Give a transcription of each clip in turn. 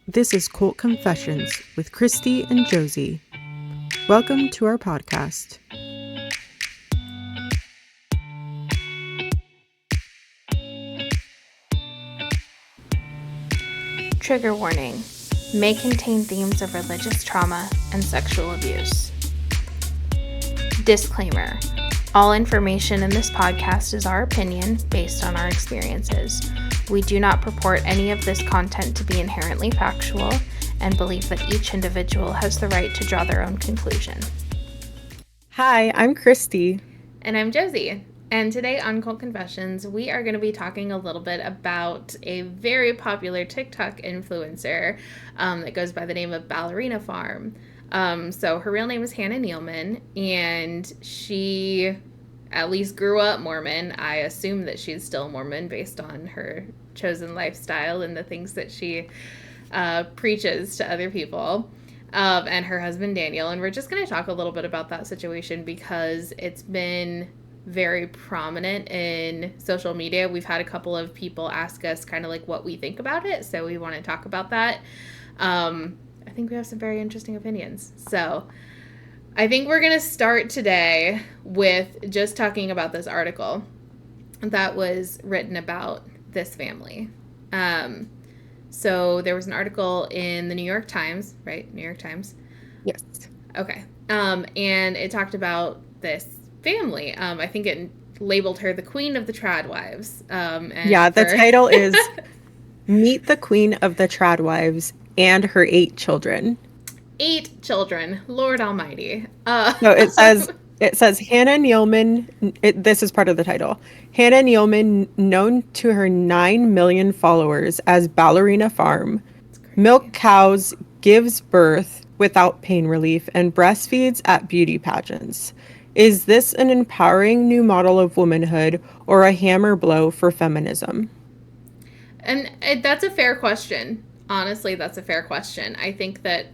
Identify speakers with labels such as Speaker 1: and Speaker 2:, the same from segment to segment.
Speaker 1: This is Cult Confessions with Christy and Josie. Welcome to our podcast.
Speaker 2: Trigger warning. May contain themes of religious trauma and sexual abuse. Disclaimer. All information in this podcast is our opinion based on our experiences. We do not purport any of this content to be inherently factual and believe that each individual has the right to draw their own conclusion.
Speaker 1: Hi, I'm Christy.
Speaker 2: And I'm Josie. And today on Cult Confessions, we are going to be talking a little bit about a very popular TikTok influencer that goes by the name of Ballerina Farm. So her real name is Hannah Nealman, and she at least grew up Mormon. I assume that she's still Mormon based on her chosen lifestyle and the things that she preaches to other people. And her husband Daniel. And we're just going to talk a little bit about that situation because it's been very prominent in social media. We've had a couple of people ask us kind of like what we think about it, so we want to talk about that. I think we have some very interesting opinions. So I think we're going to start today with just talking about this article that was written about this family. So there was an article in the New York Times, right? New York Times?
Speaker 1: Yes.
Speaker 2: Okay. And it talked about this family. I think it labeled her the Queen of the Trad Wives.
Speaker 1: The title is Meet the Queen of the Trad Wives and Her 8 Children.
Speaker 2: 8 children. Lord Almighty.
Speaker 1: No, it says Hannah Nealman, this is part of the title. Hannah Nealman, known to her 9 million followers as Ballerina Farm, milk cows, gives birth without pain relief, and breastfeeds at beauty pageants. Is this an empowering new model of womanhood or a hammer blow for feminism?
Speaker 2: And that's a fair question. Honestly, that's a fair question. I think that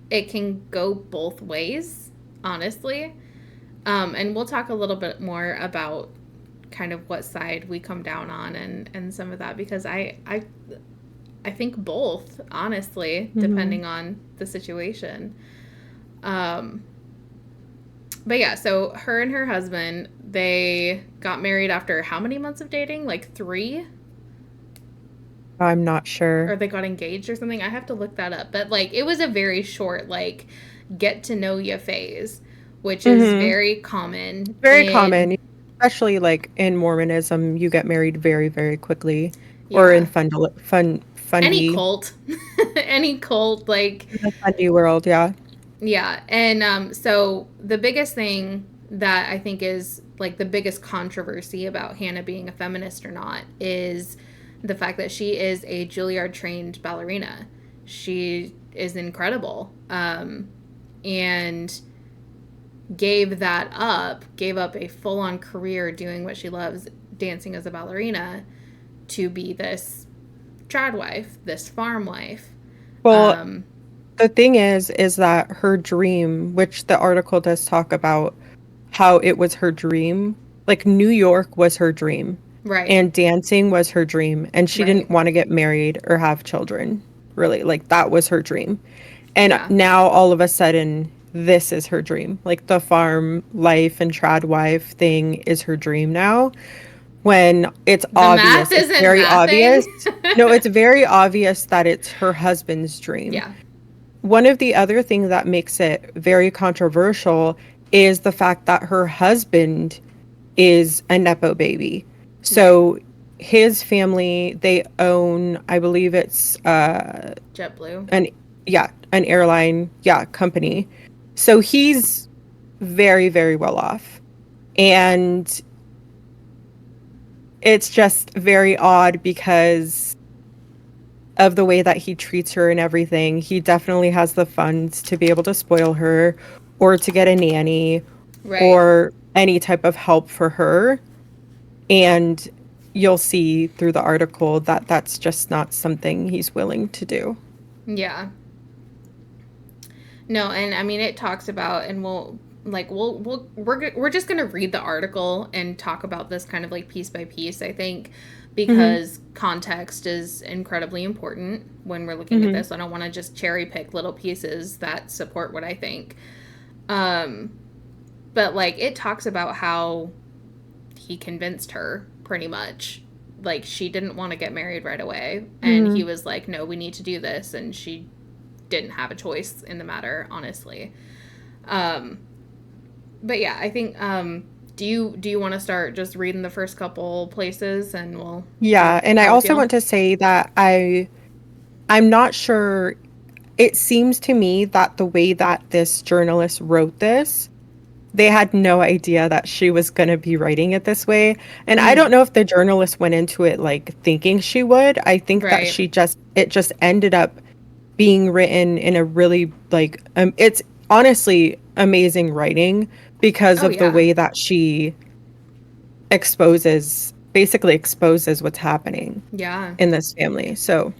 Speaker 2: it can go both ways, honestly. And we'll talk a little bit more about kind of what side we come down on and some of that, because I think both, honestly, depending on the situation. But yeah, so her and her husband, they got married after how many months of dating? Like 3?
Speaker 1: I'm not sure.
Speaker 2: Or they got engaged or something. I have to look that up. But like, it was a very short, like, get to know you phase, which is very common.
Speaker 1: Very common, especially like in Mormonism. You get married very, very quickly, or in fundy.
Speaker 2: Any cult, any cult, like
Speaker 1: in the fundy world, yeah.
Speaker 2: Yeah, and so the biggest thing that I think is like the biggest controversy about Hannah being a feminist or not is the fact that she is a Juilliard trained ballerina. She is incredible, and gave up a full-on career doing what she loves, dancing as a ballerina, to be this trad wife, this farm wife.
Speaker 1: Well, the thing is that her dream, which the article does talk about how it was her dream, like New York was her dream.
Speaker 2: Right.
Speaker 1: And dancing was her dream. And she didn't want to get married or have children, really. Like, that was her dream. And now, all of a sudden, this is her dream. Like, the farm life and trad wife thing is her dream now. When it's obvious, it's very obvious. No, it's very obvious that it's her husband's dream.
Speaker 2: Yeah.
Speaker 1: One of the other things that makes it very controversial is the fact that her husband is a Nepo baby. So his family, they own, I believe it's
Speaker 2: JetBlue.
Speaker 1: An airline, company. So he's very, very well off. And it's just very odd because of the way that he treats her and everything. He definitely has the funds to be able to spoil her or to get a nanny or any type of help for her. And you'll see through the article that that's just not something he's willing to do.
Speaker 2: Yeah. No, and I mean, it talks about, and we're just going to read the article and talk about this kind of like piece by piece. I think
Speaker 1: Mm-hmm.
Speaker 2: because context is incredibly important when we're looking at
Speaker 1: Mm-hmm.
Speaker 2: this. I don't want to just cherry pick little pieces that support what I think. Um, but like it talks about how he convinced her pretty much. Like she didn't want to get married right away. And he
Speaker 1: Mm-hmm.
Speaker 2: was like, no, we need to do this. And she didn't have a choice in the matter, honestly. Um, but yeah, I think do you want to start just reading the first couple places and we'll see
Speaker 1: Yeah, and I
Speaker 2: how we
Speaker 1: also
Speaker 2: feel?
Speaker 1: want to say that I'm not sure. It seems to me that the way that this journalist wrote this, they had no idea that she was going to be writing it this way. And I don't
Speaker 2: Mm,
Speaker 1: know if the journalist went into it like thinking she would. I think that
Speaker 2: right.
Speaker 1: it just ended up being written in a really like it's honestly amazing writing because
Speaker 2: Oh
Speaker 1: of the
Speaker 2: yeah.
Speaker 1: way that she basically exposes what's happening
Speaker 2: Yeah.
Speaker 1: in this family. So,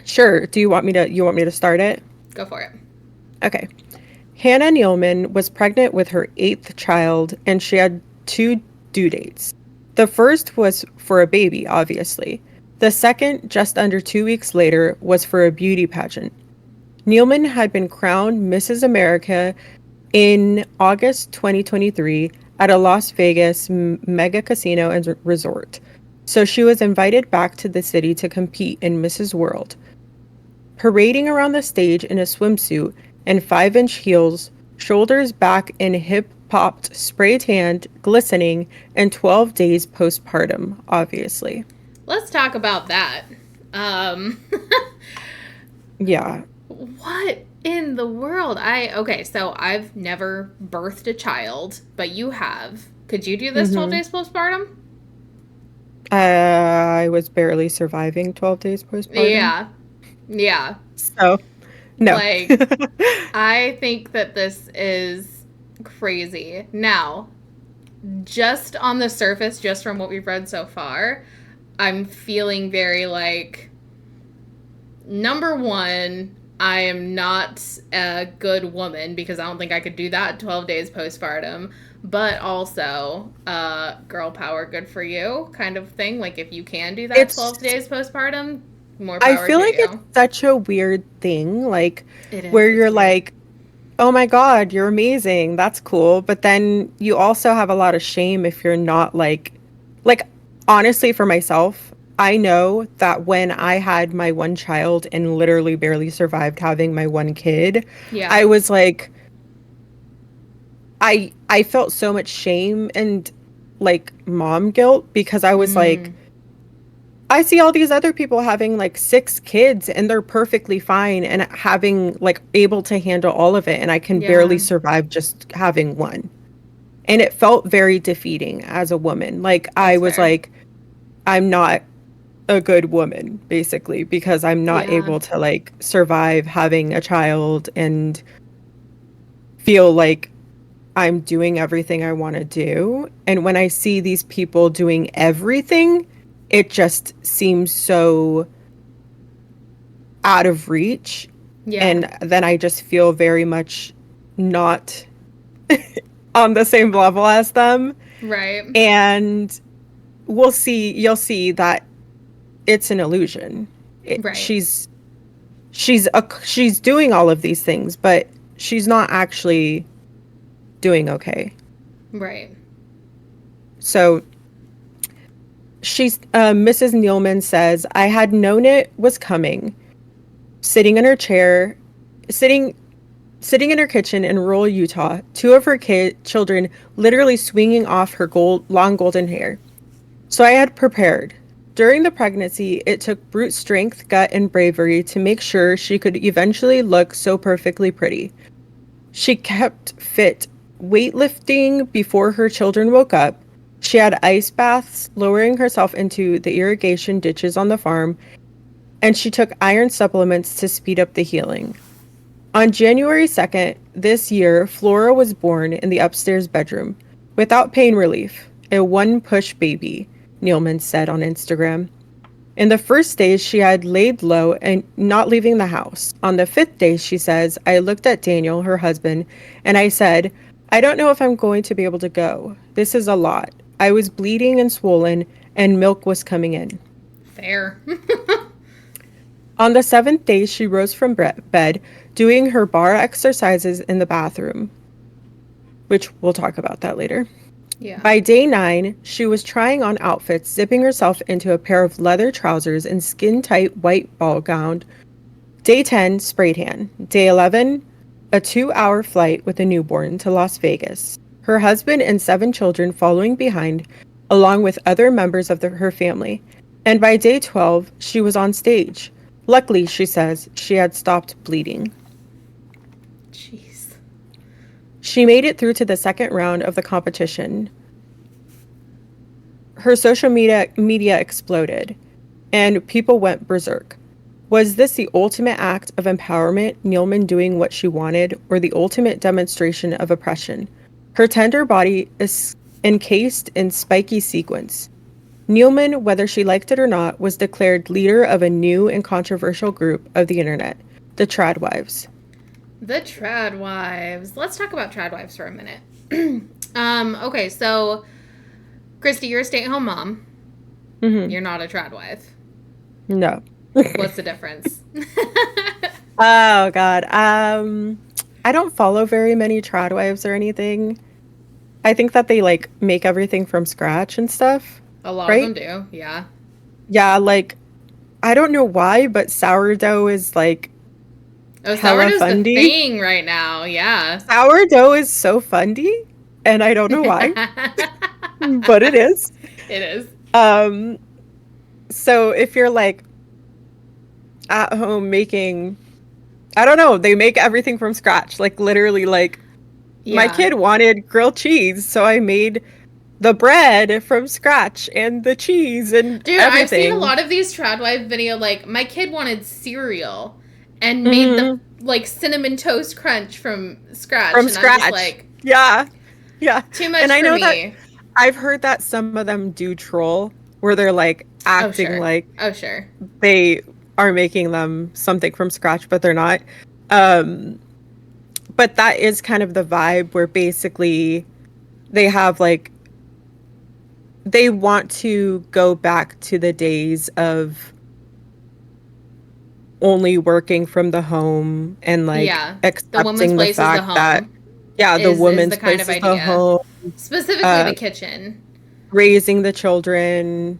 Speaker 1: sure, you want me to start it?
Speaker 2: Go for it.
Speaker 1: Okay. Hannah Nealman was pregnant with her eighth child, and she had two due dates. The first was for a baby, obviously. The second, just under 2 weeks later, was for a beauty pageant. Nealman had been crowned Mrs. America in August 2023 at a Las Vegas mega casino and resort. So she was invited back to the city to compete in Mrs. World. Parading around the stage in a swimsuit and 5-inch heels, shoulders back and hip popped, spray tanned, glistening, and 12 days postpartum, obviously.
Speaker 2: Let's talk about that. Um
Speaker 1: Yeah.
Speaker 2: what in the world? Okay, so I've never birthed a child, but you have. Could you do this 12
Speaker 1: Mm-hmm.
Speaker 2: days postpartum?
Speaker 1: I was barely surviving 12 days postpartum.
Speaker 2: Yeah. Yeah.
Speaker 1: So, no.
Speaker 2: Like I think that this is crazy. Now, just on the surface, just from what we've read so far, I'm feeling very like number one, I am not a good woman because I don't think I could do that 12 days postpartum. But also, girl power, good for you kind of thing. Like, if you can do that 12
Speaker 1: It's
Speaker 2: days postpartum, more
Speaker 1: I
Speaker 2: power
Speaker 1: feel
Speaker 2: to
Speaker 1: like it's
Speaker 2: you.
Speaker 1: such a weird thing, like
Speaker 2: It
Speaker 1: where
Speaker 2: is. It's
Speaker 1: you're
Speaker 2: weird.
Speaker 1: like, "Oh my God, you're amazing. That's cool." But then you also have a lot of shame if you're not like honestly for myself, I know that when I had my one child and literally barely survived having my one kid,
Speaker 2: Yeah.
Speaker 1: I was like I felt so much shame and like mom guilt because I was like
Speaker 2: Mm,
Speaker 1: I see all these other people having like 6 kids and they're perfectly fine and having like able to handle all of it. And I can barely
Speaker 2: yeah.
Speaker 1: survive just having one. And it felt very defeating as a woman. Like I
Speaker 2: That's
Speaker 1: was
Speaker 2: fair.
Speaker 1: like, I'm not a good woman, basically, because I'm not
Speaker 2: Yeah.
Speaker 1: able to like survive having a child and feel like I'm doing everything I want to do. And when I see these people doing everything, it just seems so out of reach.
Speaker 2: Yeah.
Speaker 1: And then I just feel very much not on the same level as them.
Speaker 2: Right.
Speaker 1: And you'll see that it's an illusion.
Speaker 2: Right.
Speaker 1: She's doing all of these things, but she's not actually doing okay.
Speaker 2: Right.
Speaker 1: So Mrs. Nealman says, I had known it was coming. Sitting in her chair, sitting sitting in her kitchen in rural Utah, two of her children literally swinging off her long golden hair. So I had prepared. During the pregnancy, it took brute strength, gut, and bravery to make sure she could eventually look so perfectly pretty. She kept fit, weightlifting before her children woke up. She had ice baths, lowering herself into the irrigation ditches on the farm, and she took iron supplements to speed up the healing. On January 2nd this year, Flora was born in the upstairs bedroom without pain relief, a one push baby, Nealman said on Instagram. In the first days, she had laid low and not leaving the house. On the fifth day, she says, I looked at Daniel, her husband, and I said, I don't know if I'm going to be able to go. This is a lot. I was bleeding and swollen, and milk was coming in.
Speaker 2: Fair.
Speaker 1: On the seventh day, she rose from bed, doing her bar exercises in the bathroom, which we'll talk about that later.
Speaker 2: Yeah.
Speaker 1: By day 9, she was trying on outfits, zipping herself into a pair of leather trousers and skin-tight white ball gown. Day 10, spray tan. Day 11, a 2-hour flight with a newborn to Las Vegas. Her husband and 7 children following behind, along with other members of her family. And by day 12, she was on stage. Luckily, she says, she had stopped bleeding.
Speaker 2: Jeez.
Speaker 1: She made it through to the second round of the competition. Her social media exploded, and people went berserk. Was this the ultimate act of empowerment, Neilman doing what she wanted, or the ultimate demonstration of oppression? Her tender body is encased in spiky sequins. Neilman, whether she liked it or not, was declared leader of a new and controversial group of the internet, the Tradwives.
Speaker 2: The Tradwives. Let's talk about Tradwives for a minute. Okay, so Christy, you're a stay-at-home mom.
Speaker 1: Mm-hmm.
Speaker 2: You're not a Tradwife.
Speaker 1: No.
Speaker 2: What's the difference?
Speaker 1: Oh, God. I don't follow very many Tradwives or anything. I think that they, like, make everything from scratch and stuff.
Speaker 2: A lot
Speaker 1: right?
Speaker 2: of them do, yeah.
Speaker 1: Yeah, like, I don't know why, but sourdough is, like,
Speaker 2: sourdough's the thing right now, yeah.
Speaker 1: Sourdough is so fundy, and I don't know why, but it is.
Speaker 2: It is.
Speaker 1: So if you're, like, at home making, I don't know, they make everything from scratch, like, literally, like, my kid wanted grilled cheese, so I made the bread from scratch and the cheese and
Speaker 2: Dude,
Speaker 1: everything.
Speaker 2: I've seen a lot of these Tradwife video, like, my kid wanted cereal and made the, like, cinnamon toast crunch from scratch.
Speaker 1: From scratch.
Speaker 2: I'm just like,
Speaker 1: yeah.
Speaker 2: Too much
Speaker 1: and I know
Speaker 2: me.
Speaker 1: That I've heard that some of them do troll, where they're, like, acting like they are making them something from scratch, but they're not. But that is kind of the vibe where basically they have, like, they want to go back to the days of only working from the home and, like, accepting the fact that the woman's place is the home,
Speaker 2: specifically the kitchen,
Speaker 1: raising the children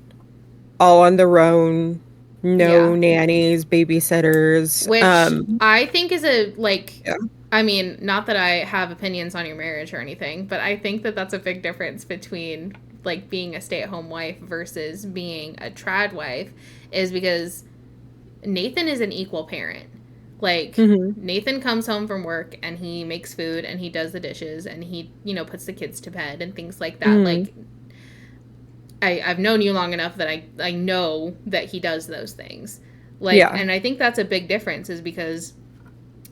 Speaker 1: all on their own, no nannies, babysitters,
Speaker 2: which I think is a, like, I mean, not that I have opinions on your marriage or anything, but I think that that's a big difference between, like, being a stay-at-home wife versus being a trad wife, is because Nathan is an equal parent. Like, Nathan comes home from work and he makes food and he does the dishes and he, you know, puts the kids to bed and things like that. Like, I've known you long enough that I know that he does those things. Like, and I think that's a big difference, is because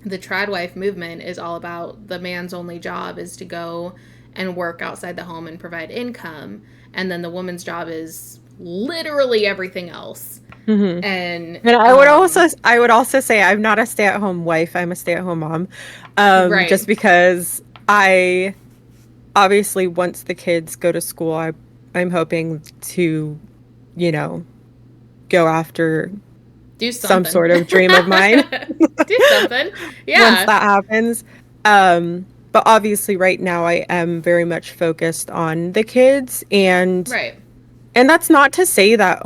Speaker 2: the Tradwife movement is all about the man's only job is to go and work outside the home and provide income, and then the woman's job is literally everything else. And
Speaker 1: I would also say I'm not a stay-at-home wife, I'm a stay-at-home mom, just because I obviously, once the kids go to school, I'm hoping to, you know, go after some sort of dream of mine.
Speaker 2: Do something. Yeah.
Speaker 1: Once that happens. But obviously right now I am very much focused on the kids, and that's not to say that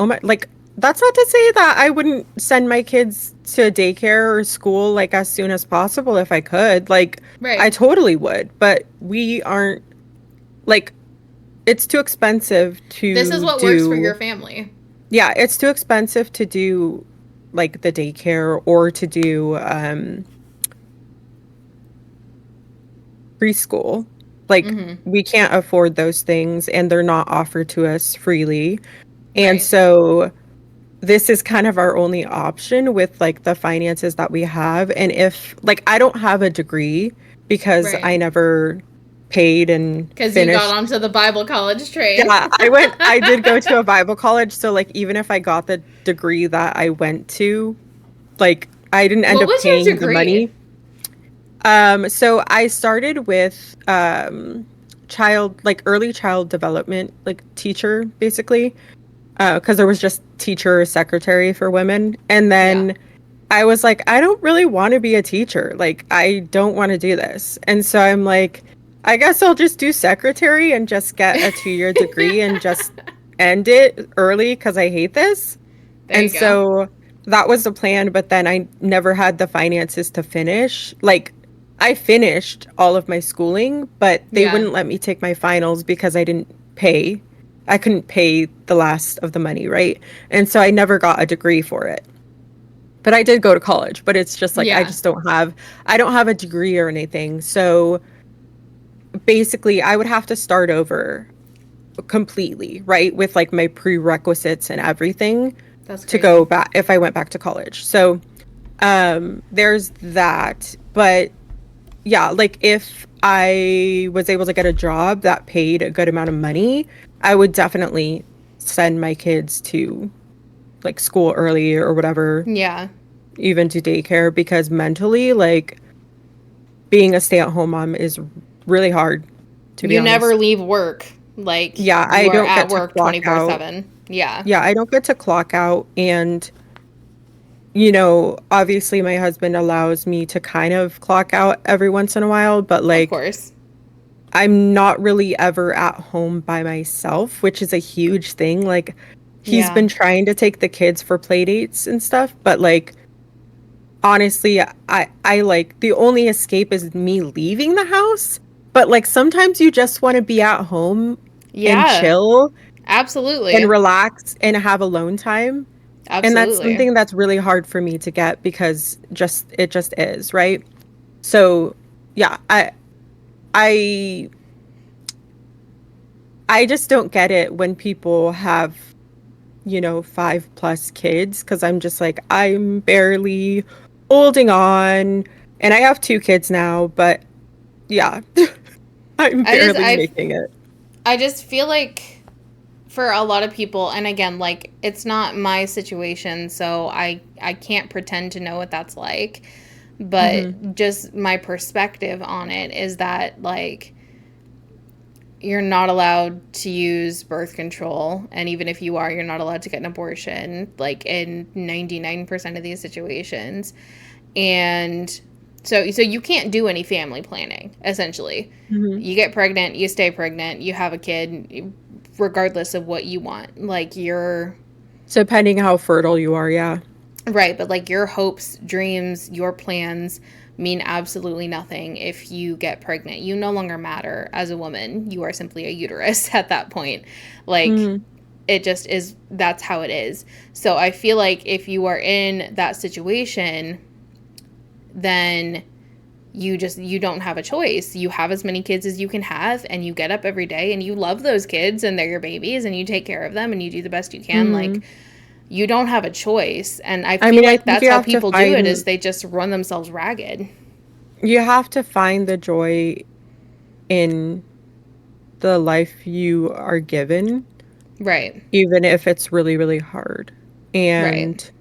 Speaker 1: that's not to say that I wouldn't send my kids to daycare or school, like, as soon as possible if I could. Like, I totally would, but we aren't, like, it's too expensive to
Speaker 2: This is what works for your family.
Speaker 1: Yeah, it's too expensive to do, like, the daycare or to do preschool. Like, we can't afford those things, and they're not offered to us freely. And so this is kind of our only option with, like, the finances that we have. And if, like, I don't have a degree because I never paid and
Speaker 2: because you got onto the Bible college train.
Speaker 1: Yeah, I did go to a Bible college, so, like, even if I got the degree that I went to, like, I didn't end up paying the money. So I started with early child development, like, teacher, basically. because there was just teacher secretary for women. And
Speaker 2: Yeah.
Speaker 1: then I was like, I don't really want to be a teacher. Like, I don't want to do this. And so I'm like, I guess I'll just do secretary and just get a 2-year degree and just end it early because I hate this.
Speaker 2: There you
Speaker 1: And
Speaker 2: go.
Speaker 1: so that was the plan, but then I never had the finances to finish. Like, I finished all of my schooling, but they
Speaker 2: Yeah.
Speaker 1: wouldn't let me take my finals because I didn't pay. I couldn't pay the last of the money, right? And so I never got a degree for it. But I did go to college, but it's just like
Speaker 2: Yeah.
Speaker 1: I don't have a degree or anything. So basically I would have to start over completely, right? With like my prerequisites and everything
Speaker 2: That's
Speaker 1: to go
Speaker 2: crazy.
Speaker 1: back if I went back to college. So there's that. But yeah, like if I was able to get a job that paid a good amount of money, I would definitely send my kids to like school early or whatever,
Speaker 2: Yeah.
Speaker 1: even to daycare, because mentally, like being a stay-at-home mom is really hard, to be
Speaker 2: You never
Speaker 1: honest.
Speaker 2: leave work. Like,
Speaker 1: Yeah,
Speaker 2: you
Speaker 1: I
Speaker 2: are
Speaker 1: don't
Speaker 2: at
Speaker 1: get to
Speaker 2: work
Speaker 1: clock out.
Speaker 2: 24/7. Yeah.
Speaker 1: Yeah, I don't get to clock out. And, you know, obviously my husband allows me to kind of clock out every once in a while, but
Speaker 2: Of
Speaker 1: like
Speaker 2: course.
Speaker 1: I'm not really ever at home by myself, which is a huge thing. Like he's
Speaker 2: Yeah.
Speaker 1: been trying to take the kids for play dates and stuff, but like honestly, I like the only escape is me leaving the house, but like sometimes you just want to be at home and
Speaker 2: Yeah.
Speaker 1: chill and
Speaker 2: Absolutely.
Speaker 1: relax and have alone time. And that's
Speaker 2: Absolutely.
Speaker 1: something that's really hard for me to get because just it just is, right? So, yeah, I I just don't get it when people have, you know, 5+ kids because I'm just like I'm barely holding on and I have 2 kids now, but yeah, I'm
Speaker 2: I just
Speaker 1: barely
Speaker 2: I
Speaker 1: making it.
Speaker 2: I just feel like for a lot of people, and again, like it's not my situation, so I can't pretend to know what that's like,
Speaker 1: Mhm.
Speaker 2: but just my perspective on it is that like you're not allowed to use birth control, and even if you are, you're not allowed to get an abortion like in 99% of these situations. And so you can't do any family planning essentially.
Speaker 1: Mhm.
Speaker 2: You get pregnant, you stay pregnant, you have a kid regardless of what you want. Like you're
Speaker 1: Depending how fertile you are, yeah.
Speaker 2: right, but like your hopes, dreams, your plans mean absolutely nothing if you get pregnant. You no longer matter as a woman. You are simply a uterus at that point. Like
Speaker 1: Mhm.
Speaker 2: it just is, that's how it is. So I feel like if you are in that situation, then you don't have a choice. You have as many kids as you can have, and you get up every day and you love those kids and they're your babies and you take care of them and you do the best you can. Like
Speaker 1: Mhm.
Speaker 2: you don't have a choice. And I
Speaker 1: I
Speaker 2: feel
Speaker 1: mean, I
Speaker 2: like
Speaker 1: think
Speaker 2: that's
Speaker 1: you
Speaker 2: how
Speaker 1: have to
Speaker 2: people do it, is
Speaker 1: find
Speaker 2: they just run themselves ragged.
Speaker 1: the joy in the life you are given,
Speaker 2: Right.
Speaker 1: even if it's really, really hard.
Speaker 2: Right.
Speaker 1: And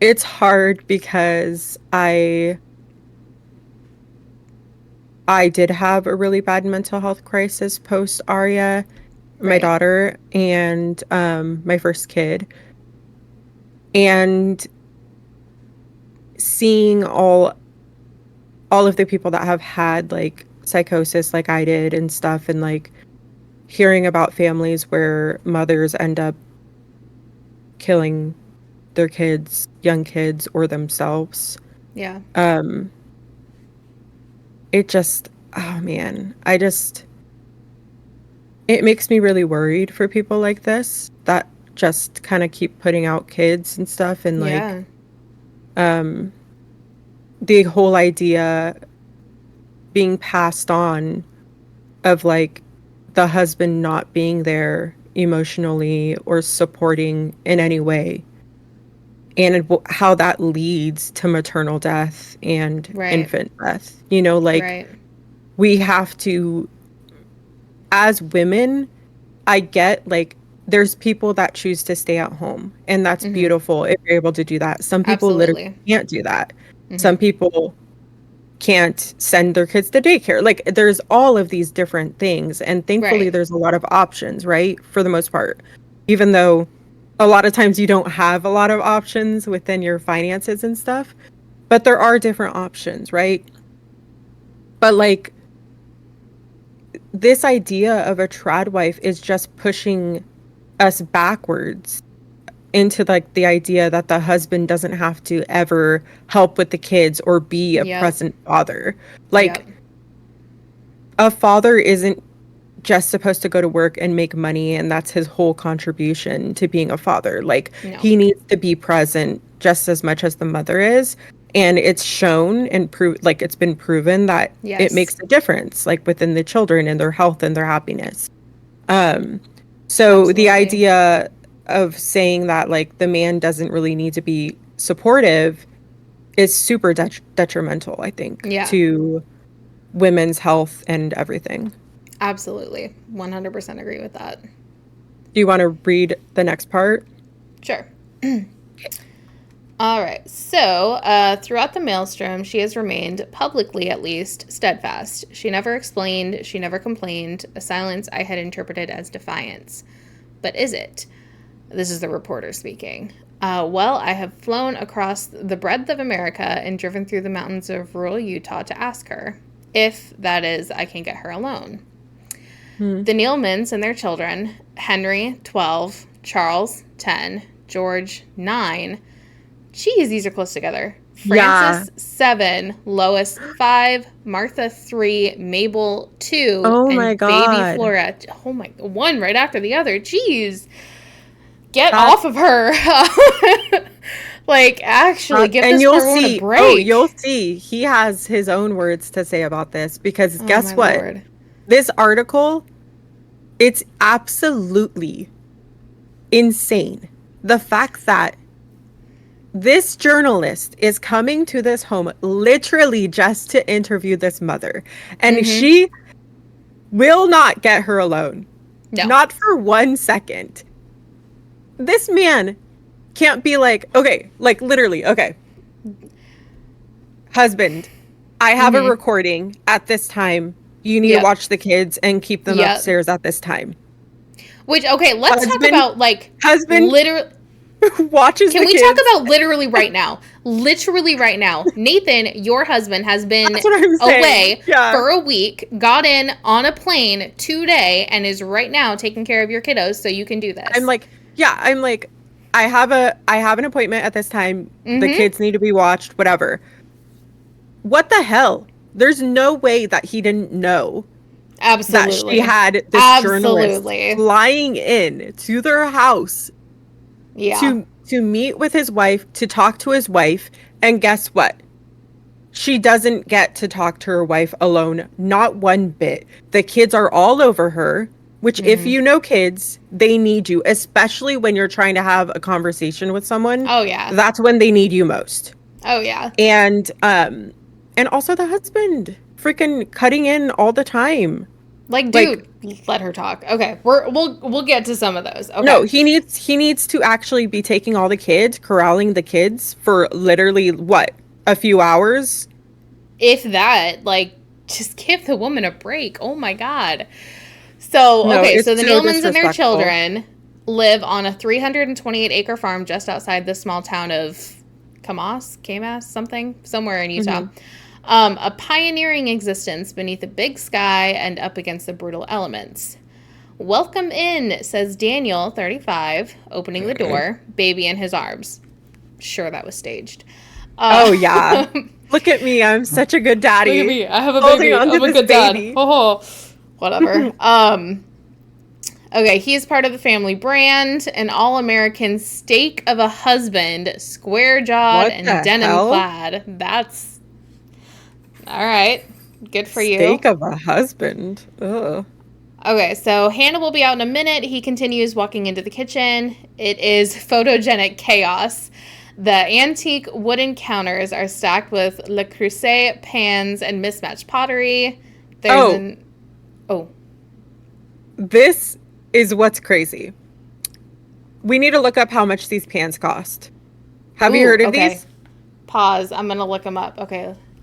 Speaker 1: it's hard because I did have a really bad mental health crisis post Aria, my
Speaker 2: Right.
Speaker 1: daughter, and my first kid. And seeing all of the people that have had like psychosis like I did and stuff, and like hearing about families where mothers end up killing their kids, young kids, or themselves.
Speaker 2: Yeah.
Speaker 1: Um, it just, oh man, it makes me really worried for people like this that just kind of keep putting out kids and stuff. And like,
Speaker 2: Yeah.
Speaker 1: um, the whole idea being passed on of like the husband not being there emotionally or supporting in any way, and how that leads to maternal death and
Speaker 2: Right.
Speaker 1: infant death. You know, like
Speaker 2: Right.
Speaker 1: we have to, as women, I get like there's people that choose to stay at home, and that's
Speaker 2: Mhm.
Speaker 1: beautiful if you're able to do that. Some people literally
Speaker 2: Absolutely.
Speaker 1: can't do that. Some
Speaker 2: Mhm.
Speaker 1: people can't send their kids to daycare. Like there's all of these different things, and thankfully
Speaker 2: Right.
Speaker 1: there's a lot of options, right? For the most part. Even though a lot of times you don't have a lot of options within your finances and stuff, but there are different options, right? But like this idea of a trad wife is just pushing us backwards into like the idea that the husband doesn't have to ever help with the kids or be a
Speaker 2: Yep.
Speaker 1: present father. Like
Speaker 2: Yep.
Speaker 1: a father isn't just supposed to go to work and make money and that's his whole contribution to being a father. Like
Speaker 2: No.
Speaker 1: he needs to be present just as much as the mother is. And it's shown and like it's been proven that it
Speaker 2: Yes.
Speaker 1: makes a difference, like within the children and their health and their happiness. Um, so the
Speaker 2: Absolutely.
Speaker 1: idea of saying that like the man doesn't really need to be supportive is super detrimental, I think,
Speaker 2: Yeah.
Speaker 1: to women's health and everything.
Speaker 2: Absolutely. 100% agree with that.
Speaker 1: Do you want to read the next part?
Speaker 2: Sure. All right. So, throughout the maelstrom, she has remained, publicly at least, steadfast. She never explained, she never complained, a silence I had interpreted as defiance. But is it? This is the reporter speaking. Well, I have flown across the breadth of America and driven through the mountains of rural Utah to ask her, if, that is, I can get her alone.
Speaker 1: Hmm.
Speaker 2: The Nealmans and their children, Henry, 12, Charles, 10, George, 9. Geez, these are close together.
Speaker 1: Yeah.
Speaker 2: Francis, 7, Lois, 5, Martha, 3, Mabel, 2,
Speaker 1: Oh my
Speaker 2: and baby
Speaker 1: God.
Speaker 2: Flora, oh my, one right after the other. Jeez. Get
Speaker 1: That,
Speaker 2: off of her. Like, actually, give
Speaker 1: and
Speaker 2: this
Speaker 1: you'll
Speaker 2: poor woman a
Speaker 1: see. Oh, you'll
Speaker 2: break.
Speaker 1: see. He has his own words to say about this because
Speaker 2: Oh,
Speaker 1: guess
Speaker 2: my
Speaker 1: what?
Speaker 2: Lord.
Speaker 1: This article, it's absolutely insane. The fact that this journalist is coming to this home literally just to interview this mother, and
Speaker 2: Mm-hmm.
Speaker 1: she will not get her alone.
Speaker 2: No.
Speaker 1: Not for 1 second. This man can't be like, okay, like literally, okay. Husband, I have a
Speaker 2: Mm-hmm.
Speaker 1: recording at this time. You need to
Speaker 2: Yep.
Speaker 1: watch the kids and keep them
Speaker 2: Yep.
Speaker 1: upstairs at this time.
Speaker 2: Which, okay, let's talk
Speaker 1: Husband,
Speaker 2: about, like,
Speaker 1: husband
Speaker 2: literally.
Speaker 1: watches
Speaker 2: Can
Speaker 1: the
Speaker 2: we talk
Speaker 1: kids.
Speaker 2: about literally right now? Literally right now. Nathan, your husband, has been
Speaker 1: That's what I'm saying.
Speaker 2: away
Speaker 1: Yeah.
Speaker 2: for a week, got in on a plane today, and is right now taking care of your kiddos so you can do this.
Speaker 1: I'm like, I have an appointment at this time. The
Speaker 2: Mm-hmm.
Speaker 1: kids need to be watched, whatever. What the hell? There's no way that he didn't know that she
Speaker 2: Absolutely.
Speaker 1: had this journalist
Speaker 2: Absolutely.
Speaker 1: flying in to their house
Speaker 2: Yeah.
Speaker 1: to meet with his wife, to talk to his wife, and guess what? She doesn't get to talk to her wife alone, not one bit. The kids are all over her, which if you know kids, they need you, especially when you're trying to have a conversation with someone.
Speaker 2: Oh, yeah.
Speaker 1: That's when they need you most.
Speaker 2: Oh, yeah.
Speaker 1: And also the husband freaking cutting in all the time.
Speaker 2: Like, dude, let her talk. Okay, we'll get to some of those. Okay.
Speaker 1: No, he needs to actually be taking all the kids, corralling the kids for literally what, a few hours.
Speaker 2: If that, like, just give the woman a break. Oh my God. So,
Speaker 1: No,
Speaker 2: okay,
Speaker 1: it's
Speaker 2: so the
Speaker 1: so
Speaker 2: Nealmans and their
Speaker 1: disrespectful.
Speaker 2: children live on a 328-acre farm just outside the small town of Camas, somewhere in Utah. A pioneering existence beneath a big sky and up against the brutal elements. Welcome in, says Daniel, 35, opening the door, baby in his arms. Sure, that was staged.
Speaker 1: Oh yeah. Look at me. I'm such a good daddy.
Speaker 2: Look at me. I have a
Speaker 1: Holding
Speaker 2: baby.
Speaker 1: on to
Speaker 2: I'm a
Speaker 1: this
Speaker 2: good
Speaker 1: baby.
Speaker 2: dad. Oh, whatever. Okay, he's part of the family brand, an all-American steak of a husband, square-jawed
Speaker 1: What
Speaker 2: and
Speaker 1: the
Speaker 2: denim
Speaker 1: hell?
Speaker 2: clad. That's all right. Good for you.
Speaker 1: Steak of a husband. Ugh.
Speaker 2: Okay, so Hannah will be out in a minute. He continues walking into the kitchen. It is photogenic chaos. The antique wooden counters are stacked with Le Creuset pans and mismatched pottery. There's
Speaker 1: Oh. This is what's crazy. We need to look up how much these pans cost. Have you heard of these?
Speaker 2: Pause. I'm going to look them up. Okay.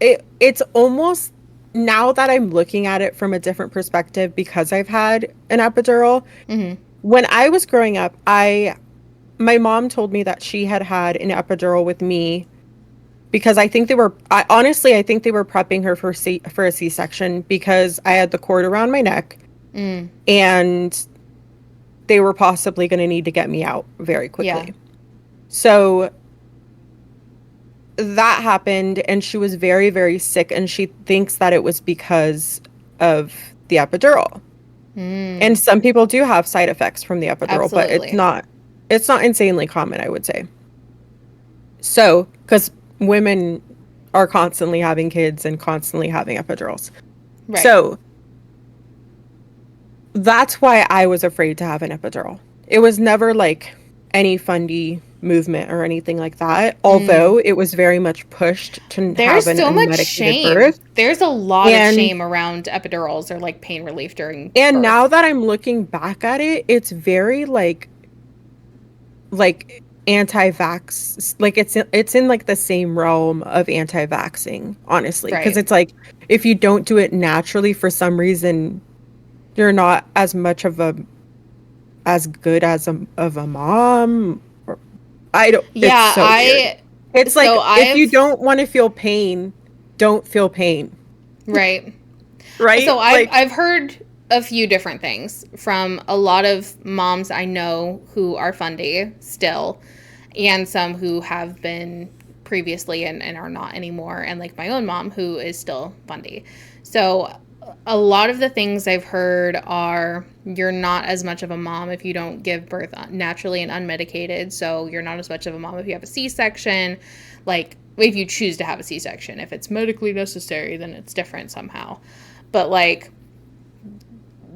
Speaker 1: it's almost, now that I'm looking at it from a different perspective because I've had an epidural.
Speaker 2: Mm-hmm.
Speaker 1: When I was growing up, my mom told me that she had had an epidural with me because I think they were, honestly, I think they were prepping her for a C-section because I had the cord around my neck
Speaker 2: Mm.
Speaker 1: and they were possibly going to need to get me out very
Speaker 2: Yeah.
Speaker 1: quickly. So that happened and she was very, very sick and she thinks that it was because of the epidural. And
Speaker 2: Mm.
Speaker 1: some people do have side effects from the epidural, but
Speaker 2: Absolutely.
Speaker 1: it's not insanely common, I would say. So, because women are constantly having kids and constantly having epidurals.
Speaker 2: Right.
Speaker 1: So, that's why I was afraid to have an epidural. It was never like any fundy movement or anything like that,
Speaker 2: Mm.
Speaker 1: although it was very much pushed to have
Speaker 2: There's
Speaker 1: an
Speaker 2: so much
Speaker 1: unmedicated
Speaker 2: shame.
Speaker 1: birth.
Speaker 2: There's a lot of
Speaker 1: And
Speaker 2: shame around epidurals or like pain relief during
Speaker 1: and now
Speaker 2: birth.
Speaker 1: that I'm looking back at it, it's very like anti-vax, like it's in like the same realm of anti-vaxxing, honestly, because
Speaker 2: Right.
Speaker 1: it's like if you don't do it naturally for some reason, you're not as much of a as good as a mom. Or I don't, it's
Speaker 2: Yeah,
Speaker 1: so weird. It's
Speaker 2: so
Speaker 1: like if you
Speaker 2: I've,
Speaker 1: don't want to feel pain, don't feel pain,
Speaker 2: right.
Speaker 1: right?
Speaker 2: So
Speaker 1: Like,
Speaker 2: I've heard a few different things from a lot of moms I know who are fundy still, and some who have been previously and are not anymore, and like my own mom who is still fundy. So a lot of the things I've heard are you're not as much of a mom if you don't give birth naturally and unmedicated. So you're not as much of a mom if you have a C-section. Like if you choose to have a C-section, if it's medically necessary, then it's different somehow. But like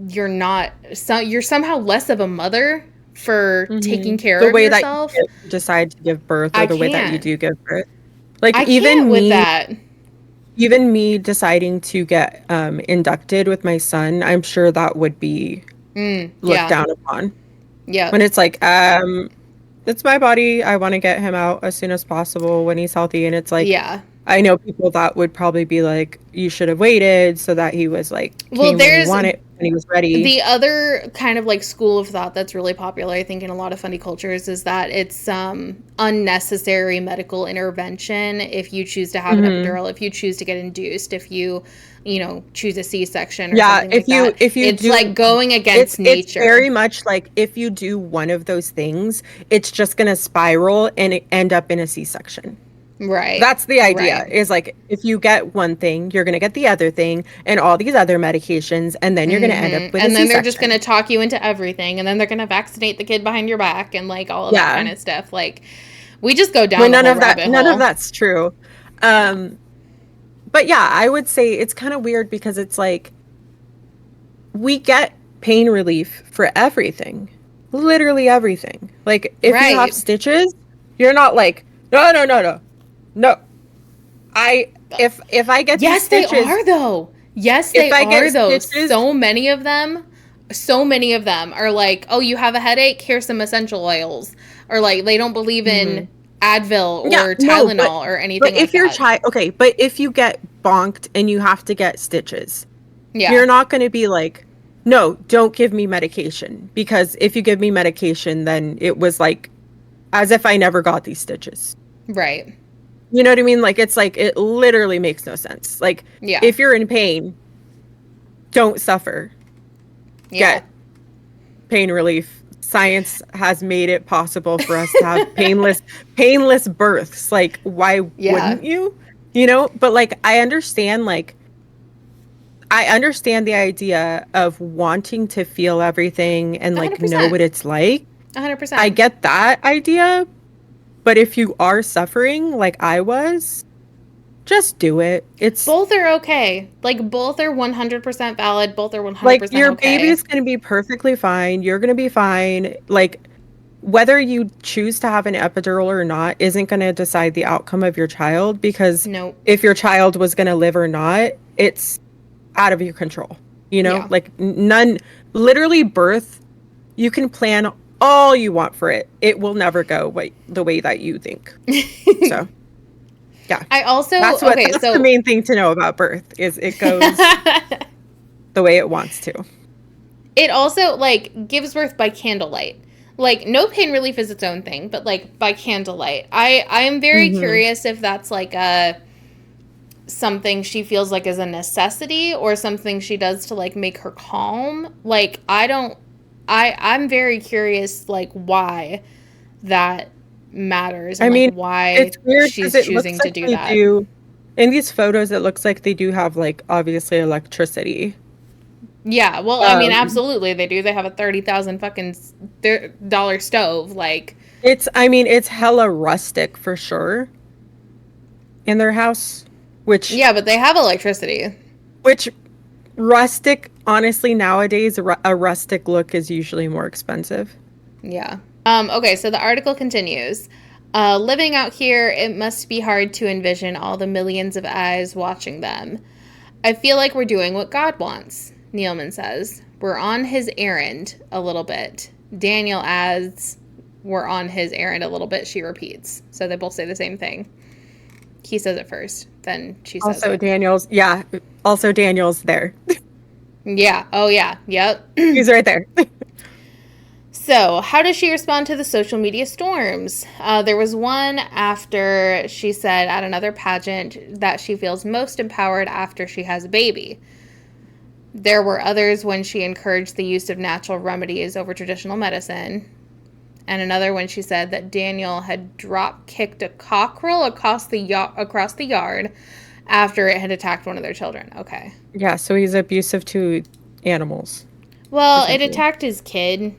Speaker 2: you're not, so you're somehow less of a mother for taking care
Speaker 1: the
Speaker 2: of
Speaker 1: way that
Speaker 2: yourself.
Speaker 1: you decide to give birth or
Speaker 2: I
Speaker 1: the way that you
Speaker 2: can't.
Speaker 1: do give birth. Like
Speaker 2: I can't with that.
Speaker 1: even me deciding to get inducted with my son, I'm sure that would be looked
Speaker 2: Yeah.
Speaker 1: down upon. When
Speaker 2: Yep.
Speaker 1: it's like, it's my body. I want to get him out as soon as possible when he's healthy. And it's like,
Speaker 2: Yeah.
Speaker 1: I know people that would probably be like, you should have waited so that he was like
Speaker 2: Well,
Speaker 1: came when you
Speaker 2: there's
Speaker 1: wanted, when he was ready.
Speaker 2: the other kind of like school of thought that's really popular, I think, in a lot of funny cultures is that it's unnecessary medical intervention if you choose to have an
Speaker 1: Hmm.
Speaker 2: epidural, if you choose to get induced, if you, choose a C-section or
Speaker 1: Yeah,
Speaker 2: something like that.
Speaker 1: if you
Speaker 2: It's like
Speaker 1: do,
Speaker 2: going against
Speaker 1: it's very
Speaker 2: nature.
Speaker 1: much like if you do one of those things, it's just gonna spiral and end up in a C-section.
Speaker 2: Right.
Speaker 1: That's the idea,
Speaker 2: Right.
Speaker 1: is like if you get one thing, you're gonna get the other thing and all these other medications, and then you're gonna end up with a
Speaker 2: And then they're just going
Speaker 1: C-section.
Speaker 2: to talk you into everything. And then they're going to vaccinate the kid behind your back and like all of that
Speaker 1: Yeah.
Speaker 2: kind of stuff. Like, we just go down
Speaker 1: When
Speaker 2: the whole rabbit
Speaker 1: none of
Speaker 2: hole.
Speaker 1: that's true.
Speaker 2: Yeah.
Speaker 1: Um, but yeah, I would say it's kind of weird because it's like we get pain relief for everything. Literally everything. Like if you have
Speaker 2: Right.
Speaker 1: stitches, you're not like, no, no, no, no. No. I if I get these
Speaker 2: Yes, they
Speaker 1: stitches,
Speaker 2: are, though. Yes,
Speaker 1: if
Speaker 2: they
Speaker 1: I get
Speaker 2: are, though.
Speaker 1: stitches,
Speaker 2: So many of them are like, oh, you have a headache? Here's some essential oils. Or like, they don't believe in
Speaker 1: mhm.
Speaker 2: Advil
Speaker 1: Yeah,
Speaker 2: or
Speaker 1: no,
Speaker 2: Tylenol or
Speaker 1: but
Speaker 2: anything like
Speaker 1: if your
Speaker 2: that.
Speaker 1: child, okay, but if you get bonked and you have to get stitches,
Speaker 2: Yeah.
Speaker 1: you're not going to be like, no, don't give me medication, because if you give me medication, then it was like as if I never got these stitches.
Speaker 2: Right.
Speaker 1: You know what I mean? Like it's like it literally makes no sense. Like
Speaker 2: Yeah.
Speaker 1: if you're in pain, don't suffer.
Speaker 2: Yeah.
Speaker 1: Get pain relief. Science has made it possible for us to have painless births. Like why
Speaker 2: Yeah.
Speaker 1: wouldn't you? You know, but like I understand the idea of wanting to feel everything and like know
Speaker 2: 100%.
Speaker 1: what it's like. I
Speaker 2: 100%.
Speaker 1: get that idea, but if you are suffering like I was, just do it. It's
Speaker 2: Both are okay. Like, both are 100% valid. Both are
Speaker 1: like
Speaker 2: 100%
Speaker 1: your
Speaker 2: okay.
Speaker 1: baby's going to be perfectly fine. You're going to be fine. Like whether you choose to have an epidural or not isn't going to decide the outcome of your child, because
Speaker 2: Nope.
Speaker 1: if your child was going to live or not, it's out of your control. You know,
Speaker 2: Yeah.
Speaker 1: like none, literally birth, you can plan all you want for it. It will never go the way that you think. So, Yeah.
Speaker 2: I also,
Speaker 1: That's what
Speaker 2: okay,
Speaker 1: that's the
Speaker 2: so
Speaker 1: main thing to know about birth is it goes the way it wants to.
Speaker 2: it also like gives birth by candlelight. Like no pain relief is its own thing, but like by candlelight. I am very
Speaker 1: Mhm.
Speaker 2: curious if that's like a something she feels like is a necessity or something she does to like make her calm. Like I don't I'm very curious like why that matters
Speaker 1: I
Speaker 2: and like
Speaker 1: mean,
Speaker 2: why
Speaker 1: it's weird because
Speaker 2: she's
Speaker 1: it looks
Speaker 2: choosing to
Speaker 1: like
Speaker 2: do
Speaker 1: they
Speaker 2: that.
Speaker 1: do in these photos, it looks like they do have, like, obviously electricity.
Speaker 2: Yeah, well, I mean,
Speaker 1: Um,
Speaker 2: absolutely they do. They have a 30,000 fucking dollar stove like
Speaker 1: I mean, it's hella rustic for sure in their house, which
Speaker 2: yeah, but they have electricity.
Speaker 1: which rustic, honestly, nowadays, a rustic look is usually more expensive.
Speaker 2: Yeah. Okay, so the article continues. Living out here, it must be hard to envision all the millions of eyes watching them. I feel like we're doing what God wants, Neilman says. We're on his errand a little bit. Daniel adds, we're on his errand a little bit, she repeats. So they both say the same thing. He says it first, then she says
Speaker 1: Also,
Speaker 2: it.
Speaker 1: Daniel's there.
Speaker 2: Yeah, oh yeah, yep.
Speaker 1: He's right there.
Speaker 2: So, how does she respond to the social media storms? There was one after she said at another pageant that she feels most empowered after she has a baby. There were others when she encouraged the use of natural remedies over traditional medicine. And another when she said that Daniel had drop kicked a cockerel across the yard after it had attacked one of their children. Okay.
Speaker 1: Yeah, so he's abusive to animals,
Speaker 2: Well, it
Speaker 1: essentially.
Speaker 2: attacked his kid.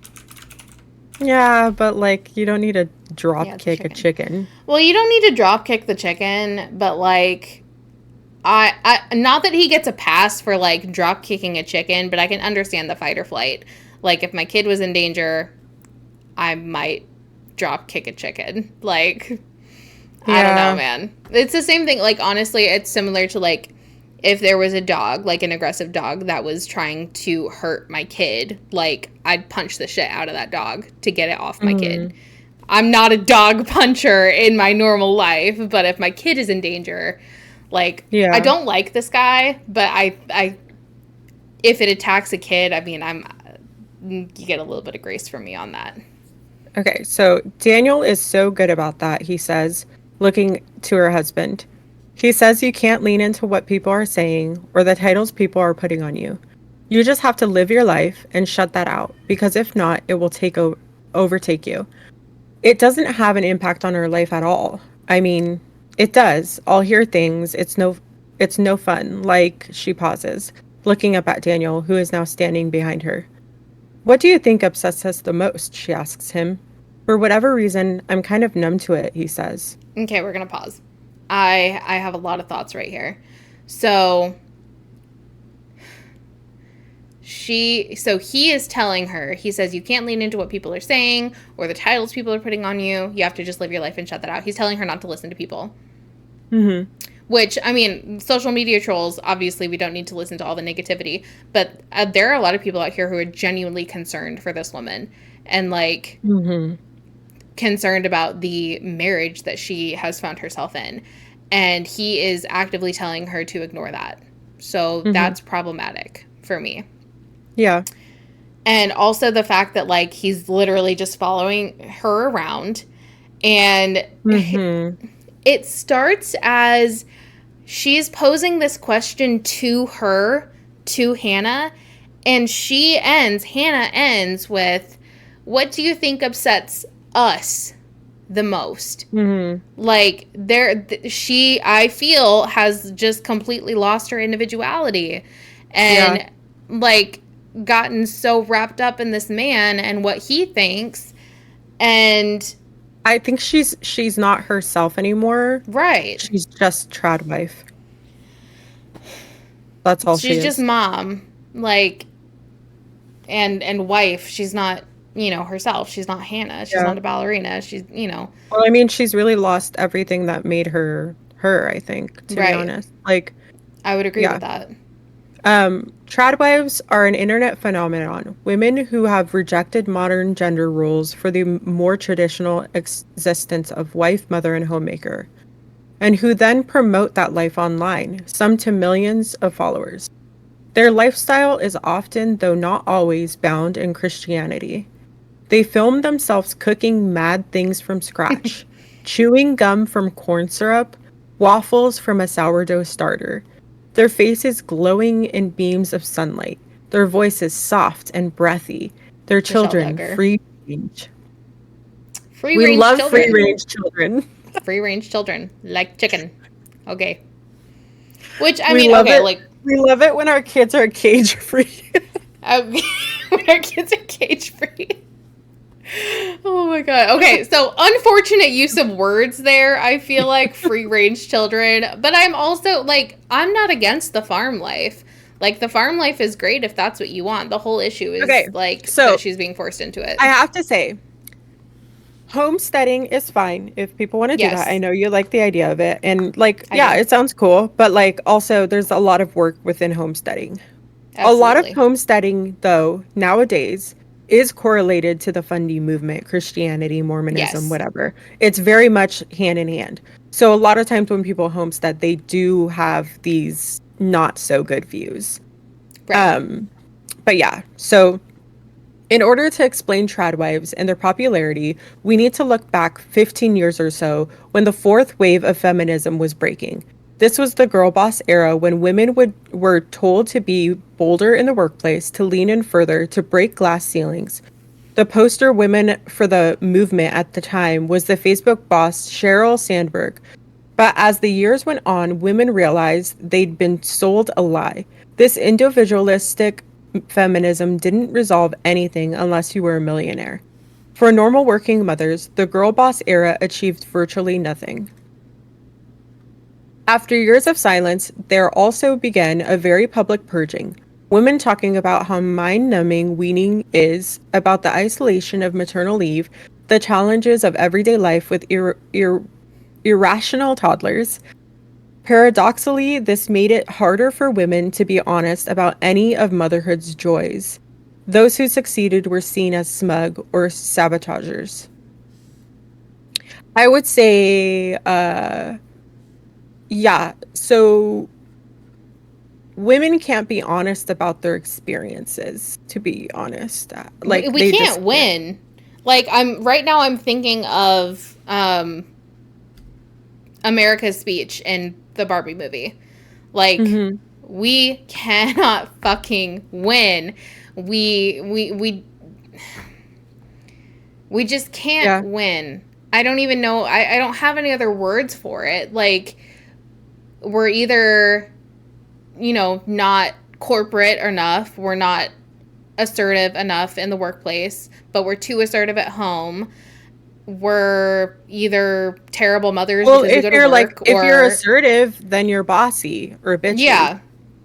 Speaker 1: Yeah, but like you don't need to
Speaker 2: Yeah,
Speaker 1: drop
Speaker 2: it's a
Speaker 1: kick a
Speaker 2: chicken.
Speaker 1: chicken.
Speaker 2: Well, you don't need to drop kick the chicken, but like I not that he gets a pass for like drop kicking a chicken, but I can understand the fight or flight. Like if my kid was in danger, I might drop kick a chicken. Like I don't know,
Speaker 1: Yeah.
Speaker 2: man. It's the same thing. Like honestly, it's similar to like if there was a dog, like an aggressive dog that was trying to hurt my kid, like I'd punch the shit out of that dog to get it off my kid.
Speaker 1: Mhm.
Speaker 2: I'm not a dog puncher in my normal life, but if my kid is in danger, like I
Speaker 1: Yeah.
Speaker 2: don't like this guy, but I if it attacks a kid, I mean, you get a little bit of grace from me on that.
Speaker 1: Okay, so Daniel is so good about that, he says, looking to her husband. He says you can't lean into what people are saying or the titles people are putting on you. You just have to live your life and shut that out because if not, it will overtake you. It doesn't have an impact on her life at all. I mean, it does. I'll hear things. It's no fun. Like she pauses, looking up at Daniel, who is now standing behind her. What do you think upsets us the most? She asks him. For whatever reason, I'm kind of numb to it, he says.
Speaker 2: Okay, we're gonna pause. I have a lot of thoughts right here. So he is telling her, he says you can't lean into what people are saying or the titles people are putting on you. You have to just live your life and shut that out. He's telling her not to listen to people.
Speaker 1: Mm-hmm.
Speaker 2: Which, I mean, social media trolls, obviously, we don't need to listen to all the negativity, but there are a lot of people out here who are genuinely concerned for this woman and, like,
Speaker 1: Mm-hmm.
Speaker 2: concerned about the marriage that she has found herself in. And he is actively telling her to ignore that. So
Speaker 1: Mm-hmm.
Speaker 2: that's problematic for me.
Speaker 1: Yeah.
Speaker 2: And also the fact that, like, he's literally just following her around. And
Speaker 1: Mm-hmm.
Speaker 2: it starts as she's posing this question to her, to Hannah, and Hannah ends with, what do you think upsets us the most?
Speaker 1: Mm-hmm.
Speaker 2: Like, I feel, has just completely lost her individuality
Speaker 1: Yeah.
Speaker 2: and, like, gotten so wrapped up in this man and what he thinks. And,
Speaker 1: I think she's not herself anymore.
Speaker 2: right.
Speaker 1: She's just trad wife. That's all she
Speaker 2: She's just
Speaker 1: is.
Speaker 2: mom. Like, and wife. She's not, herself. She's not Hannah. She's
Speaker 1: Yeah.
Speaker 2: not a ballerina. She's.
Speaker 1: Well, I mean, she's really lost everything that made her her, I think, to be
Speaker 2: Right.
Speaker 1: honest. Like,
Speaker 2: I would agree with
Speaker 1: yeah.
Speaker 2: that.
Speaker 1: Tradwives are an internet phenomenon, women who have rejected modern gender roles for the more traditional existence of wife, mother, and homemaker. and who then promote that life online, some to millions of followers. Their lifestyle is often, though not always, bound in Christianity. They film themselves cooking mad things from scratch, chewing gum from corn syrup, waffles from a sourdough starter. Their faces glowing in beams of sunlight, their voices soft and breathy, their
Speaker 2: Michelle
Speaker 1: children
Speaker 2: Duggar.
Speaker 1: free range.
Speaker 2: Free
Speaker 1: We
Speaker 2: range
Speaker 1: love free
Speaker 2: children.
Speaker 1: range children.
Speaker 2: Free range children. Like chicken. Okay. Which, I
Speaker 1: We
Speaker 2: mean,
Speaker 1: love
Speaker 2: okay,
Speaker 1: it.
Speaker 2: like,
Speaker 1: We love it when our kids are cage free.
Speaker 2: when our kids are cage free. Oh my god. Okay, so unfortunate use of words there. I feel like free range children, but I'm also like I'm not against the farm life. Like the farm life is great if that's what you want. The whole issue is
Speaker 1: Okay,
Speaker 2: like
Speaker 1: so
Speaker 2: that she's being forced into it.
Speaker 1: I have to say, homesteading is fine if people want to do that. I
Speaker 2: Yes.
Speaker 1: know you like the idea of it. And like,
Speaker 2: I
Speaker 1: yeah,
Speaker 2: do.
Speaker 1: it sounds cool, but like also there's a lot of work within homesteading. A lot of
Speaker 2: Absolutely.
Speaker 1: homesteading, though, nowadays is correlated to the Fundy movement, Christianity, Mormonism,
Speaker 2: Yes.
Speaker 1: whatever. It's very much hand in hand. So a lot of times when people homestead, they do have these not so good views.
Speaker 2: Right.
Speaker 1: Um, but yeah, so in order to explain tradwives and their popularity, we need to look back 15 years or so when the fourth wave of feminism was breaking. This was the girl boss era when women were told to be bolder in the workplace, to lean in further, to break glass ceilings. The poster women for the movement at the time was the Facebook boss Sheryl Sandberg. But as the years went on, women realized they'd been sold a lie. This individualistic feminism didn't resolve anything unless you were a millionaire. For normal working mothers, the girl boss era achieved virtually nothing. After years of silence, there also began a very public purging. Women talking about how mind numbing weaning is, about the isolation of maternal leave, the challenges of everyday life with irrational toddlers. Paradoxically, this made it harder for women to be honest about any of motherhood's joys. Those who succeeded were seen as smug or sabotagers. I would say, yeah, so women can't be honest about their experiences, to be honest. Like,
Speaker 2: We
Speaker 1: they just
Speaker 2: can't
Speaker 1: can't.
Speaker 2: win. Like I'm right now I'm thinking of America's speech in the Barbie movie. Like
Speaker 1: Hmm.
Speaker 2: we cannot fucking win. We we just can't
Speaker 1: Yeah.
Speaker 2: win. I don't even know. I don't have any other words for it. Like we're either not corporate enough. We're not assertive enough in the workplace, but we're too assertive at home. We're either terrible mothers
Speaker 1: Well,
Speaker 2: because we go to work
Speaker 1: if you're
Speaker 2: or
Speaker 1: assertive, then you're bossy or bitchy.
Speaker 2: yeah.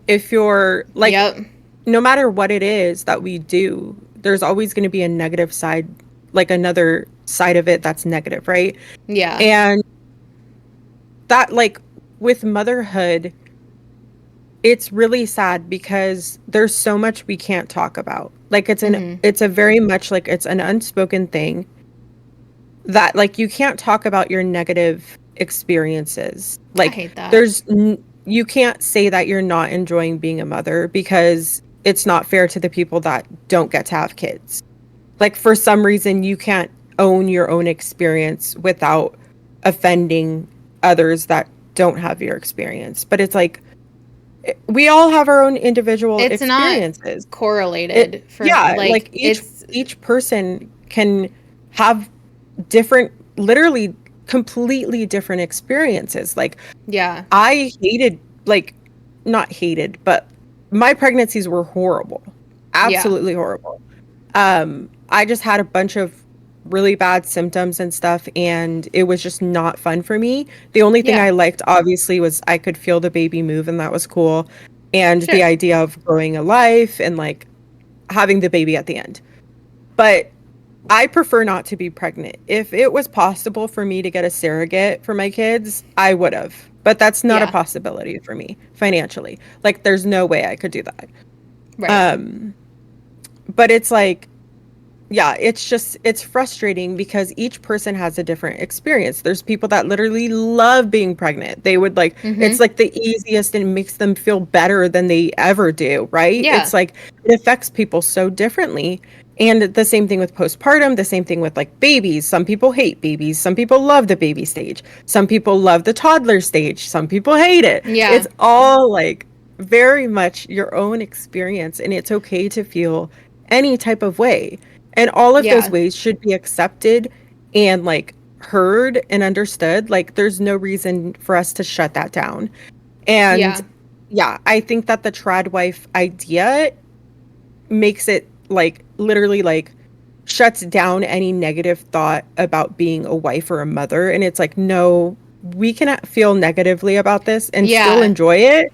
Speaker 1: If you're like,
Speaker 2: Yep.
Speaker 1: no matter what it is that we do, there's always going to be a negative side, like another side of it that's negative, right?
Speaker 2: Yeah.
Speaker 1: And that, like, with motherhood, it's really sad because there's so much we can't talk about. Like,
Speaker 2: Mhm.
Speaker 1: it's a very much like it's an unspoken thing that, like, you can't talk about your negative experiences.
Speaker 2: I
Speaker 1: Like,
Speaker 2: hate that.
Speaker 1: you can't say that you're not enjoying being a mother because it's not fair to the people that don't get to have kids. Like, for some reason, you can't own your own experience without offending others that don't have your experience. But it's like we all have our own individual
Speaker 2: It's not
Speaker 1: experiences.
Speaker 2: correlated for
Speaker 1: Yeah,
Speaker 2: like
Speaker 1: like
Speaker 2: it's
Speaker 1: each person can have different, literally completely different experiences. Like,
Speaker 2: yeah.
Speaker 1: I hated, like, not hated, but my pregnancies were horrible.
Speaker 2: Yeah.
Speaker 1: Absolutely horrible. I just had a bunch of really bad symptoms and stuff, and it was just not fun for me. The only thing
Speaker 2: Yeah.
Speaker 1: I liked, obviously, was I could feel the baby move, and that was cool. And the
Speaker 2: Sure.
Speaker 1: idea of growing a life and like having the baby at the end. But I prefer not to be pregnant. If it was possible for me to get a surrogate for my kids, I would have. But that's not a
Speaker 2: Yeah.
Speaker 1: possibility for me financially. Like, there's no way I could do that.
Speaker 2: Right.
Speaker 1: Um, but it's like, yeah, it's frustrating because each person has a different experience. There's people that literally love being pregnant. They would like, it's
Speaker 2: Mm-hmm.
Speaker 1: like the easiest and it makes them feel better than they ever do, right?
Speaker 2: Yeah.
Speaker 1: It's like it affects people so differently. And the same thing with postpartum, the same thing with like babies. Some people hate babies, some people love the baby stage, some people love the toddler stage, some people hate it.
Speaker 2: Yeah.
Speaker 1: It's all like very much your own experience, and it's okay to feel any type of way. And all of those
Speaker 2: Yeah.
Speaker 1: ways should be accepted and like heard and understood. Like there's no reason for us to shut that down. And
Speaker 2: Yeah.
Speaker 1: yeah, I think that the trad wife idea makes it like literally like shuts down any negative thought about being a wife or a mother. And it's like, no, we cannot feel negatively about this and still
Speaker 2: Yeah.
Speaker 1: enjoy it.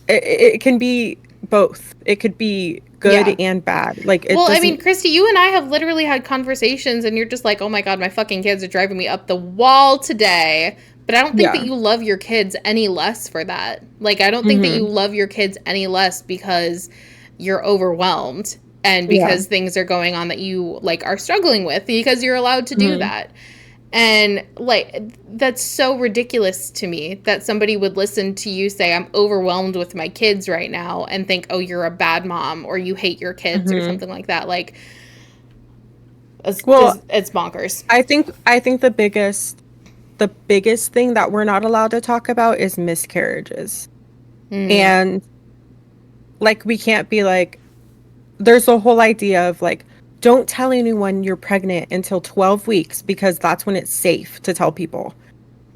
Speaker 1: It can be both. It could be good
Speaker 2: Yeah.
Speaker 1: and bad. Like it
Speaker 2: Well, I mean,
Speaker 1: doesn't,
Speaker 2: Christy, you and I have literally had conversations, and you're just like, oh my God, my fucking kids are driving me up the wall today. But I don't think that
Speaker 1: yeah.
Speaker 2: you love your kids any less for that. Like, I don't think that you
Speaker 1: Hmm.
Speaker 2: love your kids any less because you're overwhelmed and
Speaker 1: Yeah.
Speaker 2: because things are going on that you, like, are struggling with because you're allowed to do
Speaker 1: Hmm.
Speaker 2: that. And like that's so ridiculous to me that somebody would listen to you say I'm overwhelmed with my kids right now and think, "Oh, you're a bad mom or you hate your kids or
Speaker 1: Hmm.
Speaker 2: something like that." Like
Speaker 1: Well,
Speaker 2: it's bonkers.
Speaker 1: I think the biggest thing that we're not allowed to talk about is miscarriages.
Speaker 2: Mm.
Speaker 1: And like we can't be like there's a whole idea of like don't tell anyone you're pregnant until 12 weeks because that's when it's safe to tell people.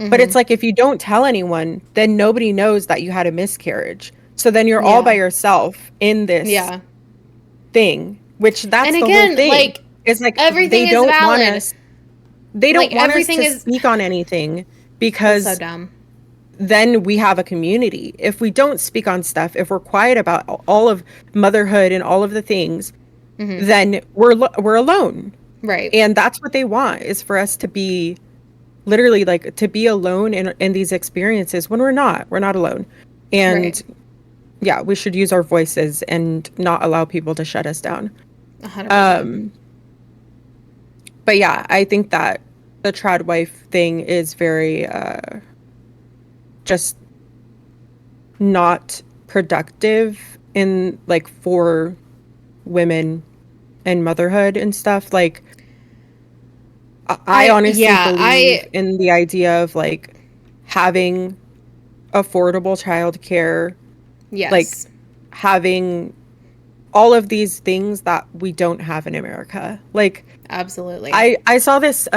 Speaker 1: But it's
Speaker 2: Mhm.
Speaker 1: like if you don't tell anyone, then nobody knows that you had a miscarriage. So then you're all by
Speaker 2: Yeah.
Speaker 1: yourself in this
Speaker 2: Yeah.
Speaker 1: thing, which
Speaker 2: And
Speaker 1: that's the whole
Speaker 2: again,
Speaker 1: thing.
Speaker 2: like
Speaker 1: It's like
Speaker 2: everything is valid.
Speaker 1: they
Speaker 2: Like
Speaker 1: don't want us
Speaker 2: everything
Speaker 1: to
Speaker 2: is
Speaker 1: speak on anything
Speaker 2: it's so
Speaker 1: because
Speaker 2: dumb.
Speaker 1: then we have a community. If we don't speak on stuff, if we're quiet about all of motherhood and all of the things,
Speaker 2: Mhm.
Speaker 1: then we're alone.
Speaker 2: Right.
Speaker 1: And that's what they want is for us to be literally like to be alone in these experiences when we're not alone.
Speaker 2: Right.
Speaker 1: And yeah, we should use our voices and not allow people to shut us down.
Speaker 2: 100%.
Speaker 1: Um, but yeah, I think that the trad wife thing is very just not productive in like for women and motherhood and stuff. Like I honestly believe
Speaker 2: I
Speaker 1: in the idea of like having affordable childcare, like
Speaker 2: yes.
Speaker 1: having all of these things that we don't have in America. Like
Speaker 2: Absolutely.
Speaker 1: I saw this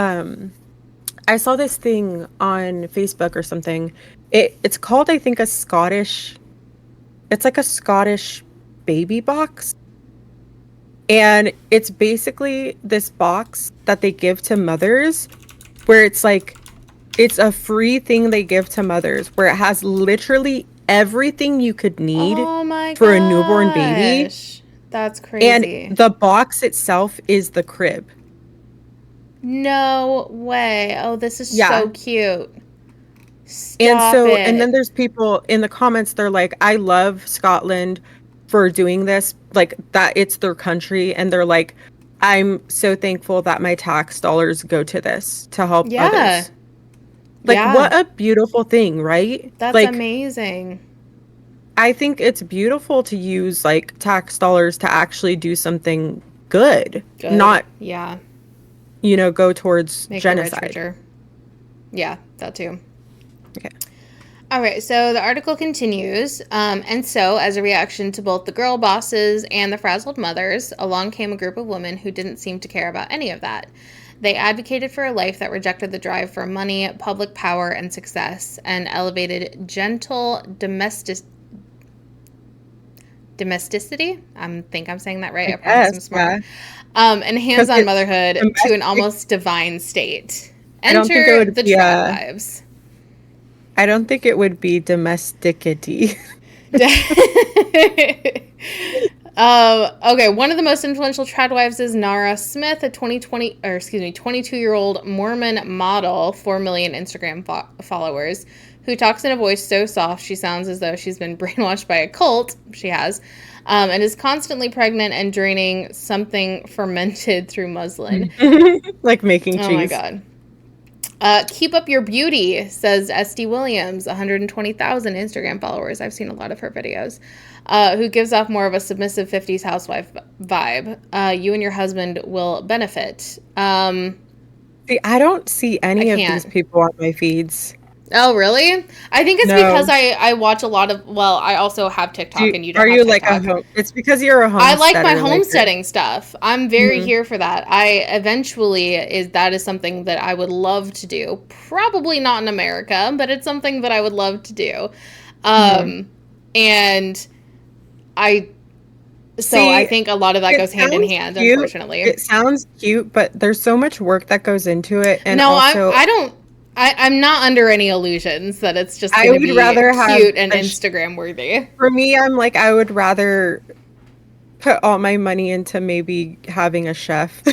Speaker 1: thing on Facebook or something. It's called I think a Scottish it's like a Scottish baby box. And it's basically this box that they give to mothers where it's like it's a free thing they give to mothers where it has literally everything you could need
Speaker 2: Oh my
Speaker 1: for a newborn baby.
Speaker 2: gosh. That's
Speaker 1: And
Speaker 2: crazy.
Speaker 1: the box itself is the crib.
Speaker 2: No way. Oh, this is
Speaker 1: Yeah.
Speaker 2: so cute.
Speaker 1: And
Speaker 2: Stop
Speaker 1: so, and then
Speaker 2: it.
Speaker 1: there's people in the comments, they're like, I love Scotland for doing this, like that it's their country. And they're like, I'm so thankful that my tax dollars go to this to help
Speaker 2: Yeah.
Speaker 1: others. Like,
Speaker 2: Yeah.
Speaker 1: what a beautiful thing, right?
Speaker 2: That's
Speaker 1: Like,
Speaker 2: amazing.
Speaker 1: I think it's beautiful to use like tax dollars to actually do something good,
Speaker 2: Good.
Speaker 1: not,
Speaker 2: Yeah.
Speaker 1: go towards
Speaker 2: Make the rich
Speaker 1: genocide.
Speaker 2: richer. Yeah, that too.
Speaker 1: Okay.
Speaker 2: All right, so the article continues. And so, as a reaction to both the girl bosses and the frazzled mothers, along came a group of women who didn't seem to care about any of that. They advocated for a life that rejected the drive for money, public power, and success, and elevated gentle domesticity. I think I'm saying that right.
Speaker 1: I
Speaker 2: I promise I'm
Speaker 1: guess,
Speaker 2: smart.
Speaker 1: yeah.
Speaker 2: And
Speaker 1: Because
Speaker 2: hands-on
Speaker 1: it's
Speaker 2: motherhood to an
Speaker 1: domestic.
Speaker 2: almost divine state.
Speaker 1: I don't think it
Speaker 2: Enter
Speaker 1: would
Speaker 2: the
Speaker 1: be
Speaker 2: trad wives.
Speaker 1: I don't think it would be domesticity.
Speaker 2: Okay, one of the most influential tradwives is Nara Smith, a 22-year-old Mormon model, 4 million Instagram followers, who talks in a voice so soft she sounds as though she's been brainwashed by a cult. She has. And is constantly pregnant and draining something fermented through muslin.
Speaker 1: Like making
Speaker 2: Oh my
Speaker 1: cheese.
Speaker 2: God. Keep up your beauty, says SD Williams, 120,000 Instagram followers. I've seen a lot of her videos. Who gives off more of a submissive 50s housewife vibe. You and your husband will benefit.
Speaker 1: See, I don't see
Speaker 2: I
Speaker 1: any of these
Speaker 2: can't.
Speaker 1: people on my feeds.
Speaker 2: Oh, really? I think it's because
Speaker 1: No.
Speaker 2: I watch a lot of, well, I also have TikTok and you don't
Speaker 1: Are
Speaker 2: have
Speaker 1: you like a
Speaker 2: TikTok.
Speaker 1: home? It's because you're a
Speaker 2: I like my
Speaker 1: homesteader.
Speaker 2: homesteading stuff. I'm very
Speaker 1: Mhm.
Speaker 2: here for that. I eventually that is something that I would love to do. Probably not in America, but it's something that I would love to do.
Speaker 1: Mhm.
Speaker 2: And I
Speaker 1: See,
Speaker 2: think a lot of that
Speaker 1: it
Speaker 2: goes hand in
Speaker 1: sounds
Speaker 2: hand,
Speaker 1: cute.
Speaker 2: unfortunately.
Speaker 1: It sounds cute, but there's so much work that goes into it, and
Speaker 2: No,
Speaker 1: also
Speaker 2: I'm not under any illusions that it's just
Speaker 1: I
Speaker 2: going to
Speaker 1: would
Speaker 2: be
Speaker 1: rather have
Speaker 2: cute and Instagram worthy.
Speaker 1: for me, I'm like I would rather put all my money into maybe having a chef.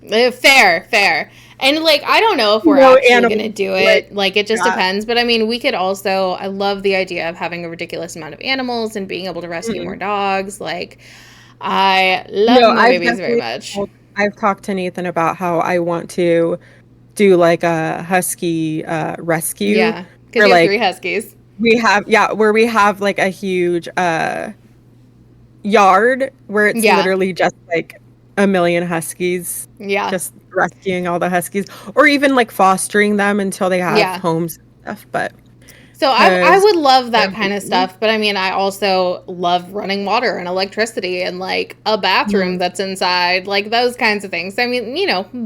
Speaker 2: Fair. And like I don't know if we're
Speaker 1: No
Speaker 2: actually going to
Speaker 1: animals,
Speaker 2: do
Speaker 1: like
Speaker 2: it. Like it just
Speaker 1: that.
Speaker 2: depends, but I mean, we could also I love the idea of having a ridiculous amount of animals and being able to rescue more
Speaker 1: Mm-mm.
Speaker 2: dogs. Like I love
Speaker 1: No,
Speaker 2: more babies very much.
Speaker 1: I've talked to Nathan about how I want to do like a husky rescue
Speaker 2: Yeah, cuz
Speaker 1: where
Speaker 2: you have 3
Speaker 1: like
Speaker 2: huskies.
Speaker 1: where we have like a huge yard where it's
Speaker 2: Yeah.
Speaker 1: literally just like a million huskies,
Speaker 2: Yeah.
Speaker 1: just rescuing all the huskies, or even like fostering them until they have
Speaker 2: Yeah.
Speaker 1: homes and stuff. But
Speaker 2: So I
Speaker 1: because
Speaker 2: would love
Speaker 1: they're
Speaker 2: that kind of
Speaker 1: babies.
Speaker 2: stuff, but I mean I also love running water and electricity and like a bathroom
Speaker 1: Mhm.
Speaker 2: that's inside, like those kinds of things. I mean,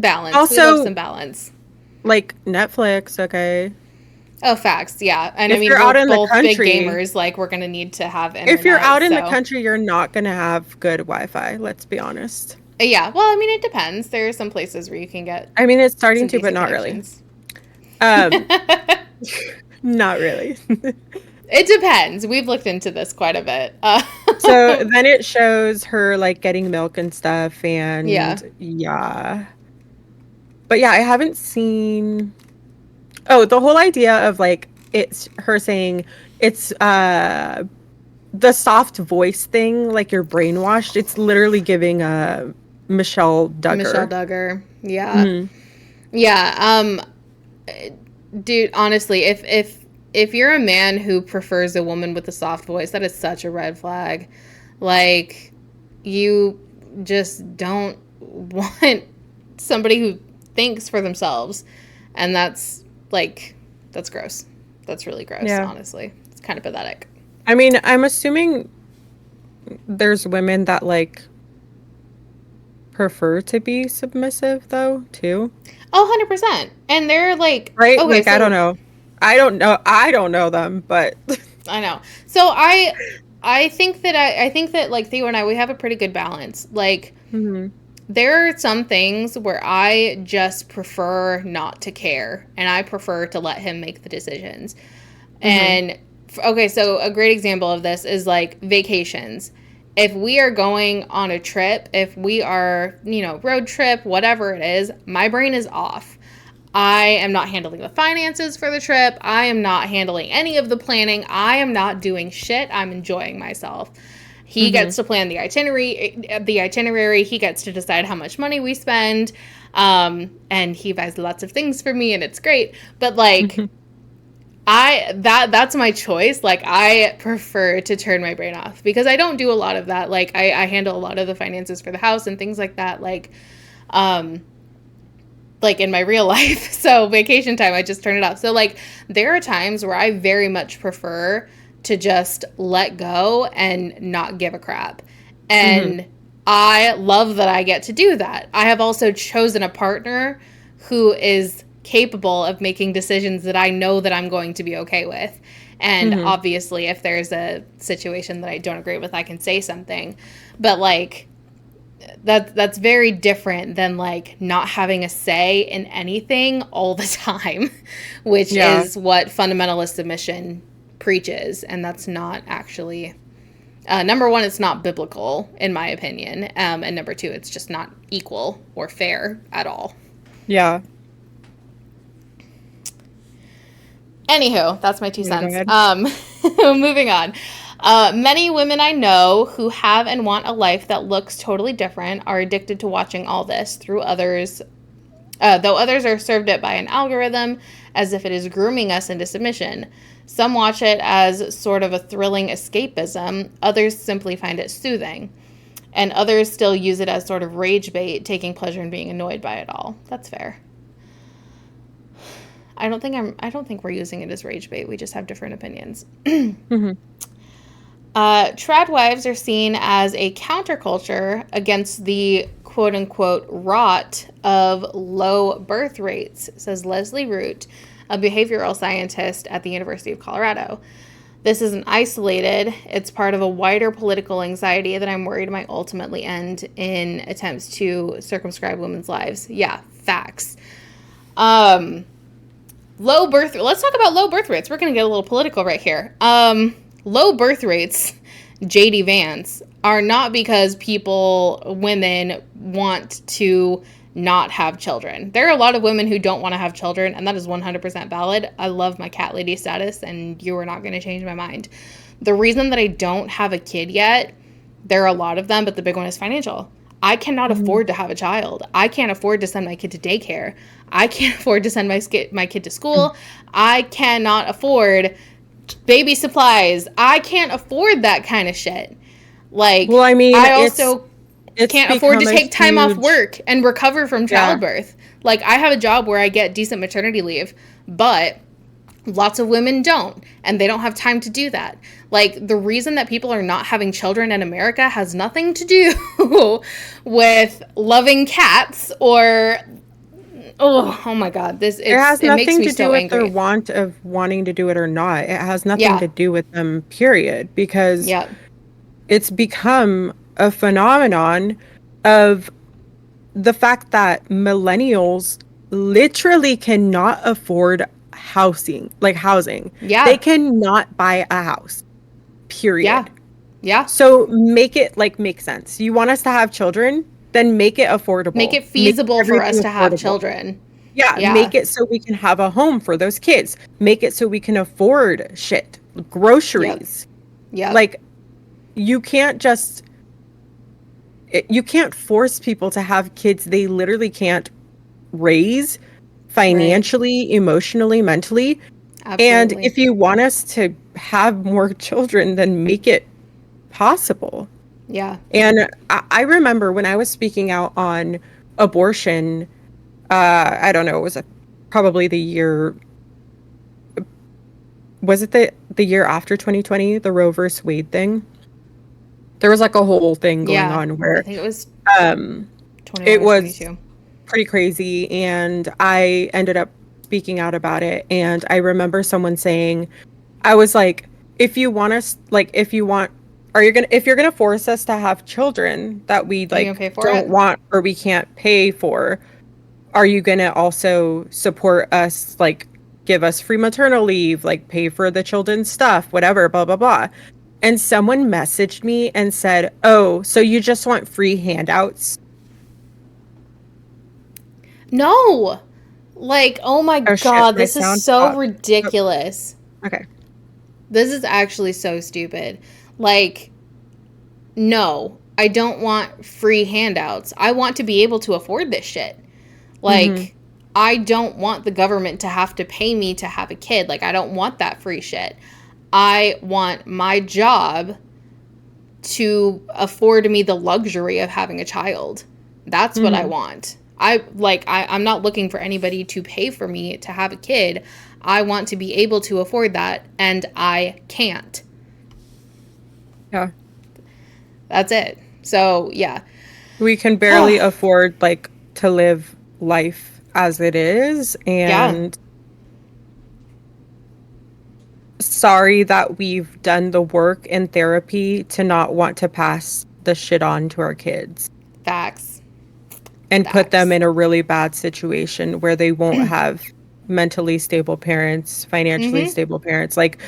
Speaker 2: balance. We love
Speaker 1: Also,
Speaker 2: some balance.
Speaker 1: like Netflix, okay.
Speaker 2: Oh, facts, yeah. And I
Speaker 1: If
Speaker 2: mean,
Speaker 1: you're
Speaker 2: we're
Speaker 1: out in the
Speaker 2: both big
Speaker 1: country,
Speaker 2: gamers, like we're going to need to have
Speaker 1: if you're
Speaker 2: internet,
Speaker 1: out in the
Speaker 2: so
Speaker 1: country, you're not gonna have good Wi-Fi, let's be honest.
Speaker 2: yeah. Well, I mean, it depends. There are some places where you can get
Speaker 1: I mean, it's starting
Speaker 2: some
Speaker 1: to, but
Speaker 2: decent
Speaker 1: not really.
Speaker 2: connections.
Speaker 1: Um, not really.
Speaker 2: It depends. We've looked into this quite a bit.
Speaker 1: So then it shows her like getting milk and stuff,
Speaker 2: Yeah.
Speaker 1: and yeah. But yeah, I haven't seen. Oh, the whole idea of like it's her saying it's the soft voice thing, like you're brainwashed. It's literally giving Michelle
Speaker 2: Michelle
Speaker 1: Duggar.
Speaker 2: Duggar. Yeah.
Speaker 1: Mhm.
Speaker 2: Yeah. Dude, honestly, if you're a man who prefers a woman with a soft voice, that is such a red flag. Like, you just don't want somebody who thinks for themselves, and that's gross. That's really gross,
Speaker 1: Yeah.
Speaker 2: honestly. It's kind of pathetic.
Speaker 1: I mean, I'm assuming there's women that like prefer to be submissive though, too.
Speaker 2: Oh, 100%. And they're like,
Speaker 1: Right?
Speaker 2: okay,
Speaker 1: Like I don't
Speaker 2: so
Speaker 1: know. I don't know them, but
Speaker 2: I know. So I think that like Theo and I we have a pretty good balance. Like
Speaker 1: Mhm.
Speaker 2: there are some things where I just prefer not to care and I prefer to let him make the decisions.
Speaker 1: Mhm.
Speaker 2: And okay, so a great example of this is like vacations. If we are going on a trip, if we are, road trip, whatever it is, my brain is off. I am not handling the finances for the trip. I am not handling any of the planning. I am not doing shit. I'm enjoying myself. He
Speaker 1: Mhm.
Speaker 2: gets to plan the itinerary. He gets to decide how much money we spend. And he buys lots of things for me and it's great. But like
Speaker 1: Mhm.
Speaker 2: that's my choice. Like I prefer to turn my brain off because I don't do a lot of that. Like I handle a lot of the finances for the house and things like that. Um like in my real life. So vacation time, I just turn it off. So like there are times where I very much prefer to just let go and not give a crap.
Speaker 1: Mhm.
Speaker 2: And I love that I get to do that. I have also chosen a partner who is capable of making decisions that I know that I'm going to be okay with. And
Speaker 1: Mhm.
Speaker 2: obviously if there's a situation that I don't agree with, I can say something. But like that's very different than like not having a say in anything all the time, which
Speaker 1: Yeah.
Speaker 2: is what fundamentalist submission preaches, and that's not actually Number one, it's not biblical, in my opinion. And number two, it's just not equal or fair at all.
Speaker 1: Yeah.
Speaker 2: Anywho, that's my 2
Speaker 1: Yeah, go
Speaker 2: cents.
Speaker 1: ahead.
Speaker 2: Moving on. Many women I know who have and want a life that looks totally different are addicted to watching all this through others, though others are served it by an algorithm as if it is grooming us into submission. Some watch it as sort of a thrilling escapism, others simply find it soothing, and others still use it as sort of rage bait, taking pleasure in being annoyed by it all. That's fair. I don't think we're using it as rage bait. We just have different opinions.
Speaker 1: Mm-hmm.
Speaker 2: Trad wives are seen as a counterculture against the quote unquote rot of low birth rates, says Leslie Root, a behavioral scientist at the University of Colorado. This isn't isolated. It's part of a wider political anxiety that I'm worried might ultimately end in attempts to circumscribe women's lives. Yeah, facts. Let's talk about low birth rates. We're going to get a little political right here. Low birth rates, JD Vance, are not because women want to not have children. There are a lot of women who don't want to have children, and that is 100% valid. I love my cat lady status, and you are not going to change my mind. The reason that I don't have a kid yet, there are a lot of them, but the big one is financial. I cannot afford to have a child. I can't afford to send my kid to daycare. I can't afford to send my kid to school. I cannot afford baby supplies. I can't afford that kind of shit. Like,
Speaker 1: Well, I mean,
Speaker 2: I also
Speaker 1: it's
Speaker 2: can't afford to
Speaker 1: become a
Speaker 2: take time off
Speaker 1: huge-
Speaker 2: work and recover from childbirth. Like, I have a job where I get decent maternity leave, but lots of women don't, and they don't have time to do that. Like, the reason that people are not having children in America has nothing to do with loving cats or oh my god,
Speaker 1: It has
Speaker 2: it makes
Speaker 1: nothing
Speaker 2: me
Speaker 1: to do
Speaker 2: so
Speaker 1: with their
Speaker 2: angry.
Speaker 1: want of wanting to do it or not. It has nothing
Speaker 2: Yeah.
Speaker 1: to do with them, period, because
Speaker 2: Yeah.
Speaker 1: it's become a phenomenon of the fact that millennials literally cannot afford housing. They
Speaker 2: Yeah.
Speaker 1: cannot buy a house,
Speaker 2: Yeah.
Speaker 1: period.
Speaker 2: Yeah.
Speaker 1: So make it make sense. You want us to have children? Then make it
Speaker 2: Make
Speaker 1: affordable.
Speaker 2: it
Speaker 1: Make
Speaker 2: feasible for
Speaker 1: everything
Speaker 2: us to have
Speaker 1: affordable.
Speaker 2: children.
Speaker 1: Yeah,
Speaker 2: Yeah.
Speaker 1: make it so we can have a home for those kids. Make it so we can afford shit,
Speaker 2: Yep.
Speaker 1: groceries.
Speaker 2: Yep.
Speaker 1: Like you can't force people to have kids they literally can't raise
Speaker 2: Right.
Speaker 1: financially, emotionally, mentally. And
Speaker 2: Absolutely.
Speaker 1: if you want us to have more children, then make it possible.
Speaker 2: Yeah.
Speaker 1: And I remember when I was speaking out on abortion, I don't know, it was probably the year, was it the year after 2020, the Roe versus Wade thing? There was like a whole thing going
Speaker 2: Yeah.
Speaker 1: on
Speaker 2: I
Speaker 1: where
Speaker 2: think it was
Speaker 1: um
Speaker 2: 21
Speaker 1: it
Speaker 2: or
Speaker 1: was
Speaker 2: 22.
Speaker 1: pretty crazy, and I ended up speaking out about it. And I remember someone saying, I was like, if you want us, like, if you're gonna force us to have children that we
Speaker 2: Are you going to
Speaker 1: like
Speaker 2: pay for
Speaker 1: don't
Speaker 2: it?
Speaker 1: want or we can't pay for, are you gonna also support us, like give us free maternal leave, like pay for the children's stuff, whatever, blah blah blah. And someone messaged me and said, "Oh, so you just want free handouts?"
Speaker 2: No. Like, oh my
Speaker 1: Oh shit,
Speaker 2: god,
Speaker 1: my
Speaker 2: this is
Speaker 1: sound
Speaker 2: so
Speaker 1: stopped. Oh,
Speaker 2: ridiculous.
Speaker 1: okay.
Speaker 2: This is actually so stupid. Like, no, I don't want free handouts. I want to be able to afford this shit.
Speaker 1: Mm-hmm.
Speaker 2: Like, I don't want the government to have to pay me to have a kid. Like, I don't want that free shit. I want my job to afford me the luxury of having a child. That's what I
Speaker 1: Mm-hmm.
Speaker 2: want. I'm not looking for anybody to pay for me to have a kid. I want to be able to afford that, and I can't.
Speaker 1: Yeah.
Speaker 2: That's it. So, yeah.
Speaker 1: We can barely afford like to live life as it is,
Speaker 2: Yeah.
Speaker 1: and sorry that we've done the work and therapy to not want to pass the shit on to our kids
Speaker 2: Facts.
Speaker 1: and put them
Speaker 2: Facts.
Speaker 1: in a really bad situation where they won't have mentally stable parents, financially
Speaker 2: Mm-hmm.
Speaker 1: stable parents. Like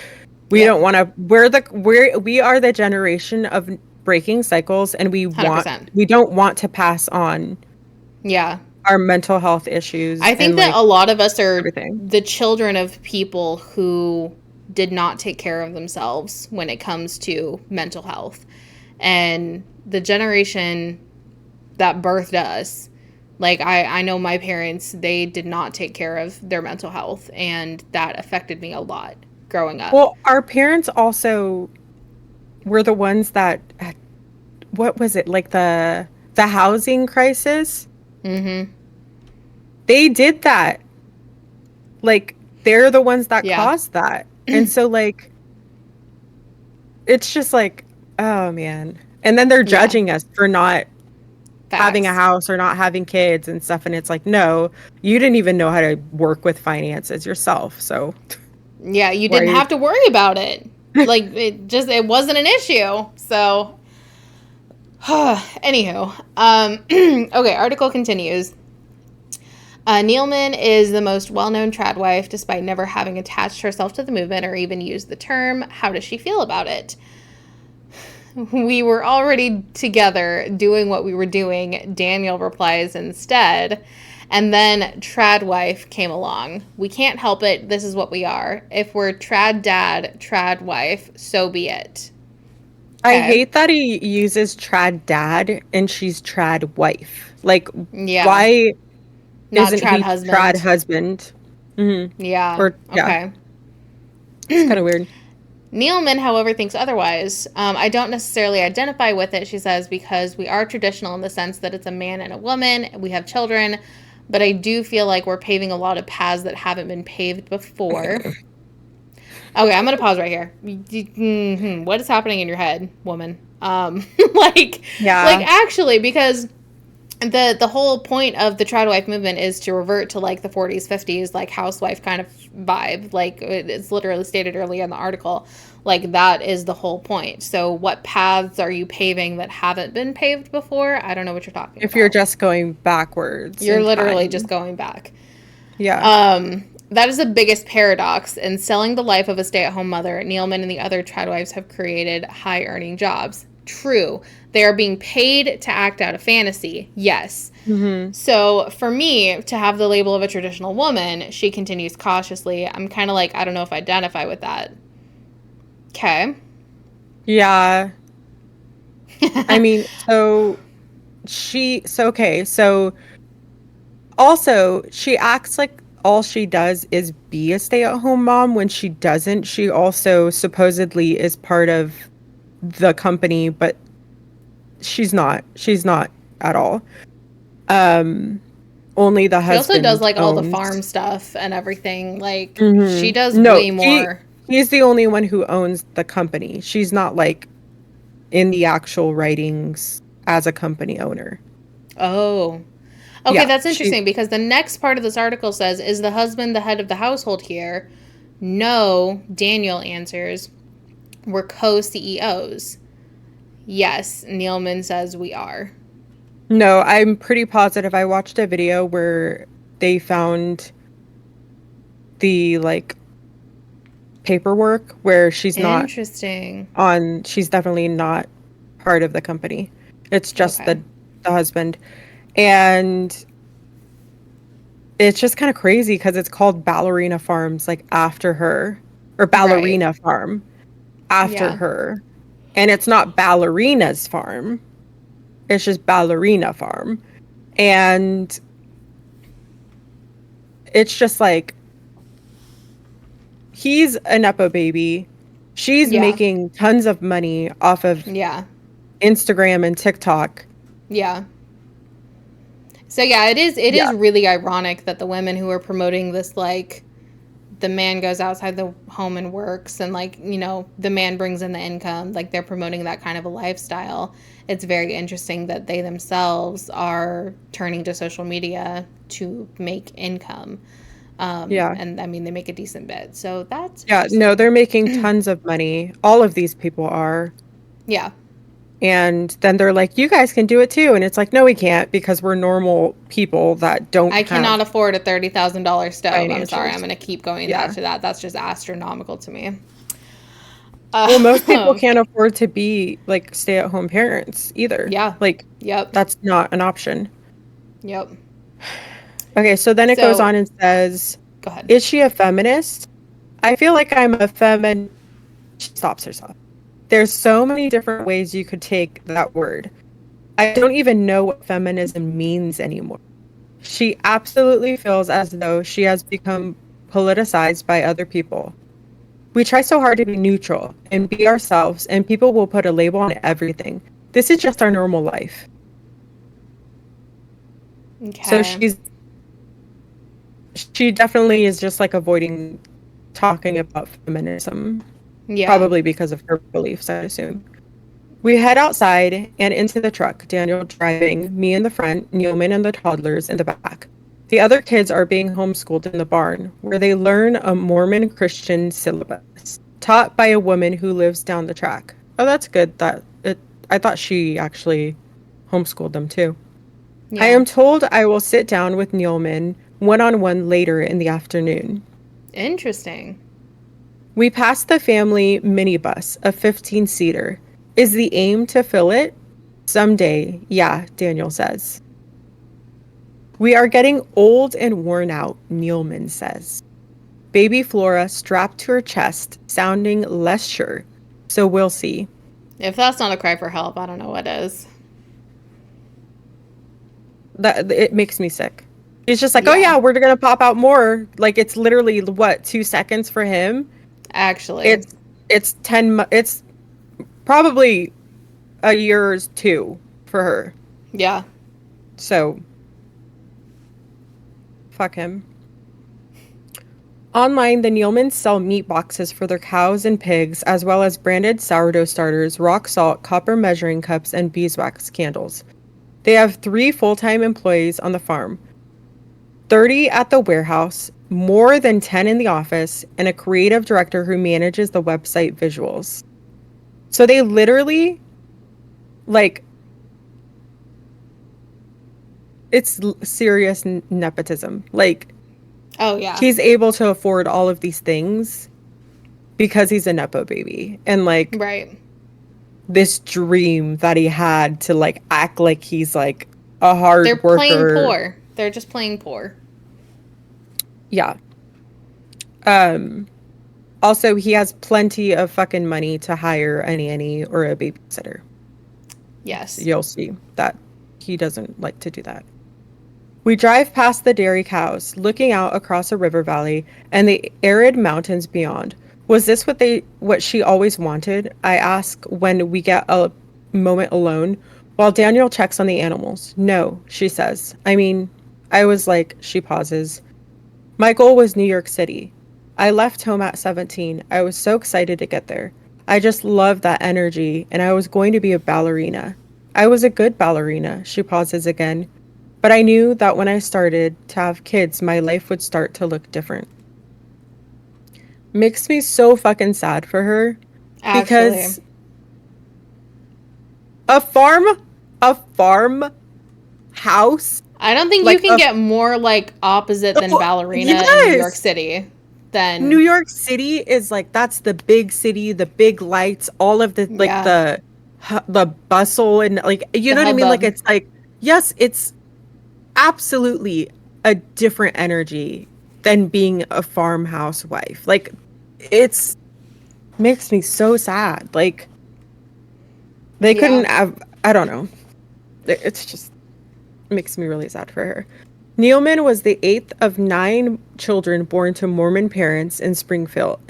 Speaker 1: We
Speaker 2: Yep.
Speaker 1: don't want to, we are the generation of breaking cycles, and
Speaker 2: 100%.
Speaker 1: we don't want to pass on
Speaker 2: Yeah.
Speaker 1: our mental health issues
Speaker 2: I
Speaker 1: and
Speaker 2: think that
Speaker 1: like
Speaker 2: a lot of us are
Speaker 1: everything.
Speaker 2: the children of people who did not take care of themselves when it comes to mental health. And the generation that birthed us, like I know my parents, they did not take care of their mental health, and that affected me a lot growing up.
Speaker 1: Well, our parents also were the ones that, what was it, like the housing crisis?
Speaker 2: Mm-hmm.
Speaker 1: They did that. Like they're the ones that
Speaker 2: Yeah.
Speaker 1: caused that. And so like it's just like, oh man. And then they're
Speaker 2: Yeah.
Speaker 1: judging us for not having a
Speaker 2: Facts.
Speaker 1: house or not having kids and stuff, and it's like, no, you didn't even know how to work with finances yourself. So
Speaker 2: Yeah, you
Speaker 1: why are
Speaker 2: didn't
Speaker 1: you
Speaker 2: have to worry about it. Like it wasn't an issue. So anywho, okay, article continues. Nealman is the most well-known trad wife, despite never having attached herself to the movement or even used the term. How does she feel about it? We were already together doing what we were doing, Daniel replies instead. And then trad wife came along. We can't help it. This is what we are. If we're trad dad, trad wife, so be it.
Speaker 1: I
Speaker 2: Okay.
Speaker 1: hate that he uses trad dad and she's trad wife. Like,
Speaker 2: Yeah.
Speaker 1: why
Speaker 2: Not
Speaker 1: isn't
Speaker 2: trad
Speaker 1: he trad
Speaker 2: husband.
Speaker 1: husband?
Speaker 2: Yeah.
Speaker 1: Or yeah,
Speaker 2: Okay.
Speaker 1: it's kind of weird.
Speaker 2: Nealman, however, thinks otherwise. I don't necessarily identify with it, she says, because we are traditional in the sense that it's a man and a woman. We have children, but I do feel like we're paving a lot of paths that haven't been paved before. Okay, I'm gonna pause right here. What is happening in your head, woman? Like,
Speaker 1: Yeah.
Speaker 2: actually, because the whole point of the trad wife movement is to revert to like the 40s 50s like housewife kind of vibe, like it's literally stated earlier in the article, like that is the whole point. So what paths are you paving that haven't been paved before? I don't know what you're talking
Speaker 1: If you're
Speaker 2: about.
Speaker 1: just going backwards
Speaker 2: You're
Speaker 1: in
Speaker 2: literally just
Speaker 1: time.
Speaker 2: going back.
Speaker 1: Yeah.
Speaker 2: That is the biggest paradox in selling the life of a stay-at-home mother. Nealman and the other tradwives have created high-earning jobs. True. They are being paid to act out a fantasy. Yes.
Speaker 1: Hmm.
Speaker 2: So for me to have the label of a traditional woman, she continues cautiously, I'm kind of like, I don't know if I identify with that. Okay.
Speaker 1: Yeah. I mean, okay, so also she acts like all she does is be a stay-at-home mom when she doesn't. She also supposedly is part of the company, but she's not. She's not at all. Um, Only the
Speaker 2: She also does
Speaker 1: husband
Speaker 2: like all the farm
Speaker 1: owns.
Speaker 2: stuff and everything. Like she
Speaker 1: Hmm.
Speaker 2: does
Speaker 1: No,
Speaker 2: way more.
Speaker 1: he's the only one who owns the company. She's not like in the actual writings as a company owner.
Speaker 2: Oh. Okay,
Speaker 1: Yeah,
Speaker 2: that's
Speaker 1: she
Speaker 2: interesting because the next part of this article says, is the husband the head of the household here? No, Daniel answers. We're co CEOs. Yes, Nealman says we are.
Speaker 1: No, I'm pretty positive. I watched a video where they found the like paperwork where
Speaker 2: Interesting.
Speaker 1: she's definitely not part of the company. It's just
Speaker 2: Okay.
Speaker 1: the husband. And it's just kind of crazy because it's called Ballerina Farms, like after her, or
Speaker 2: Right.
Speaker 1: Ballerina Farm after
Speaker 2: Yeah.
Speaker 1: her. And it's not Ballerina's farm, it's just Ballerina Farm. And it's just like, he's a Nepo baby. She's
Speaker 2: Yeah.
Speaker 1: making tons of money off of
Speaker 2: Yeah.
Speaker 1: Instagram and TikTok.
Speaker 2: Yeah. So yeah, it is
Speaker 1: Yeah.
Speaker 2: really ironic that the women who are promoting this, like the man goes outside the home and works, and like, the man brings in the income, like they're promoting that kind of a lifestyle. It's very interesting that they themselves are turning to social media to make income.
Speaker 1: Yeah.
Speaker 2: And I mean, they make a decent bit. So that's
Speaker 1: Yeah. No,
Speaker 2: interesting.
Speaker 1: they're making tons of money. All of these people are.
Speaker 2: Yeah.
Speaker 1: And then they're like, you guys can do it too. And it's like, no, we can't because we're normal people that don't
Speaker 2: I cannot
Speaker 1: have
Speaker 2: afford a $30,000 stove. I'm sorry. I'm
Speaker 1: financials.
Speaker 2: going to keep going back
Speaker 1: Yeah.
Speaker 2: to that. That's just astronomical to me.
Speaker 1: Well, most people
Speaker 2: Uh,
Speaker 1: can't afford to be like stay-at-home parents either.
Speaker 2: yeah.
Speaker 1: Like,
Speaker 2: Yep.
Speaker 1: that's not an option.
Speaker 2: Yep.
Speaker 1: Okay, so then it goes
Speaker 2: So
Speaker 1: on and says,
Speaker 2: go ahead.
Speaker 1: is she a feminist? I feel like I'm a femin. She stops herself. There's so many different ways you could take that word. I don't even know what feminism means anymore. She absolutely feels as though she has become politicized by other people. We try so hard to be neutral and be ourselves, and people will put a label on everything. This is just our normal life. So
Speaker 2: Okay.
Speaker 1: she definitely is just like avoiding talking about feminism,
Speaker 2: Yeah.
Speaker 1: probably because of her beliefs, I assume. We head outside and into the truck, Daniel driving, me in the front, Neilman and the toddlers in the back. The other kids are being homeschooled in the barn, where they learn a Mormon Christian syllabus, taught by a woman who lives down the track. Oh, that's good. I thought she actually homeschooled them too. I
Speaker 2: Yeah.
Speaker 1: am told I will sit down with Neilman one-on-one later in the afternoon.
Speaker 2: Interesting.
Speaker 1: We pass the family minibus, a 15-seater. Is the aim to fill it? Someday, yeah, Daniel says. We are getting old and worn out, Neilman says. Baby Flora strapped to her chest, sounding less sure. So we'll see.
Speaker 2: If that's not a cry for help, I don't know what is.
Speaker 1: That it makes me sick. He's just like, oh
Speaker 2: Yeah.
Speaker 1: yeah, we're gonna pop out more. Like it's literally what, 2 seconds for him.
Speaker 2: Actually.
Speaker 1: It's it's probably a year's two for her.
Speaker 2: Yeah.
Speaker 1: So fuck him. Online, the Neilmans sell meat boxes for their cows and pigs, as well as branded sourdough starters, rock salt, copper measuring cups, and beeswax candles. They have 3 full-time employees on the farm, 30 at the warehouse, more than 10 in the office, and a creative director who manages the website visuals. So they literally, like, it's serious nepotism. Like,
Speaker 2: Oh yeah.
Speaker 1: he's able to afford all of these things because he's a nepo baby. And, like,
Speaker 2: Right.
Speaker 1: this dream that he had to, like, act like he's, like, a
Speaker 2: They're
Speaker 1: hard
Speaker 2: playing
Speaker 1: worker.
Speaker 2: poor. They're just playing poor.
Speaker 1: Yeah. Also, he has plenty of fucking money to hire a nanny or a babysitter.
Speaker 2: Yes.
Speaker 1: You'll see that he doesn't like to do that. We drive past the dairy cows, looking out across a river valley and the arid mountains beyond. Was this what she always wanted? I ask when we get a moment alone, while Daniel checks on the animals. No, she says. I mean, I was like, she pauses. My goal was New York City. I left home at 17. I was so excited to get there. I just loved that energy, and I was going to be a ballerina. I was a good ballerina, she pauses again. But I knew that when I started to have kids, my life would start to look different. Makes me so fucking sad for her
Speaker 2: Actually.
Speaker 1: because a farm, a farm house,
Speaker 2: I don't think you
Speaker 1: like
Speaker 2: can
Speaker 1: a
Speaker 2: get more like opposite than
Speaker 1: oh,
Speaker 2: ballerina in New York
Speaker 1: yes.
Speaker 2: City
Speaker 1: New
Speaker 2: than
Speaker 1: York City is like that's the big city, the big lights, all of the like
Speaker 2: yeah,
Speaker 1: the bustle and like you
Speaker 2: the
Speaker 1: know what I mean? Like
Speaker 2: hubbub.
Speaker 1: it's like yes, it's absolutely a different energy than being a farmhouse wife. Like it's makes me so sad. Like they
Speaker 2: Yeah.
Speaker 1: couldn't have I don't know. It's just makes me really sad for her. Neilman was the 8th of 9 children born to Mormon parents in Springville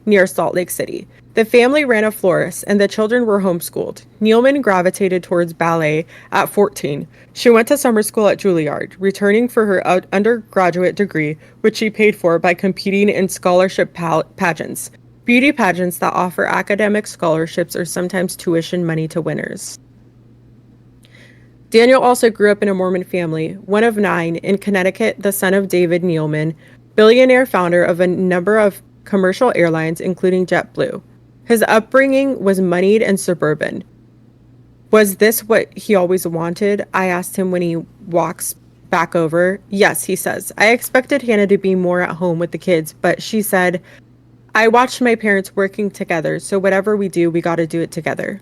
Speaker 1: near Salt Lake City. The family ran a florist and the children were homeschooled. Neilman gravitated towards ballet at 14. She went to summer school at Juilliard, returning for her undergraduate degree, which she paid for by competing in scholarship pageants. Beauty pageants that offer academic scholarships or sometimes tuition money to winners. Daniel also grew up in a Mormon family, one of 9, in Connecticut, the son of David Neilman, billionaire founder of a number of commercial airlines, including JetBlue. His upbringing was moneyed and suburban. Was this what he always wanted? I asked him when he walks back over. Yes, he says. I expected Hannah to be more at home with the kids, but she said, I watched my parents working together, so whatever we do, we got to do it together.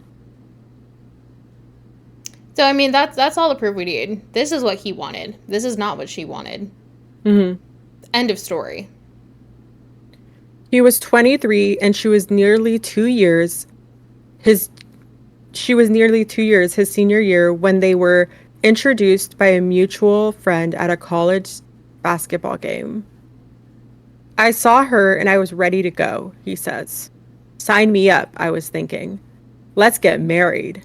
Speaker 2: So I mean, that's all the proof we need. This is what he wanted. This is not what she wanted.
Speaker 1: Hmm.
Speaker 2: End of story.
Speaker 1: He was 23 and his she was nearly 2 years his senior year when they were introduced by a mutual friend at a college basketball game. I saw her and I was ready to go, he says. Sign me up, I was thinking. Let's get married.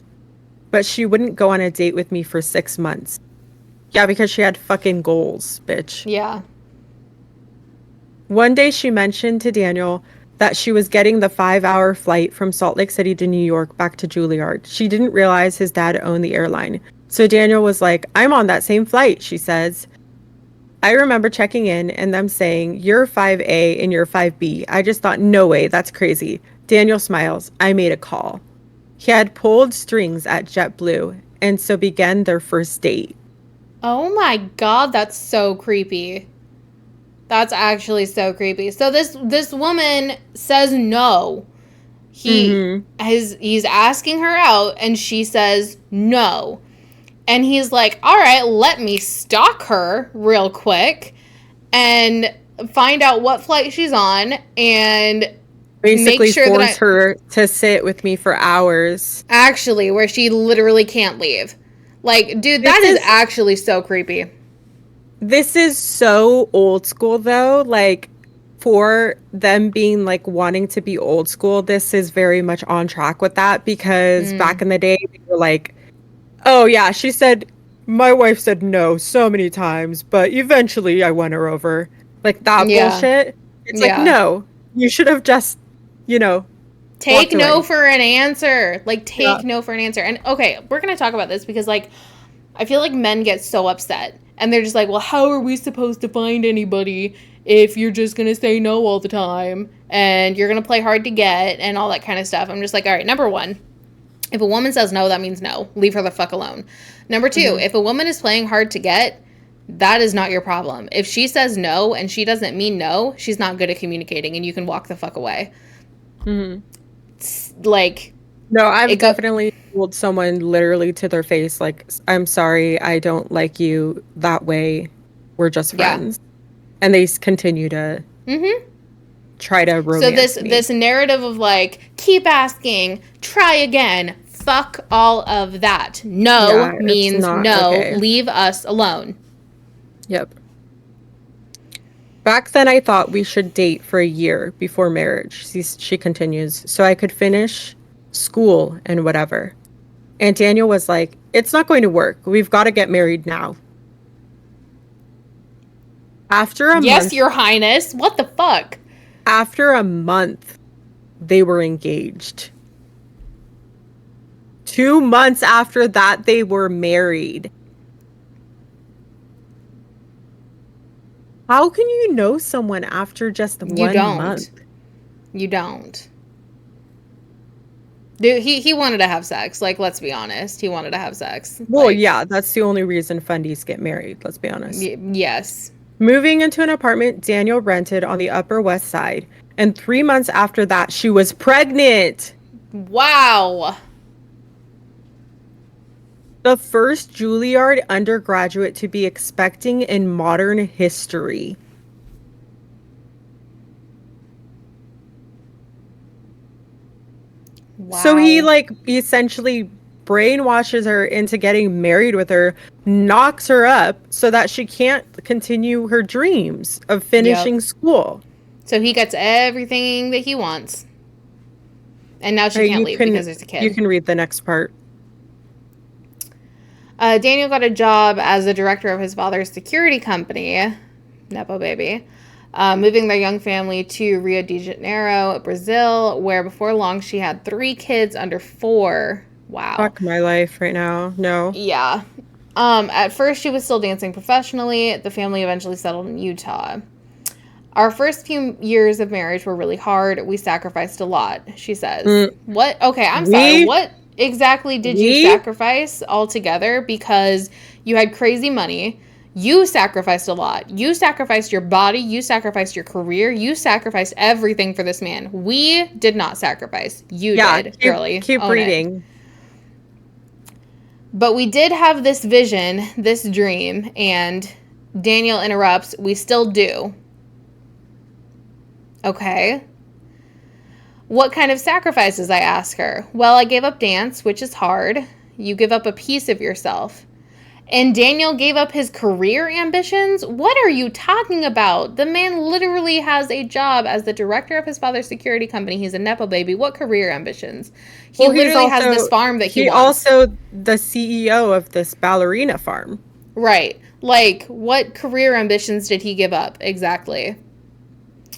Speaker 1: But she wouldn't go on a date with me for 6 months. Yeah, because she had fucking goals, bitch.
Speaker 2: Yeah.
Speaker 1: One day she mentioned to Daniel that she was getting the 5-hour flight from Salt Lake City to New York back to Juilliard. She didn't realize his dad owned the airline. So Daniel was like, I'm on that same flight, she says. I remember checking in and them saying, you're 5A and you're 5B. I just thought, no way, that's crazy. Daniel smiles. I made a call. He had pulled strings at JetBlue, and so began their first date.
Speaker 2: Oh my god, that's so creepy. That's actually so creepy. So this woman says no. He's asking her out and she says no. And he's like, "All right, let me stalk her real quick and find out what flight she's on and
Speaker 1: Basically
Speaker 2: make sure
Speaker 1: force her to sit with me for hours."
Speaker 2: Actually, where she literally can't leave. Like, dude, that is actually so creepy.
Speaker 1: This is so old school, though. Like, for them being like wanting to be old school, this is very much on track with that because back in the day, they were like, oh, yeah, my wife said no so many times, but eventually I won her over. Like, that bullshit. It's like, no, you should have just,
Speaker 2: take no for an answer. Like, take no for an answer. And okay, we're going to talk about this because, like, I feel like men get so upset. And they're just like, well, how are we supposed to find anybody if you're just going to say no all the time and you're going to play hard to get and all that kind of stuff? I'm just like, all right, number one, if a woman says no, that means no. Leave her the fuck alone. Number two, if a woman is playing hard to get, that is not your problem. If she says no and she doesn't mean no, she's not good at communicating and you can walk the fuck away. Like...
Speaker 1: No, I've definitely told someone literally to their face, like, I'm sorry, I don't like you that way. We're just friends. Yeah. And they continue to try to romance me.
Speaker 2: This narrative of, like, keep asking, try again, fuck all of that. No means no. Okay. Leave us alone.
Speaker 1: Yep. Back then, I thought we should date for a year before marriage, she continues, so I could finish school and whatever. And Daniel was like, it's not going to work. We've got to get married now. After a month...
Speaker 2: Yes, Your Highness. What the fuck?
Speaker 1: After a month, they were engaged. 2 months after that, they were married. How can you know someone after just 1 month?
Speaker 2: You don't. Dude, he wanted to have sex. Like, let's be honest. He wanted to have sex.
Speaker 1: Well, yeah, that's the only reason fundies get married. Let's be honest.
Speaker 2: Yes.
Speaker 1: Moving into an apartment Daniel rented on the Upper West Side. And 3 months after that, she was pregnant.
Speaker 2: Wow.
Speaker 1: The first Juilliard undergraduate to be expecting in modern history. Wow. So he, like, essentially brainwashes her into getting married with her, knocks her up so that she can't continue her dreams of finishing school.
Speaker 2: So he gets everything that he wants. And now she can't leave because there's a kid.
Speaker 1: You can read the next part.
Speaker 2: Daniel got a job as the director of his father's security company, Nepo baby, moving their young family to Rio de Janeiro, Brazil, where before long she had 3 kids under 4. Wow.
Speaker 1: Fuck my life right now. No.
Speaker 2: Yeah. At first she was still dancing professionally. The family eventually settled in Utah. Our first few years of marriage were really hard. We sacrificed a lot, she says. What? Okay, I'm sorry. What exactly did you sacrifice altogether? Because you had crazy money. You sacrificed a lot. You sacrificed your body. You sacrificed your career. You sacrificed everything for this man. We did not sacrifice. You did, girly.
Speaker 1: Keep
Speaker 2: Own it.
Speaker 1: reading.
Speaker 2: But we did have this vision, this dream, and Daniel interrupts. We still do. Okay. What kind of sacrifices, I ask her. Well, I gave up dance, which is hard. You give up a piece of yourself. And Daniel gave up his career ambitions? What are you talking about? The man literally has a job as the director of his father's security company. He's a Nepo baby. What career ambitions? He literally has this farm that he wants.
Speaker 1: He's also the CEO of this ballerina farm.
Speaker 2: Right. Like, what career ambitions did he give up? Exactly.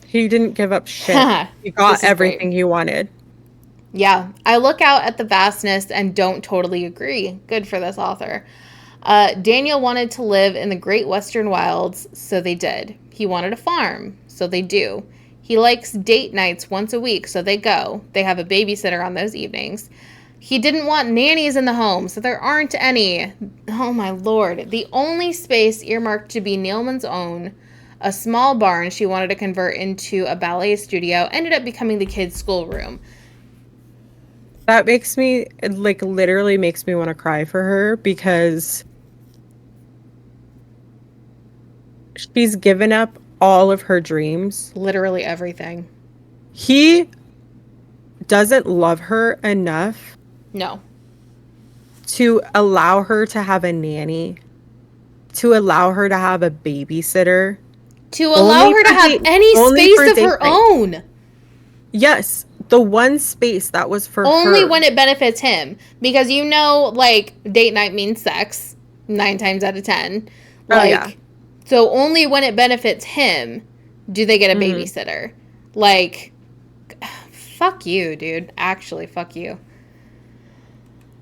Speaker 1: He didn't give up shit. He got everything he wanted.
Speaker 2: Yeah. I look out at the vastness and don't totally agree. Good for this author. Daniel wanted to live in the great western wilds, so they did. He wanted a farm, so they do. He likes date nights once a week, so they go. They have a babysitter on those evenings. He didn't want nannies in the home, so there aren't any. Oh my lord. The only space earmarked to be Neilman's own, a small barn she wanted to convert into a ballet studio, ended up becoming the kids' schoolroom.
Speaker 1: That makes me, like, literally makes me want to cry for her because she's given up all of her dreams.
Speaker 2: Literally everything.
Speaker 1: He doesn't love her enough.
Speaker 2: No.
Speaker 1: To allow her to have a nanny. To allow her to have a babysitter.
Speaker 2: To allow her to have any space of her own.
Speaker 1: Yes. The one space that was for her.
Speaker 2: Only when it benefits him. Because you know, like, date night means sex. 9 times out of 10. Like,
Speaker 1: yeah.
Speaker 2: So only when it benefits him do they get a babysitter. Like, fuck you, dude. Actually, fuck you.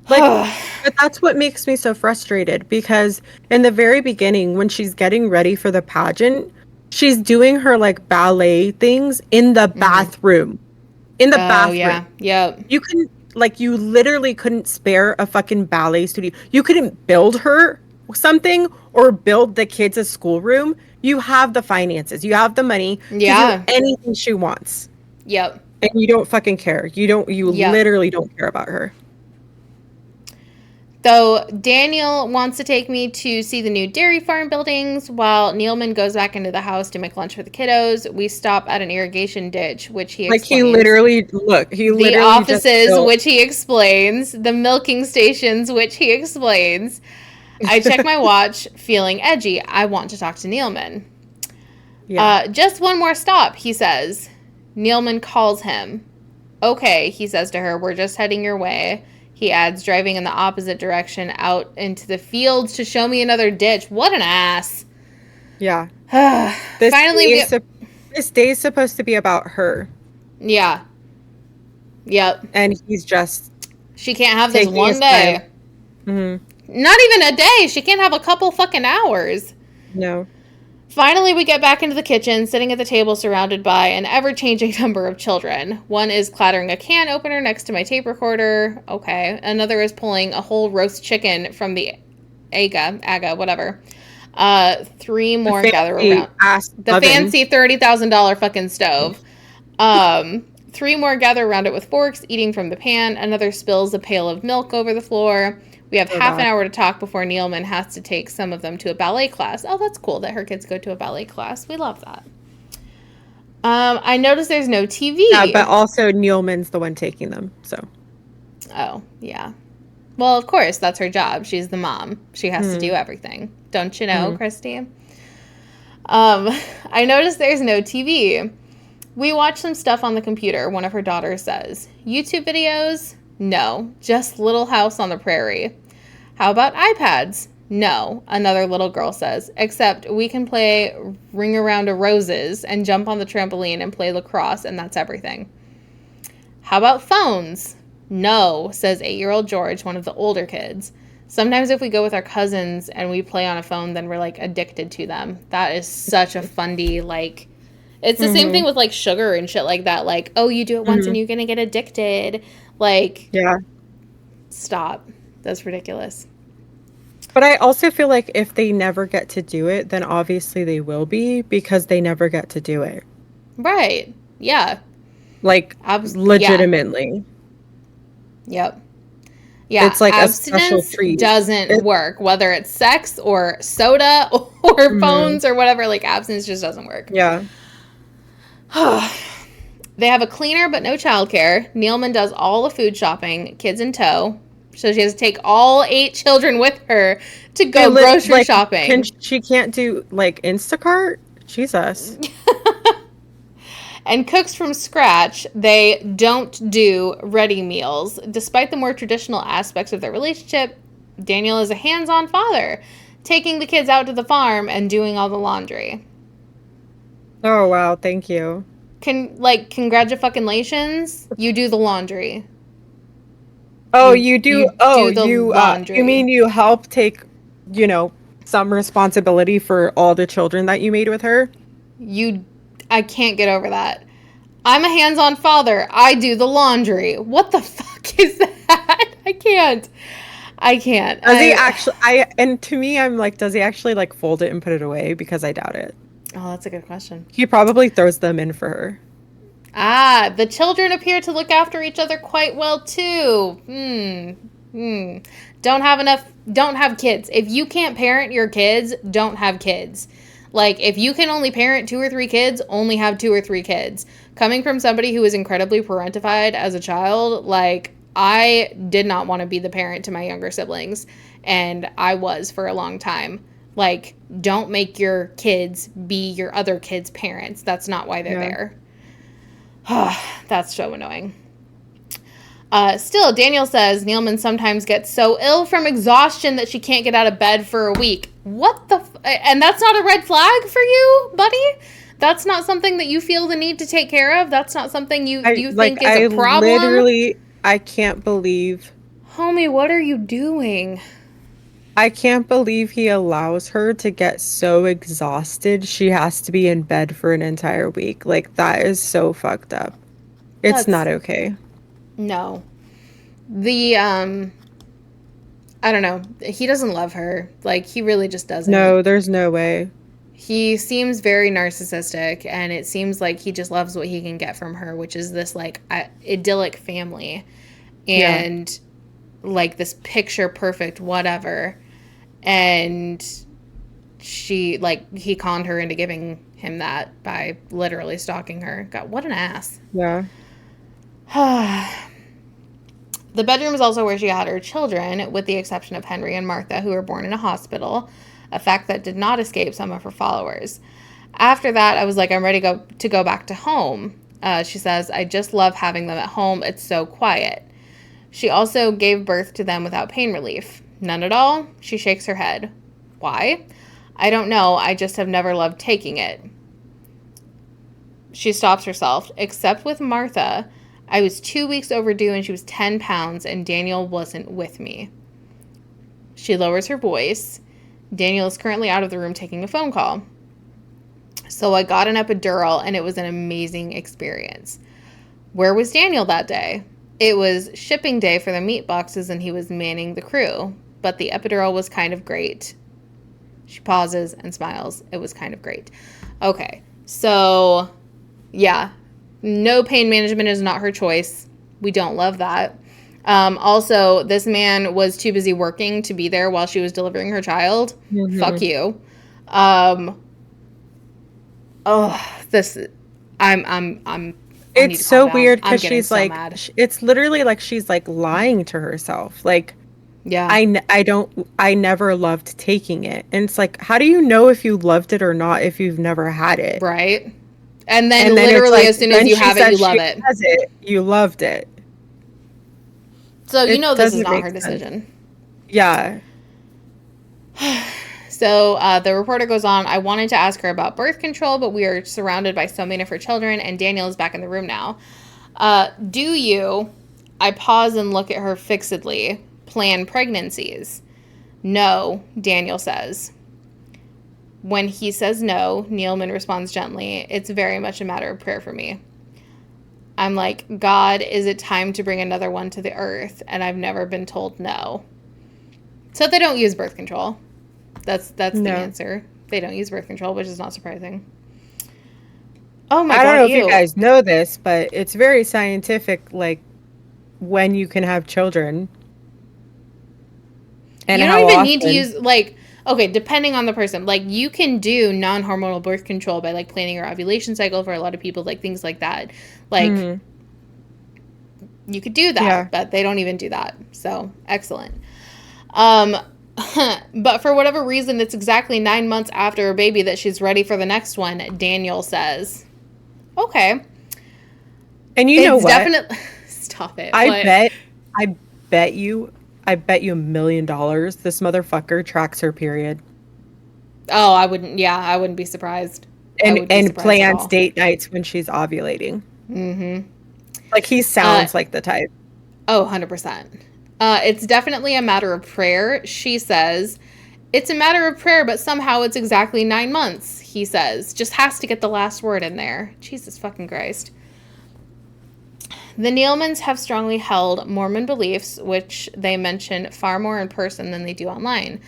Speaker 1: Like, but that's what makes me so frustrated. Because in the very beginning, when she's getting ready for the pageant, she's doing her, like, ballet things in the bathroom. In the bathroom.
Speaker 2: Yeah. Yep.
Speaker 1: You couldn't, like, you literally couldn't spare a fucking ballet studio. You couldn't build her something or build the kids a schoolroom. You have the finances. You have the money to do anything she wants.
Speaker 2: Yep.
Speaker 1: And you don't fucking care. You literally don't care about her.
Speaker 2: So Daniel wants to take me to see the new dairy farm buildings while Neilman goes back into the house to make lunch for the kiddos. We stop at an irrigation ditch, which he explains.
Speaker 1: Like, he literally
Speaker 2: the offices, which he explains. The milking stations, which he explains. I check my watch, feeling edgy. I want to talk to Neilman. Yeah. Just one more stop, he says. Neilman calls him. Okay, he says to her, we're just heading your way. He adds, driving in the opposite direction out into the fields to show me another ditch. What an ass.
Speaker 1: Yeah.
Speaker 2: Finally,
Speaker 1: this day is supposed to be about her.
Speaker 2: Yeah. Yep.
Speaker 1: And he's just...
Speaker 2: She can't have this one day.
Speaker 1: Mm-hmm.
Speaker 2: Not even a day. She can't have a couple fucking hours.
Speaker 1: No.
Speaker 2: Finally, we get back into the kitchen, sitting at the table surrounded by an ever-changing number of children. One is clattering a can opener next to my tape recorder. Okay. Another is pulling a whole roast chicken from the aga, whatever. 3 more gather around. The fancy $30,000 fucking stove. 3 more gather around it with forks, eating from the pan. Another spills a pail of milk over the floor. We have half an hour to talk before Neilman has to take some of them to a ballet class. Oh, that's cool that her kids go to a ballet class. We love that. I noticed there's no TV.
Speaker 1: Yeah, but also Neilman's the one taking them, so.
Speaker 2: Oh, yeah. Well, of course, that's her job. She's the mom. She has to do everything. Don't you know, Christy? I noticed there's no TV. We watch some stuff on the computer, one of her daughters says. YouTube videos? No, just Little House on the Prairie. How about iPads? No, another little girl says, except we can play Ring Around a Roses and jump on the trampoline and play lacrosse, and that's everything. How about phones? No, says 8-year-old George, one of the older kids. Sometimes if we go with our cousins and we play on a phone, then we're, like, addicted to them. That is such a fundy, like... It's the same thing with, like, sugar and shit like that. Like, oh, you do it once and you're gonna get addicted. Like...
Speaker 1: Yeah.
Speaker 2: Stop. That's ridiculous.
Speaker 1: But I also feel like if they never get to do it, then obviously they will be because they never get to do it.
Speaker 2: Right. Yeah.
Speaker 1: Like,
Speaker 2: Yeah.
Speaker 1: legitimately.
Speaker 2: Yep. Yeah.
Speaker 1: It's like a special
Speaker 2: Abstinence
Speaker 1: treat.
Speaker 2: doesn't
Speaker 1: It,
Speaker 2: work, whether it's sex or soda or
Speaker 1: mhm.
Speaker 2: phones or whatever. Like, abstinence just doesn't work.
Speaker 1: Yeah.
Speaker 2: They have a cleaner but no childcare. Neilman does all the food shopping, kids in tow. So she has to take all 8 children with her to
Speaker 1: Wait,
Speaker 2: go grocery
Speaker 1: like,
Speaker 2: shopping.
Speaker 1: she can't do like Instacart? Jesus.
Speaker 2: And cooks from scratch. They don't do ready meals. Despite the more traditional aspects of their relationship, Daniel is a hands-on father, taking the kids out to the farm and doing all the laundry.
Speaker 1: Oh wow, thank you.
Speaker 2: Congratulations, you do the laundry.
Speaker 1: Oh,
Speaker 2: You do the
Speaker 1: you mean
Speaker 2: laundry.
Speaker 1: you help take, you know, some responsibility for all the children that you made with her?
Speaker 2: You I can't get over that. I'm a hands-on father. I do the laundry. What the fuck is that? I can't. I can't.
Speaker 1: Does he actually and to me I'm like, does he actually like fold it and put it away? Because I doubt it.
Speaker 2: Oh, that's a good question.
Speaker 1: He probably throws them in for her.
Speaker 2: Ah, the children appear to look after each other quite well too. Don't have kids. If you can't parent your kids, don't have kids. Like, if you can only parent 2 or 3 kids, only have 2 or 3 kids. Coming from somebody who was incredibly parentified as a child, like, I did not want to be the parent to my younger siblings, and I was for a long time. Like, don't make your kids be your other kids' parents. That's not why they're
Speaker 1: Yeah.
Speaker 2: there. That's so annoying. Still, Daniel says Neilman sometimes gets so ill from exhaustion that she can't get out of bed for a week. What the and that's not a red flag for you, buddy? That's not something that you feel the need to take care of? That's not something you think is a
Speaker 1: I
Speaker 2: problem?
Speaker 1: literally I can't believe
Speaker 2: Homie, what are you doing?
Speaker 1: I can't believe he allows her to get so exhausted she has to be in bed for an entire week. Like that is so fucked up. It's
Speaker 2: That's
Speaker 1: not okay.
Speaker 2: no. The I don't know. He doesn't love her. Like, he really just doesn't.
Speaker 1: No, there's no way.
Speaker 2: He seems very narcissistic, and it seems like he just loves what he can get from her, which is this like idyllic family
Speaker 1: Yeah.
Speaker 2: and like this picture perfect whatever. And she like he conned her into giving him that by literally stalking her. God, what an ass.
Speaker 1: Yeah.
Speaker 2: The bedroom is also where she had her children, with the exception of Henry and Martha, who were born in a hospital, a fact that did not escape some of her followers. After that, I was like, I'm ready to go back to home. She says, I just love having them at home. It's so quiet. She also gave birth to them without pain relief. None at all? She shakes her head. Why? I don't know. I just have never loved taking it. She stops herself. Except with Martha, I was 2 weeks overdue and she was 10 pounds, and Daniel wasn't with me. She lowers her voice. Daniel is currently out of the room taking a phone call. So I got an epidural, and it was an amazing experience. Where was Daniel that day? It was shipping day for the meat boxes, and he was manning the crew. But the epidural was kind of great. She pauses and smiles. It was kind of great. Okay, so yeah, no, pain management is not her choice. We don't love that. Also, this man was too busy working to be there while she was delivering her child. Fuck
Speaker 1: Hmm.
Speaker 2: you. Oh, this. I need
Speaker 1: It's
Speaker 2: to calm
Speaker 1: so
Speaker 2: down.
Speaker 1: weird
Speaker 2: I'm
Speaker 1: because
Speaker 2: getting
Speaker 1: she's
Speaker 2: so
Speaker 1: like,
Speaker 2: mad.
Speaker 1: it's literally like she's like lying to herself. Like,
Speaker 2: Yeah.
Speaker 1: I never loved taking it. And it's like, how do you know if you loved it or not if you've never had it?
Speaker 2: Right. And then
Speaker 1: And then it's
Speaker 2: literally
Speaker 1: like,
Speaker 2: as soon as
Speaker 1: then
Speaker 2: you
Speaker 1: she
Speaker 2: have it, you
Speaker 1: said
Speaker 2: love
Speaker 1: she
Speaker 2: it.
Speaker 1: has it, you loved it.
Speaker 2: So you know
Speaker 1: It
Speaker 2: this is
Speaker 1: doesn't
Speaker 2: not
Speaker 1: make
Speaker 2: her
Speaker 1: sense.
Speaker 2: decision.
Speaker 1: Yeah.
Speaker 2: So the reporter goes on, I wanted to ask her about birth control, but we are surrounded by so many of her children, and Daniel is back in the room now. Do you, I pause and look at her fixedly, plan pregnancies? No, Daniel says. When he says no, Neilman responds gently, it's very much a matter of prayer for me. I'm like, God, is it time to bring another one to the earth? And I've never been told no. So they don't use birth control. That's the
Speaker 1: No.
Speaker 2: answer. They don't use birth control, which is not surprising. Oh my
Speaker 1: I don't
Speaker 2: god,
Speaker 1: know if you
Speaker 2: ew.
Speaker 1: guys know this, but it's very scientific, like when you can have children and
Speaker 2: You don't
Speaker 1: how
Speaker 2: even need to
Speaker 1: often.
Speaker 2: use like okay, depending on the person. Like you can do non-hormonal birth control by like planning your ovulation cycle for a lot of people, like things like that. Like
Speaker 1: Hmm.
Speaker 2: you could do
Speaker 1: Yeah.
Speaker 2: that, but they don't even do that. So, excellent. Um but for whatever reason it's exactly 9 months after a baby that she's ready for the next one, Daniel says. Okay.
Speaker 1: And you know
Speaker 2: It's
Speaker 1: what?
Speaker 2: definitely stop it.
Speaker 1: I
Speaker 2: What?
Speaker 1: bet, I bet you, I bet you $1 million this motherfucker tracks her period
Speaker 2: Oh, I wouldn't. Yeah, I wouldn't be surprised. I
Speaker 1: and
Speaker 2: would be surprised at
Speaker 1: plans
Speaker 2: all.
Speaker 1: date nights when she's ovulating.
Speaker 2: Mm-hmm.
Speaker 1: Like he
Speaker 2: Uh,
Speaker 1: sounds like the type.
Speaker 2: oh, 100%. It's definitely a matter of prayer, she says. It's a matter of prayer, but somehow it's exactly 9 months, he says. Just has to get the last word in there. Jesus fucking Christ. The Nealmans have strongly held Mormon beliefs, which they mention far more in person than they do online.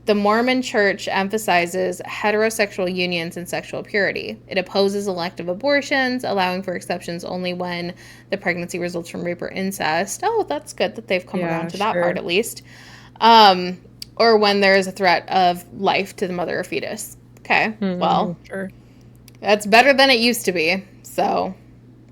Speaker 2: The Mormon Church emphasizes heterosexual unions and sexual purity. It opposes elective abortions, allowing for exceptions only when the pregnancy results from rape or incest. Oh, that's good that they've come around
Speaker 1: Yeah,
Speaker 2: to that part
Speaker 1: sure.
Speaker 2: at least. Um, or when there is a threat of life to the mother or fetus. Okay,
Speaker 1: Hmm,
Speaker 2: well,
Speaker 1: sure.
Speaker 2: that's better than it used to be. So,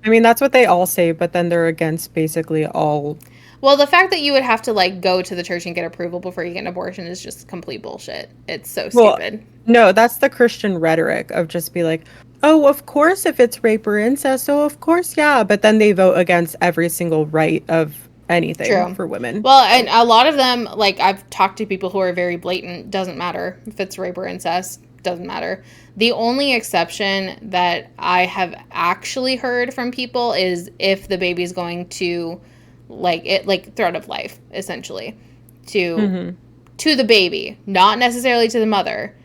Speaker 1: I mean, that's what they all say, but then they're against basically all.
Speaker 2: well, the fact that you would have to like go to the church and get approval before you get an abortion is just complete bullshit. It's so
Speaker 1: Well,
Speaker 2: stupid.
Speaker 1: no, that's the Christian rhetoric of just be like, oh, of course, if it's rape or incest, so of course, yeah. But then they vote against every single right of anything
Speaker 2: True.
Speaker 1: for women.
Speaker 2: Well, and
Speaker 1: So,
Speaker 2: a lot of them, like I've talked to people who are very blatant, doesn't matter if it's rape or incest, doesn't matter. The only exception that I have actually heard from people is if the baby's going to like it like threat of life, essentially. To
Speaker 1: hmm,
Speaker 2: to the baby, not necessarily to the mother,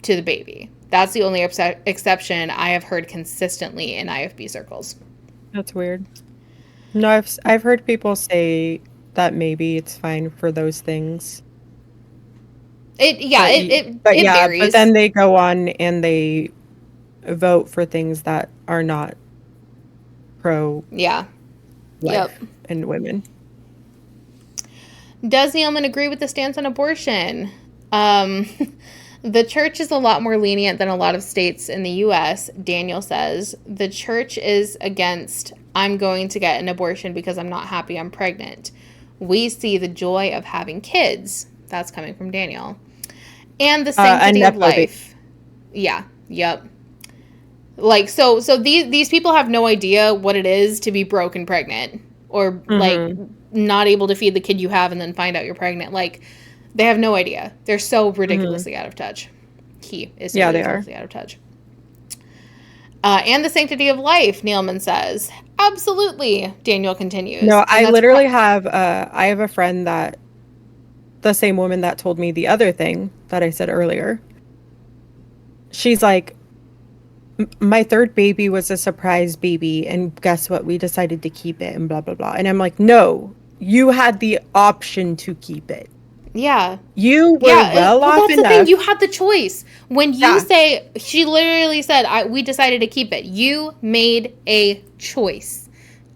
Speaker 2: to the baby. That's the only exception I have heard consistently in IFB circles.
Speaker 1: that's weird. No, I've heard people say that maybe it's fine for those things.
Speaker 2: It yeah,
Speaker 1: But
Speaker 2: it
Speaker 1: yeah, but
Speaker 2: varies.
Speaker 1: then they go on and they vote for things that are not pro
Speaker 2: Yeah. Yep.
Speaker 1: life and women.
Speaker 2: Does Nealman agree with the stance on abortion? Um, the church is a lot more lenient than a lot of states in the US, Daniel says. The church is against, I'm going to get an abortion because I'm not happy I'm pregnant. We see the joy of having kids. That's coming from Daniel. And the
Speaker 1: A
Speaker 2: sanctity of
Speaker 1: nepo baby.
Speaker 2: life. Yeah, yep. Like so these people have no idea what it is to be broke and pregnant or like
Speaker 1: Hmm.
Speaker 2: not able to feed the kid you have and then find out you're pregnant. Like they have no idea. They're so
Speaker 1: Hmm.
Speaker 2: ridiculously out of touch. He is so
Speaker 1: Yeah, they are.
Speaker 2: ridiculously out of touch. And the sanctity of life, Nealman says. Absolutely, Daniel continues.
Speaker 1: No,
Speaker 2: And
Speaker 1: I literally have I have a friend that the same woman that told me the other thing that I said earlier. She's like, my third baby was a surprise baby, and guess what? We decided to keep it and blah blah blah. And I'm like, no, you had the option to keep it.
Speaker 2: yeah.
Speaker 1: You were
Speaker 2: Yeah,
Speaker 1: well
Speaker 2: well,
Speaker 1: off
Speaker 2: that's the thing.
Speaker 1: enough.
Speaker 2: You had the choice. When you
Speaker 1: Yeah.
Speaker 2: say, she literally said, we decided to keep it. You made a choice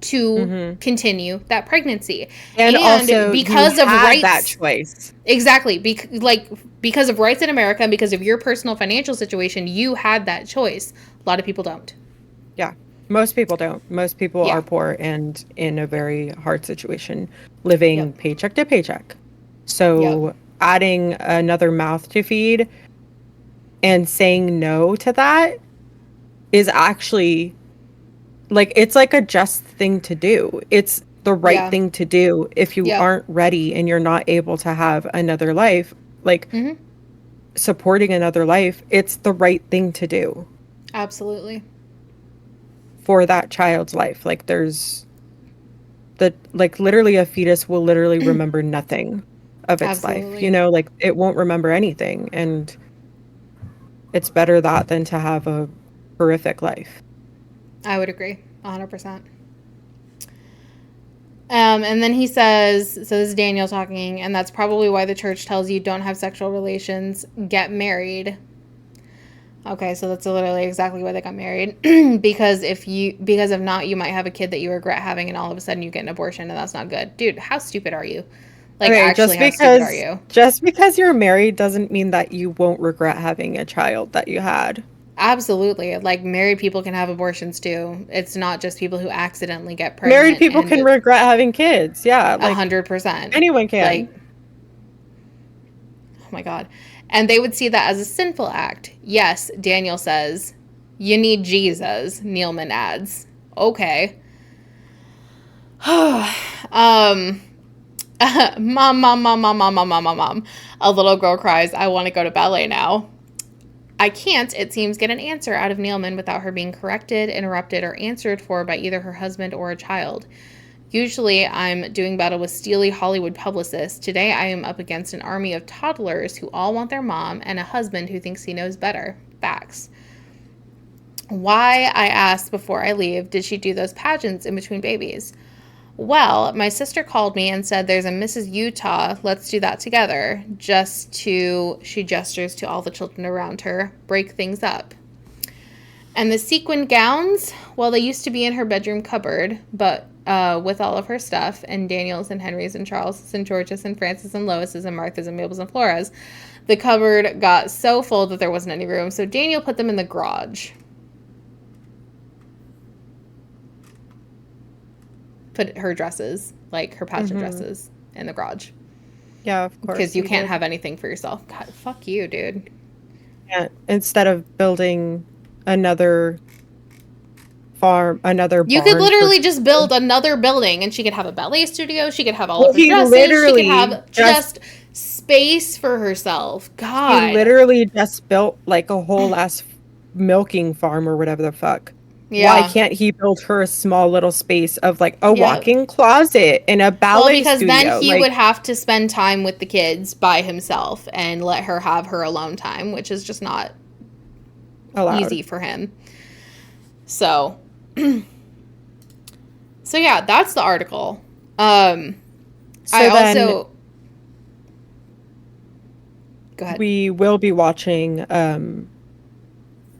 Speaker 2: to
Speaker 1: Hmm.
Speaker 2: continue that pregnancy.
Speaker 1: And
Speaker 2: And
Speaker 1: also, you
Speaker 2: because of
Speaker 1: had that
Speaker 2: rights,
Speaker 1: choice.
Speaker 2: exactly, because of rights in America and because of your personal financial situation, you had that choice. A lot of people don't.
Speaker 1: Yeah. Most people don't. Most people
Speaker 2: Yeah.
Speaker 1: are poor and in a very hard situation,
Speaker 2: Yep.
Speaker 1: living paycheck to paycheck.
Speaker 2: Yep.
Speaker 1: So, adding another mouth to feed and saying no to that is actually like it's like a just thing to do. It's the right
Speaker 2: Yeah.
Speaker 1: thing to do if you
Speaker 2: Yep.
Speaker 1: aren't ready and you're not able to have another life, like
Speaker 2: Mm-hmm.
Speaker 1: supporting another life, it's the right thing to do
Speaker 2: Absolutely.
Speaker 1: for that child's life. Like there's the like literally a fetus will literally remember nothing of its life.
Speaker 2: Absolutely.
Speaker 1: Like it won't remember anything, and it's better that than to have a horrific life.
Speaker 2: I would agree. 100%. And then he says, so this is Daniel talking, and that's probably why the church tells you don't have sexual relations, get married. Okay, so that's literally exactly why they got married. because if not, you might have a kid that you regret having, and all of a sudden you get an abortion, and that's not good. Dude, how stupid are you? Like,
Speaker 1: Okay,
Speaker 2: actually, how stupid are you?
Speaker 1: just because you're married doesn't mean that you won't regret having a child that you had.
Speaker 2: Absolutely. Like, married people can have abortions too. It's not just people who accidentally get
Speaker 1: Married
Speaker 2: pregnant
Speaker 1: people can
Speaker 2: and
Speaker 1: regret having kids. Yeah, like
Speaker 2: 100%.
Speaker 1: anyone can.
Speaker 2: Like, oh my God. And they would see that as a sinful act. Yes, Daniel says, you need Jesus, Neilman adds. Okay. um, mom. A little girl cries, I want to go to ballet now. I can't, it seems, get an answer out of Neilman without her being corrected, interrupted, or answered for by either her husband or a child. Usually, I'm doing battle with steely Hollywood publicists. Today, I am up against an army of toddlers who all want their mom and a husband who thinks he knows better. Facts. Why, I asked before I leave, did she do those pageants in between babies? Well, my sister called me and said there's a Mrs. Utah. Let's do that together. She gestures to all the children around her, break things up. And the sequin gowns, well, they used to be in her bedroom cupboard, but with all of her stuff, and Daniel's and Henry's and Charles's and George's and Francis and Lois's and Martha's and Mabel's and Flora's, the cupboard got so full that there wasn't any room, so Daniel put them in the garage. Put her dresses, like her pageant dresses, in the garage.
Speaker 1: Yeah, of course.
Speaker 2: Because you can't have anything for yourself. God, fuck you, dude.
Speaker 1: Yeah, instead of building another farm, another
Speaker 2: You
Speaker 1: barn
Speaker 2: could literally just build another building, and she could have a ballet studio. She could have all of her dresses. She could have just space for herself. God.
Speaker 1: He literally just built like a whole ass milking farm or whatever the fuck.
Speaker 2: Yeah.
Speaker 1: Why can't he build her a small little space of like a walk-in closet and a ballet
Speaker 2: because
Speaker 1: studio?
Speaker 2: Then he would have to spend time with the kids by himself and let her have her alone time, which is just not easy for him. So yeah, that's the article. Go ahead.
Speaker 1: We will be watching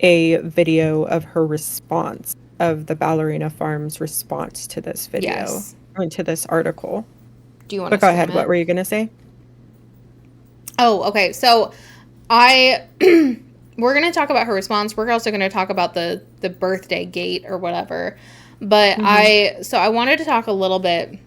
Speaker 1: a video of her response, of the Ballerina Farm's response to this video, to this article.
Speaker 2: Do you want to
Speaker 1: go ahead? What were you going to say?
Speaker 2: Oh, okay. So we're going to talk about her response. We're also going to talk about the birthday gate or whatever. But I wanted to talk a little bit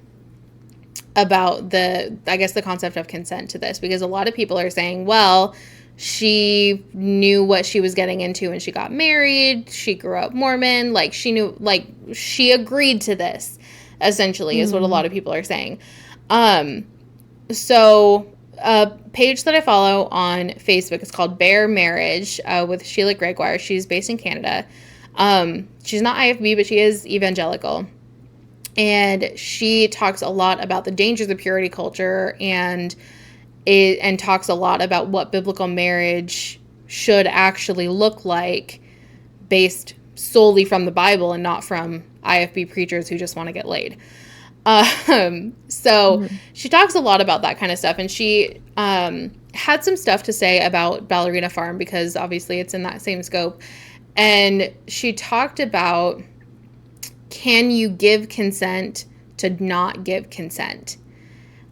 Speaker 2: about the concept of consent to this, because a lot of people are saying, well, she knew what she was getting into when she got married. She grew up Mormon. Like, she knew, like, she agreed to this, essentially, is what a lot of people are saying. So a page that I follow on Facebook is called Bear Marriage with Sheila Gregoire. She's based in Canada. She's not IFB, but she is evangelical. And she talks a lot about the dangers of purity culture and talks a lot about what biblical marriage should actually look like based solely from the Bible and not from IFB preachers who just want to get laid. She talks a lot about that kind of stuff, and she had some stuff to say about Ballerina Farm because obviously it's in that same scope. And she talked about, can you give consent to not give consent?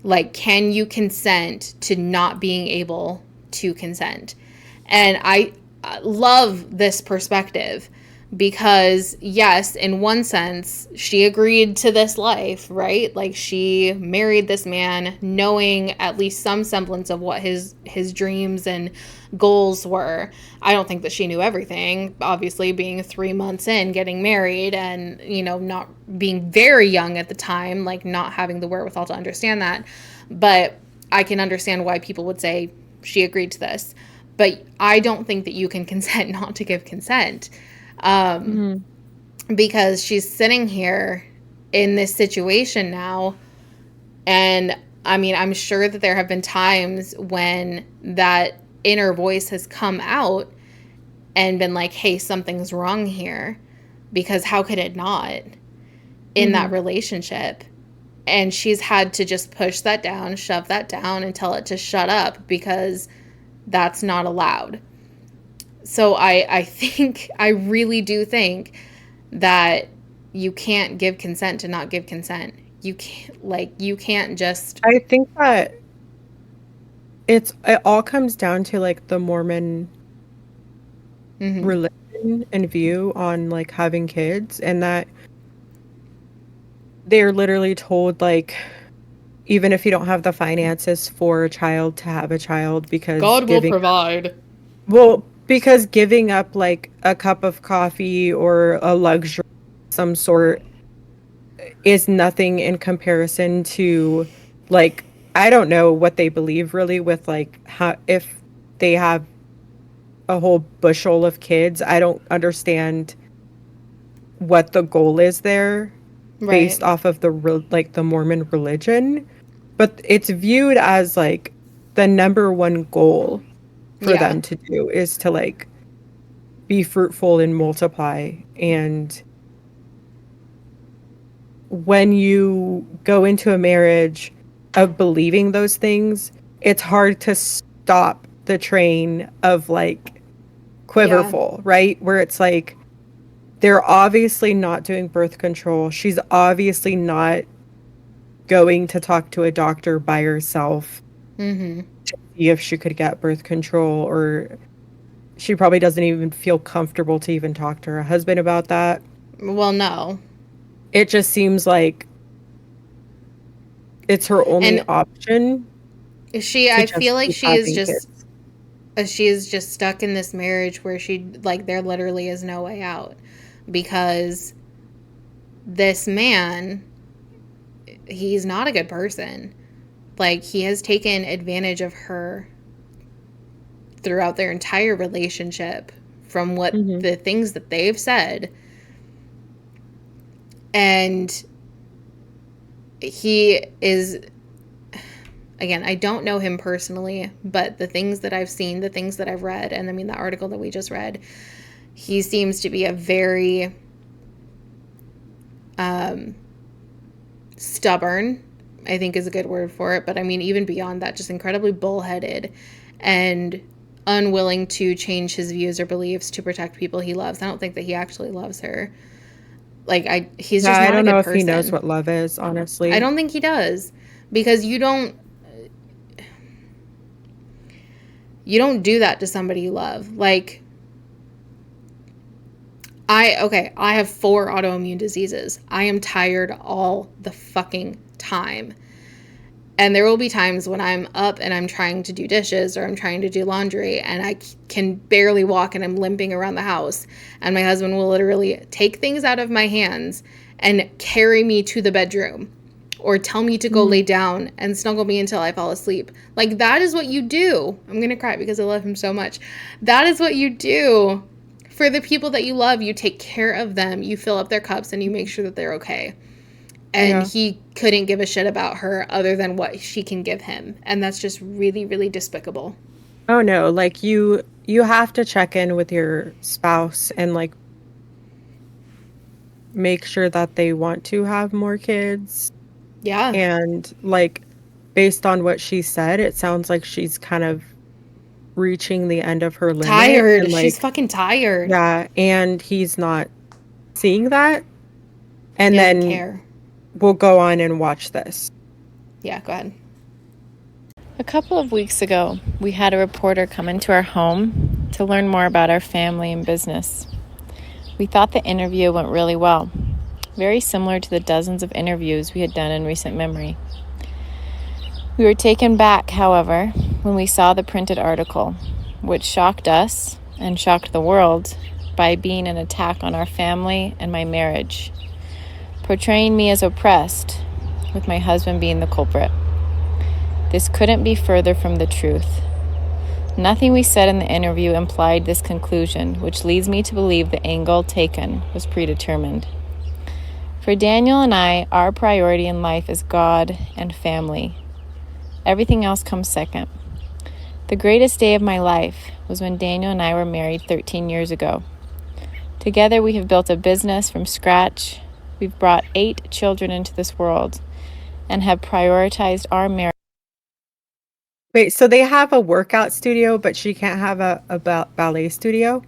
Speaker 2: Like, can you consent to not being able to consent? And I love this perspective because, yes, in one sense, she agreed to this life, right? Like, she married this man knowing at least some semblance of what his dreams and goals were. I don't think that she knew everything, obviously, being 3 months in, getting married, and, you know, not being very young at the time, like, not having the wherewithal to understand that. But I can understand why people would say she agreed to this. But I don't think that you can consent not to give consent. Because she's sitting here in this situation now. And I mean, I'm sure that there have been times when that inner voice has come out and been like, hey, something's wrong here, because how could it not in that relationship? And she's had to just push that down, shove that down, and tell it to shut up because that's not allowed. So I think, I really do think that you can't give consent to not give consent. You can't just.
Speaker 1: I think that it all comes down to like the Mormon
Speaker 2: Mm-hmm.
Speaker 1: religion and view on like having kids, and that they're literally told like even if you don't have the finances for a child to have a child
Speaker 2: God will provide.
Speaker 1: because giving up like a cup of coffee or a luxury of some sort is nothing in comparison to like I don't know what they believe really with like how if they have a whole bushel of kids. I don't understand what the goal is there
Speaker 2: Right.
Speaker 1: based off of like the Mormon religion, but it's viewed as like the number one goal for
Speaker 2: Yeah.
Speaker 1: them to do is to like be fruitful and multiply. And when you go into a marriage of believing those things, it's hard to stop the train of like
Speaker 2: Yeah.
Speaker 1: quiverful, right? Where it's like they're obviously not doing birth control. She's obviously not going to talk to a doctor by herself
Speaker 2: Mm-hmm.
Speaker 1: to see if she could get birth control, or she probably doesn't even feel comfortable to even talk to her husband about that.
Speaker 2: Well, no.
Speaker 1: It just seems like it's her only
Speaker 2: And
Speaker 1: option to
Speaker 2: I feel
Speaker 1: just
Speaker 2: like
Speaker 1: keep having kids.
Speaker 2: she is just stuck in this marriage where there literally is no way out because this man, he's not a good person. Like, he has taken advantage of her throughout their entire relationship from what
Speaker 1: Mhm.
Speaker 2: the things that they've said. And he is, again, I don't know him personally, but the things that I've seen, the things that I've read, and I mean, the article that we just read, he seems to be a very stubborn, I think is a good word for it. But I mean, even beyond that, just incredibly bullheaded and unwilling to change his views or beliefs to protect people he loves. I don't think that he actually loves her. He's
Speaker 1: Yeah,
Speaker 2: just
Speaker 1: I
Speaker 2: not a
Speaker 1: don't
Speaker 2: good
Speaker 1: know if he knows
Speaker 2: person.
Speaker 1: what love is,
Speaker 2: I
Speaker 1: honestly.
Speaker 2: don't think he does because you don't do that to somebody you love. Like, I have 4 autoimmune diseases. I am tired all the fucking time. And there will be times when I'm up and I'm trying to do dishes or I'm trying to do laundry and I can barely walk and I'm limping around the house. And my husband will literally take things out of my hands and carry me to the bedroom or tell me to go lay
Speaker 1: Mhm.
Speaker 2: down and snuggle me until I fall asleep. Like, that is what you do. I'm going to cry because I love him so much. That is what you do for the people that you love. You take care of them, you fill up their cups, and you make sure that they're okay. And
Speaker 1: Yeah.
Speaker 2: he couldn't give a shit about her other than what she can give him. And that's just really, really despicable.
Speaker 1: Oh no, like you have to check in with your spouse and like make sure that they want to have more kids.
Speaker 2: Yeah.
Speaker 1: And like based on what she said, it sounds like she's kind of reaching the end of her limit
Speaker 2: Tired.
Speaker 1: and
Speaker 2: She's
Speaker 1: like
Speaker 2: fucking tired.
Speaker 1: yeah, and he's not seeing that.
Speaker 2: He
Speaker 1: And
Speaker 2: doesn't
Speaker 1: then
Speaker 2: care.
Speaker 1: we'll go on and watch this.
Speaker 2: Yeah, go ahead.
Speaker 3: A couple of weeks ago, we had a reporter come into our home to learn more about our family and business. We thought the interview went really well, very similar to the dozens of interviews we had done in recent memory. We were taken back, however, when we saw the printed article, which shocked us and shocked the world by being an attack on our family and my marriage, portraying me as oppressed, with my husband being the culprit. This couldn't be further from the truth. Nothing we said in the interview implied this conclusion, which leads me to believe the angle taken was predetermined. For Daniel and I, our priority in life is God and family. Everything else comes second. The greatest day of my life was when Daniel and I were married 13 years ago. Together we have built a business from scratch. We've brought 8 children into this world. and have prioritized our
Speaker 1: Wait, so they have a workout studio, but she can't have a ballet studio?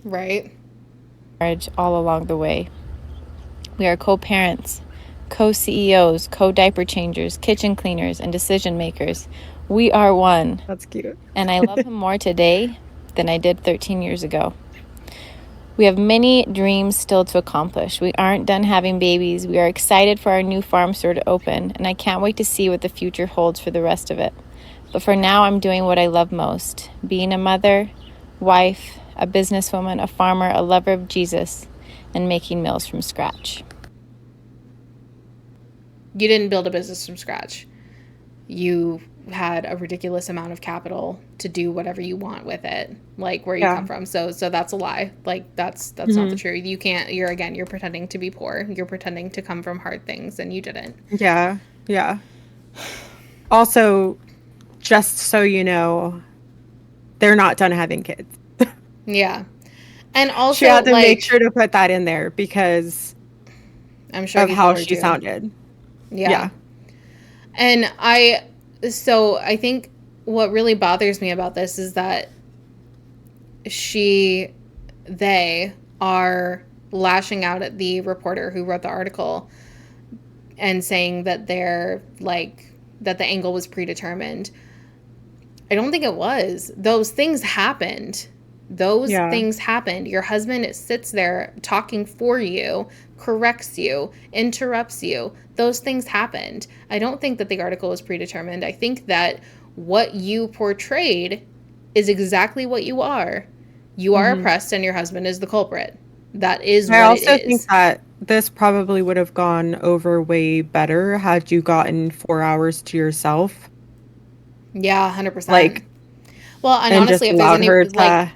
Speaker 2: Right.
Speaker 3: marriage all along the way. We are co-parents, co-CEOs, co-diaper changers, kitchen cleaners, and decision makers. We are one.
Speaker 1: That's cute.
Speaker 3: And I love him more today than I did 13 years ago. We have many dreams still to accomplish. We aren't done having babies. We are excited for our new farm store to open, and I can't wait to see what the future holds for the rest of it. But for now, I'm doing what I love most, being a mother, wife, a businesswoman, a farmer, a lover of Jesus, and making meals from scratch.
Speaker 2: You didn't build a business from scratch. You had a ridiculous amount of capital to do whatever you want with it, like where you
Speaker 1: Yeah.
Speaker 2: come from. So that's a lie. Like that's not the truth. You can't. You're pretending to be poor. You're pretending to come from hard things, and you didn't.
Speaker 1: Yeah, yeah. Also, just so you know, they're not done having kids.
Speaker 2: Yeah, and also
Speaker 1: She had to make
Speaker 2: like
Speaker 1: sure to put that in there because
Speaker 2: I'm sure
Speaker 1: of
Speaker 2: he
Speaker 1: how
Speaker 2: told her
Speaker 1: she
Speaker 2: to.
Speaker 1: sounded.
Speaker 2: Yeah.
Speaker 1: Yeah.
Speaker 2: And I think what really bothers me about this is that they are lashing out at the reporter who wrote the article and saying that that the angle was predetermined. I don't think it was. Those things happened.
Speaker 1: Yeah.
Speaker 2: Things happened. Your husband sits there talking for you, corrects you, interrupts you. Those things happened. I don't think that the article was predetermined. I think that what you portrayed is exactly what you are. You are oppressed and your husband is the culprit. That is
Speaker 1: I
Speaker 2: what
Speaker 1: also
Speaker 2: it
Speaker 1: think
Speaker 2: is.
Speaker 1: that this probably would have gone over way better had you gotten 4 hours to yourself.
Speaker 2: Yeah, 100%.
Speaker 1: Like,
Speaker 2: well, and
Speaker 1: and just
Speaker 2: honestly, if there's
Speaker 1: allowed
Speaker 2: any
Speaker 1: her
Speaker 2: like
Speaker 1: to.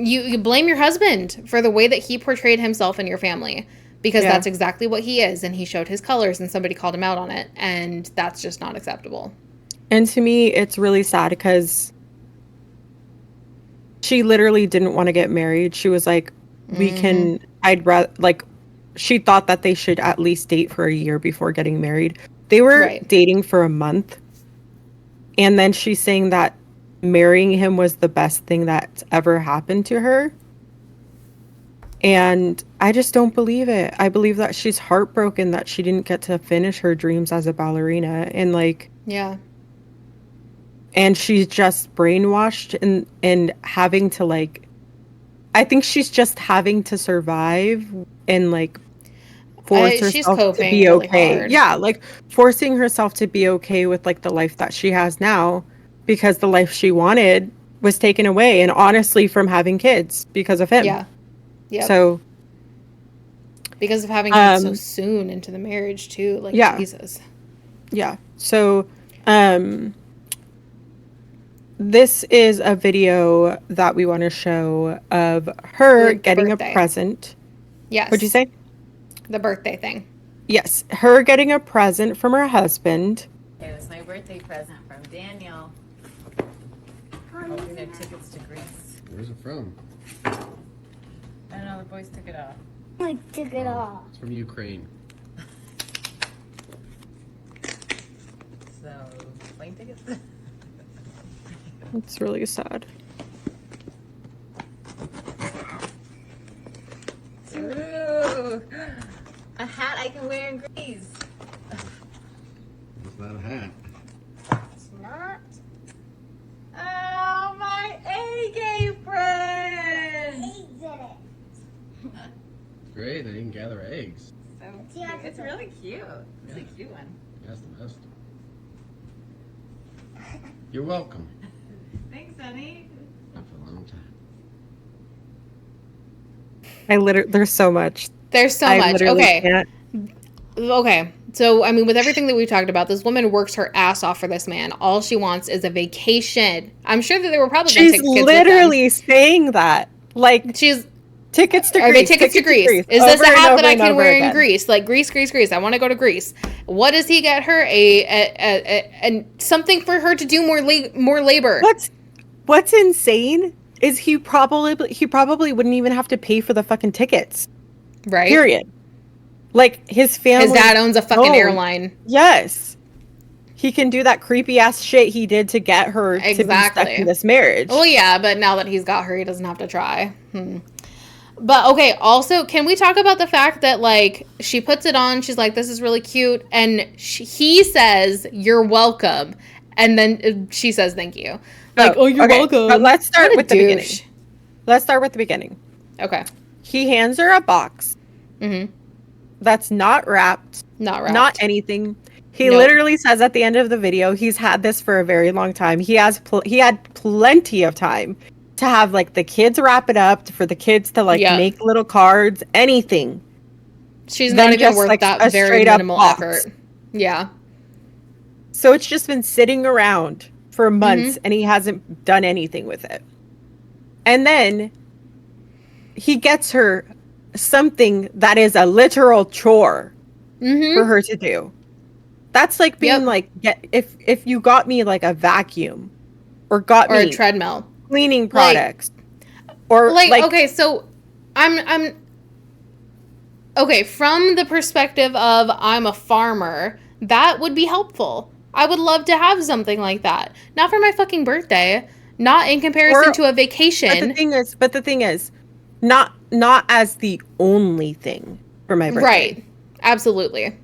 Speaker 2: you blame your husband for the way that he portrayed himself in your family because
Speaker 1: Yeah.
Speaker 2: that's exactly what he is, and he showed his colors and somebody called him out on it, and that's just not acceptable.
Speaker 1: And to me, it's really sad because she literally didn't want to get married. She was like, I'd rather, like, she thought that they should at least date for a year before getting married. They were
Speaker 2: Right.
Speaker 1: dating for a month. And then she's saying that marrying him was the best thing that's ever happened to her. And I just don't believe it. I believe that she's heartbroken that she didn't get to finish her dreams as a ballerina. And like,
Speaker 2: Yeah.
Speaker 1: and she's just brainwashed and having to like, I think she's just having to survive and like force
Speaker 2: She's
Speaker 1: herself to
Speaker 2: coping
Speaker 1: be
Speaker 2: really
Speaker 1: okay.
Speaker 2: hard.
Speaker 1: Yeah, like forcing herself to be okay with like the life that she has now because the life she wanted was taken away, and honestly from having kids because of him.
Speaker 2: Yeah. Yep.
Speaker 1: So
Speaker 2: because of having kids so soon into the marriage too, like
Speaker 1: yeah.
Speaker 2: Jesus.
Speaker 1: Yeah. So this is a video that we want to show of her getting
Speaker 2: birthday.
Speaker 1: a present.
Speaker 2: Yes.
Speaker 1: What'd you say?
Speaker 2: The birthday thing.
Speaker 1: Yes, her getting a present from her husband.
Speaker 3: It was my birthday present from Daniel. Hoping tickets to Greece.
Speaker 4: Where's it from?
Speaker 3: I don't know, the boys took it off.
Speaker 5: I took it off.
Speaker 4: It's from Ukraine.
Speaker 3: So, plane tickets?
Speaker 1: It's really sad.
Speaker 3: Ooh, a hat I can wear in Greece.
Speaker 4: It's not a hat.
Speaker 5: It's not.
Speaker 3: Oh, my A-game friend!
Speaker 5: He did it.
Speaker 4: Great, they didn't gather eggs.
Speaker 3: So
Speaker 5: Yeah,
Speaker 3: cute. It's really cute. Really cute one.
Speaker 4: That's the best. You're welcome.
Speaker 3: Thanks, honey.
Speaker 4: Not for a long time.
Speaker 1: There's so much.
Speaker 2: There's so
Speaker 1: I
Speaker 2: much.
Speaker 1: literally
Speaker 2: Okay.
Speaker 1: can't.
Speaker 2: Okay. So, I mean, with everything that we've talked about, this woman works her ass off for this man. All she wants is a vacation. I'm sure that they were probably going to
Speaker 1: She's
Speaker 2: take the kids with them.
Speaker 1: literally saying that. Like,
Speaker 2: She's
Speaker 1: tickets to
Speaker 2: Are
Speaker 1: Greece.
Speaker 2: they tickets to Greece? Is
Speaker 1: over
Speaker 2: this a
Speaker 1: and
Speaker 2: hat
Speaker 1: over
Speaker 2: that I
Speaker 1: and
Speaker 2: can
Speaker 1: over
Speaker 2: wear in
Speaker 1: again.
Speaker 2: Greece? Like Greece. I want to go to Greece. What does he get her? A something for her to do more labor.
Speaker 1: What's insane is he probably wouldn't even have to pay for the fucking tickets.
Speaker 2: Right.
Speaker 1: Period. Like, his family...
Speaker 2: His dad owns a fucking airline.
Speaker 1: Yes. He can do that creepy-ass shit he did to get her to be stuck in this marriage.
Speaker 2: Well, yeah, but now that he's got her, he doesn't have to try. But, okay, also, can we talk about the fact that, like, she puts it on, she's like, this is really cute, and he says, you're welcome, and then she says, thank you. Like, oh, you're welcome.
Speaker 1: But let's start with the beginning. Let's start with the beginning.
Speaker 2: Okay.
Speaker 1: He hands her a box.
Speaker 2: Mm-hmm.
Speaker 1: That's not wrapped. Not anything. He literally says at the end of the video, he's had this for a very long time. He had plenty of time to have, like, the kids wrap it up, for the kids to, like, make little cards, anything.
Speaker 2: She's not even worth, like, that very minimal effort. Yeah.
Speaker 1: So it's just been sitting around for months, and he hasn't done anything with it. And then he gets her something that is a literal chore for her to do. That's like being like, if you got me, like, a vacuum or me
Speaker 2: a treadmill,
Speaker 1: cleaning products, or like
Speaker 2: okay, so I'm okay, from the perspective of I'm a farmer, that would be helpful. I would love to have something like that. Not for my fucking birthday. Not in comparison to a vacation.
Speaker 1: But the thing is, not as the only thing for my birthday.
Speaker 2: Right. Absolutely.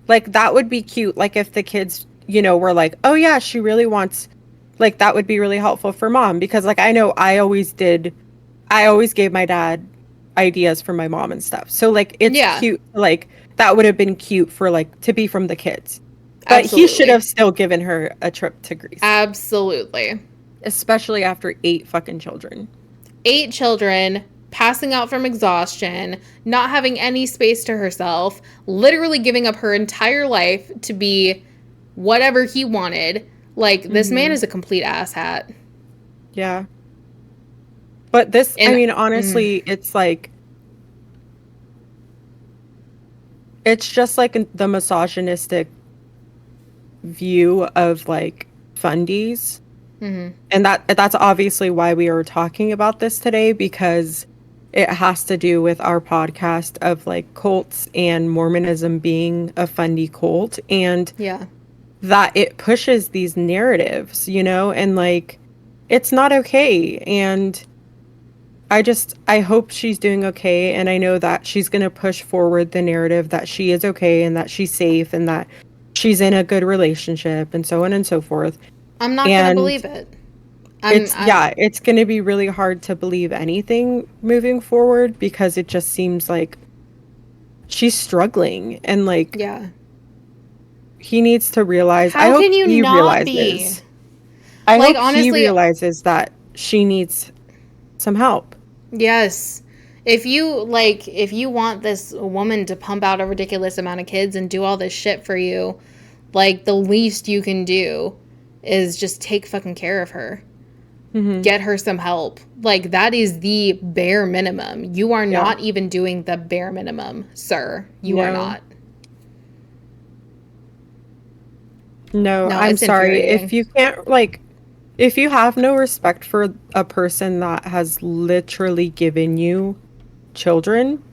Speaker 1: Like, that would be cute. Like, if the kids, you know, were like, oh yeah, she really wants, like, that would be really helpful for mom. Because, like, I know I always gave my dad ideas for my mom and stuff. So, like, it's cute. Like, that would have been cute for, like, to be from the kids. But he should have still given her a trip to Greece.
Speaker 2: Absolutely.
Speaker 1: Especially after 8 fucking children.
Speaker 2: 8 children, passing out from exhaustion, not having any space to herself, literally giving up her entire life to be whatever he wanted. Like, this man is a complete asshat.
Speaker 1: Yeah. But this, I mean, honestly, it's like... It's just like the misogynistic view of, like, fundies. And that's obviously why we are talking about this today, because it has to do with our podcast of, like, cults and Mormonism being a fundy cult, and that it pushes these narratives, you know, and, like, it's not okay. And I hope she's doing okay, and I know that she's going to push forward the narrative that she is okay and that she's safe and that she's in a good relationship and so on and so forth.
Speaker 2: I'm not going to believe it.
Speaker 1: It's going to be really hard to believe anything moving forward, because it just seems like she's struggling, and, like, he needs to realize.
Speaker 2: How can you not be?
Speaker 1: I hope honestly, he realizes that she needs some help.
Speaker 2: Yes. If you want this woman to pump out a ridiculous amount of kids and do all this shit for you, like, the least you can do is just take fucking care of her. Get her some help. Like, that is the bare minimum. You are not even doing the bare minimum, sir. You are not. No,
Speaker 1: I'm sorry. If you can't, like, if you have no respect for a person that has literally given you children,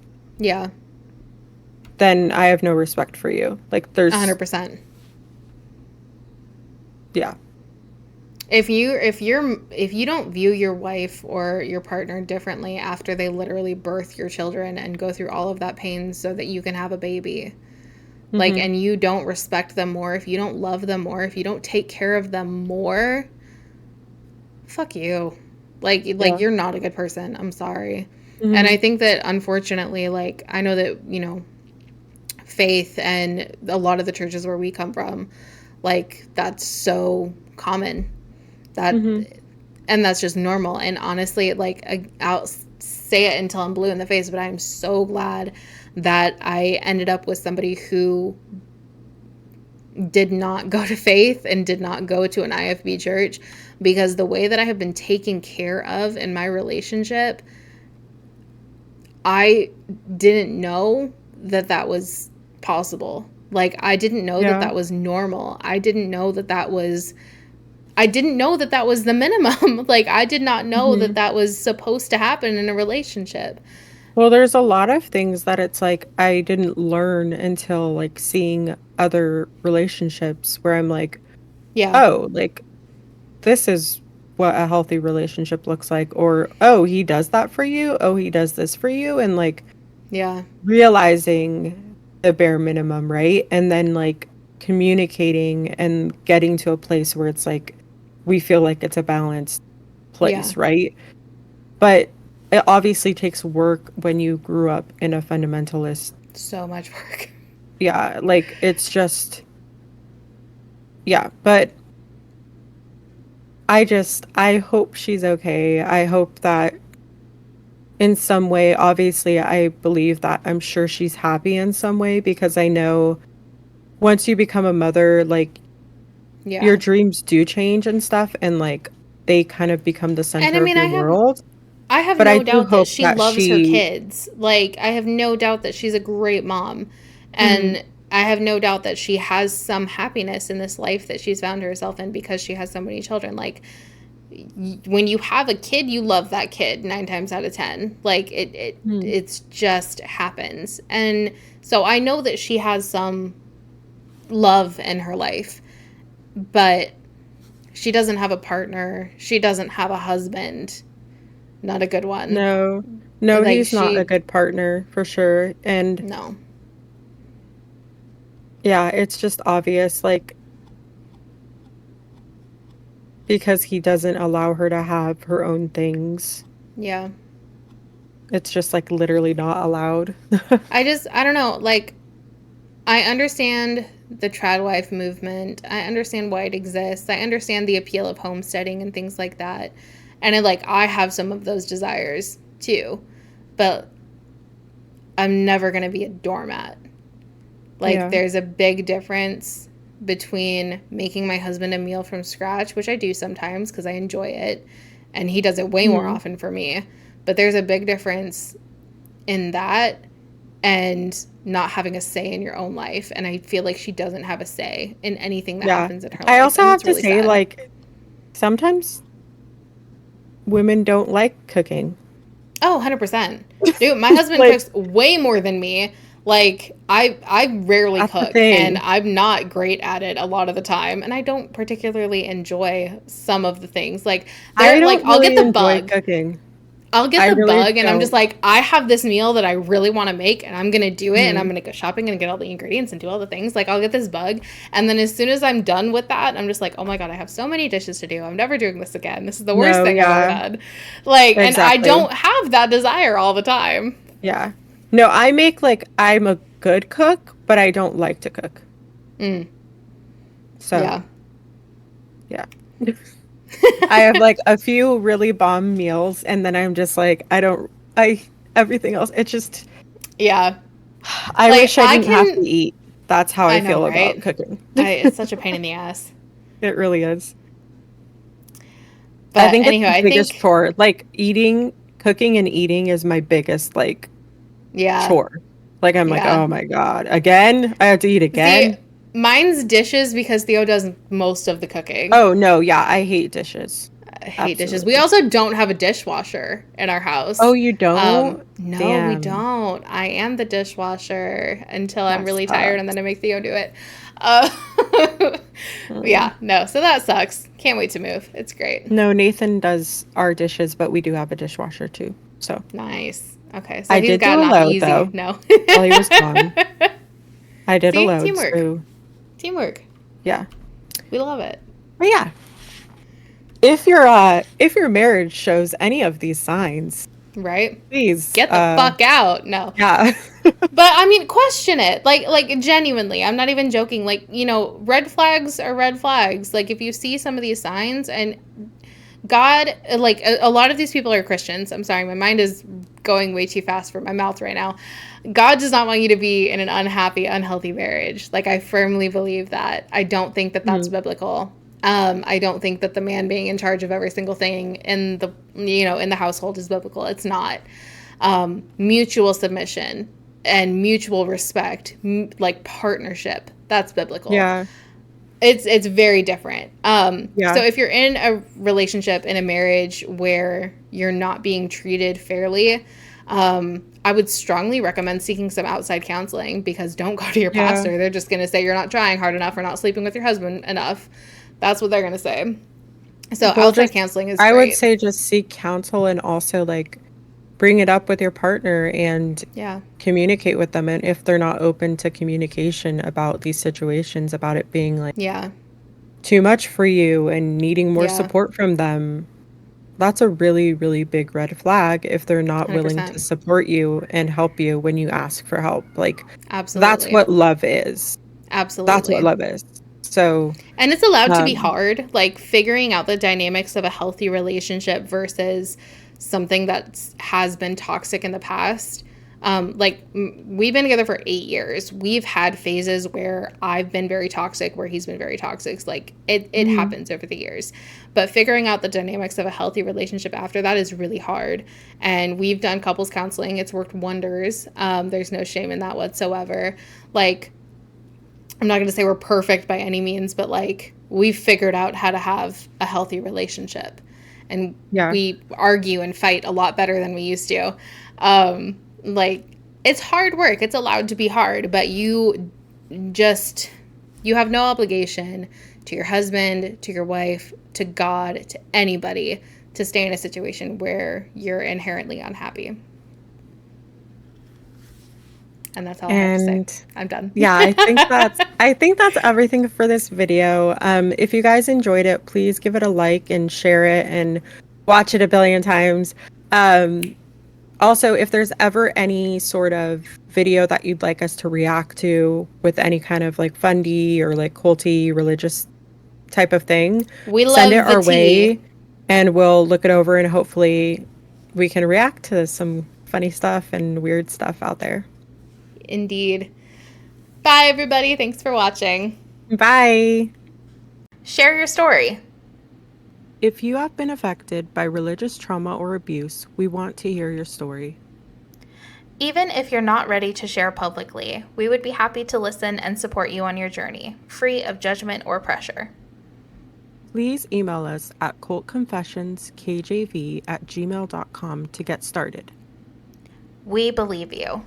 Speaker 1: then I have no respect for you. Like, there's
Speaker 2: 100%.
Speaker 1: Yeah.
Speaker 2: If you don't view your wife or your partner differently after they literally birth your children and go through all of that pain so that you can have a baby, like, and you don't respect them more, if you don't love them more, if you don't take care of them more, fuck you. Like you're not a good person. I'm sorry. And I think that, unfortunately, like, I know that, you know, faith and a lot of the churches where we come from, like, that's so common. That and that's just normal. And honestly, like, I'll say it until I'm blue in the face, but I'm so glad that I ended up with somebody who did not go to faith and did not go to an IFB church, because the way that I have been taken care of in my relationship, I didn't know that was possible. Like, I didn't know that was normal. I didn't know that was the minimum. Like, I did not know that was supposed to happen in a relationship.
Speaker 1: Well, there's a lot of things that it's like I didn't learn until like seeing other relationships where I'm like,
Speaker 2: Yeah.
Speaker 1: oh, like this is what a healthy relationship looks like, or oh, he does that for you, oh, he does this for you, and like
Speaker 2: Yeah.
Speaker 1: realizing the bare minimum, right? And then like communicating and getting to a place where it's like we feel like it's a balanced
Speaker 2: Yeah.
Speaker 1: place, right? But it obviously takes work when you grew up in a fundamentalist.
Speaker 2: So much work.
Speaker 1: Yeah, like it's just, yeah, but I hope she's okay. I hope that in some way, obviously, I believe that I'm sure she's happy in some way because I know once you become a mother, like your
Speaker 2: Yeah.
Speaker 1: dreams do change and stuff, and like they kind of become the
Speaker 2: And I
Speaker 1: center of
Speaker 2: mean,
Speaker 1: your world.
Speaker 2: I have
Speaker 1: But I
Speaker 2: no
Speaker 1: do
Speaker 2: doubt that
Speaker 1: hope
Speaker 2: she
Speaker 1: that
Speaker 2: loves her
Speaker 1: she,
Speaker 2: kids. Like, I have no doubt that she's a great mom.
Speaker 1: Mhm.
Speaker 2: And I have no doubt that she has some happiness in this life that she's found herself in because she has so many children. Like, when you have a kid, you love that kid 9 times out of 10. Like,
Speaker 1: Mhm.
Speaker 2: it's just happens. And so I know that she has some love in her life, but she doesn't have a partner. She doesn't have a husband. Not a good one.
Speaker 1: No, no,
Speaker 2: Like,
Speaker 1: he's not a
Speaker 2: she,
Speaker 1: good partner for sure. And
Speaker 2: no.
Speaker 1: yeah, it's just obvious, like, because he doesn't allow her to have her own things.
Speaker 2: Yeah.
Speaker 1: It's just like literally not allowed.
Speaker 2: I don't know. Like, I understand the trad wife movement. I understand why it exists. I understand the appeal of homesteading and things like that. And I have some of those desires too. But I'm never going to be a doormat. Like,
Speaker 1: Yeah.
Speaker 2: there's a big difference between making my husband a meal from scratch, which I do sometimes because I enjoy it, and he does it way more
Speaker 1: Mhm.
Speaker 2: often for me. But there's a big difference in that and not having a say in your own life. And I feel like she doesn't have a say in anything that
Speaker 1: Yeah.
Speaker 2: happens in her
Speaker 1: I
Speaker 2: life.
Speaker 1: also
Speaker 2: And
Speaker 1: have
Speaker 2: it's
Speaker 1: to
Speaker 2: really
Speaker 1: say,
Speaker 2: sad.
Speaker 1: like, sometimes women don't like cooking.
Speaker 2: Oh, 100%. Dude, my husband
Speaker 1: Like,
Speaker 2: cooks way more than me. Like, I rarely
Speaker 1: that's the
Speaker 2: cook, and
Speaker 1: thing.
Speaker 2: I'm not great at it a lot of the time, and I don't particularly enjoy some of the things. Like,
Speaker 1: I
Speaker 2: like,
Speaker 1: don't really enjoy cooking.
Speaker 2: I'll get
Speaker 1: I
Speaker 2: the
Speaker 1: really
Speaker 2: bug, and I'm just
Speaker 1: don't.
Speaker 2: like, I have this meal that I really want to make, and I'm gonna do it, and I'm
Speaker 1: Mhm.
Speaker 2: gonna go shopping and get all the ingredients and do all the things. Like, I'll get this bug, and then as soon as I'm done with that, I'm just like, oh my god, I have so many dishes to do. I'm never doing this again. This is the worst
Speaker 1: No,
Speaker 2: thing I've ever
Speaker 1: yeah,
Speaker 2: done. Like, and I
Speaker 1: exactly.
Speaker 2: don't have that desire all the time.
Speaker 1: Yeah. No, I make like I'm a good cook, but I don't like to cook.
Speaker 2: Mm,
Speaker 1: So,
Speaker 2: yeah.
Speaker 1: yeah. I have like a few really bomb meals and then I'm just like I everything else it just
Speaker 2: Yeah.
Speaker 1: I
Speaker 2: Like,
Speaker 1: wish I didn't have to eat. That's how I
Speaker 2: I know,
Speaker 1: feel about
Speaker 2: right?
Speaker 1: cooking.
Speaker 2: It's such a pain in the ass.
Speaker 1: It really is. I
Speaker 2: But
Speaker 1: think it's
Speaker 2: anyway,
Speaker 1: the
Speaker 2: I
Speaker 1: biggest
Speaker 2: think,
Speaker 1: chore. Like eating, cooking and eating is my biggest like
Speaker 2: yeah.
Speaker 1: chore. Like I'm like,
Speaker 2: Yeah.
Speaker 1: "Oh my God, again? I have to eat
Speaker 2: See,
Speaker 1: again?"
Speaker 2: mine's dishes because Theo does most of the cooking.
Speaker 1: Oh no, yeah, I hate dishes.
Speaker 2: I hate dishes. We
Speaker 1: Absolutely.
Speaker 2: also don't have a dishwasher in our
Speaker 1: Oh,
Speaker 2: house.
Speaker 1: you don't?
Speaker 2: No, we
Speaker 1: Damn.
Speaker 2: don't. I am the dishwasher until I'm
Speaker 1: That
Speaker 2: really tired and
Speaker 1: sucks.
Speaker 2: then I make Theo do it. Uh,
Speaker 1: Mm.
Speaker 2: yeah, no, so that sucks. Can't wait to move. It's great.
Speaker 1: No, Nathan does our dishes, but we do have a dishwasher too. So
Speaker 2: Nice. Okay, so
Speaker 1: I
Speaker 2: he's
Speaker 1: did do
Speaker 2: got
Speaker 1: a
Speaker 2: it off
Speaker 1: load
Speaker 2: easy.
Speaker 1: though
Speaker 2: No.
Speaker 1: while he was gone. I did a
Speaker 2: See,
Speaker 1: load,
Speaker 2: teamwork.
Speaker 1: so
Speaker 2: Teamwork.
Speaker 1: yeah.
Speaker 2: We love it.
Speaker 1: But yeah, if your marriage shows any of these signs,
Speaker 2: Right?
Speaker 1: please
Speaker 2: Get the fuck out. No.
Speaker 1: yeah.
Speaker 2: But I mean, question it. Like genuinely. I'm not even joking. Like, red flags are red flags. Like, if you see some of these signs and God, like a lot of these people are Christians. I'm sorry, my mind is going way too fast for my mouth right now. God does not want you to be in an unhappy, unhealthy marriage. Like, I firmly believe that. I don't think that that's
Speaker 1: Mhm.
Speaker 2: biblical. I don't think that the man being in charge of every single thing in the household is biblical. It's not. Mutual submission and mutual respect, like partnership, that's biblical.
Speaker 1: Yeah.
Speaker 2: It's very different. So
Speaker 1: Yeah.
Speaker 2: if you're in a relationship, in a marriage where you're not being treated fairly, I would strongly recommend seeking some outside counseling, because don't go to your
Speaker 1: Yeah.
Speaker 2: pastor. They're just going to say you're not trying hard enough or not sleeping with your husband enough. That's what they're going to say. So
Speaker 1: Well,
Speaker 2: outside
Speaker 1: just
Speaker 2: counseling is
Speaker 1: I would
Speaker 2: great.
Speaker 1: say just seek counsel and also like bring it up with your partner and
Speaker 2: Yeah.
Speaker 1: communicate with them. And if they're not open to communication about these situations, about it being like
Speaker 2: Yeah.
Speaker 1: too much for you and needing more
Speaker 2: Yeah.
Speaker 1: support from them, that's a really, really big red flag if they're not willing to
Speaker 2: 100%.
Speaker 1: support you and help you when you ask for help. Like, that's
Speaker 2: Absolutely.
Speaker 1: what love is. That's what
Speaker 2: Absolutely.
Speaker 1: love is. So,
Speaker 2: And it's allowed to be
Speaker 1: um,
Speaker 2: hard, like figuring out the dynamics of a healthy relationship versus something that has been toxic in the past. We've been together for 8 years. We've had phases where I've been very toxic, where he's been very toxic. Like it happens over the years. But figuring out the dynamics of a healthy relationship after that is really hard. And we've done couples counseling. It's worked wonders. There's no shame in that whatsoever. Like, I'm not going to say we're perfect by any means, but like we've figured out how to have a healthy relationship, and
Speaker 1: yeah.
Speaker 2: we argue and fight a lot better than we used to. Like, it's hard work. It's allowed to be hard, but you have no obligation to your husband, to your wife, to God, to anybody to stay in a situation where you're inherently unhappy. And that's all I have to say.
Speaker 1: And
Speaker 2: I'm done.
Speaker 1: yeah, I think that's everything for this video. If you guys enjoyed it, please give it a like and share it and watch it a billion times. Also, if there's ever any sort of video that you'd like us to react to with any kind of like fundy or like culty religious type of thing,
Speaker 2: We
Speaker 1: send it
Speaker 2: love the
Speaker 1: our
Speaker 2: tea.
Speaker 1: way and we'll look it over and hopefully we can react to some funny stuff and weird stuff out there.
Speaker 2: Indeed. Bye, everybody. Thanks for watching.
Speaker 1: Bye.
Speaker 2: Share your story.
Speaker 1: If you have been affected by religious trauma or abuse, we want to hear your story.
Speaker 3: Even if you're not ready to share publicly, we would be happy to listen and support you on your journey, free of judgment or pressure.
Speaker 1: Please email us at cultconfessionskjv@gmail.com to get started.
Speaker 3: We believe you.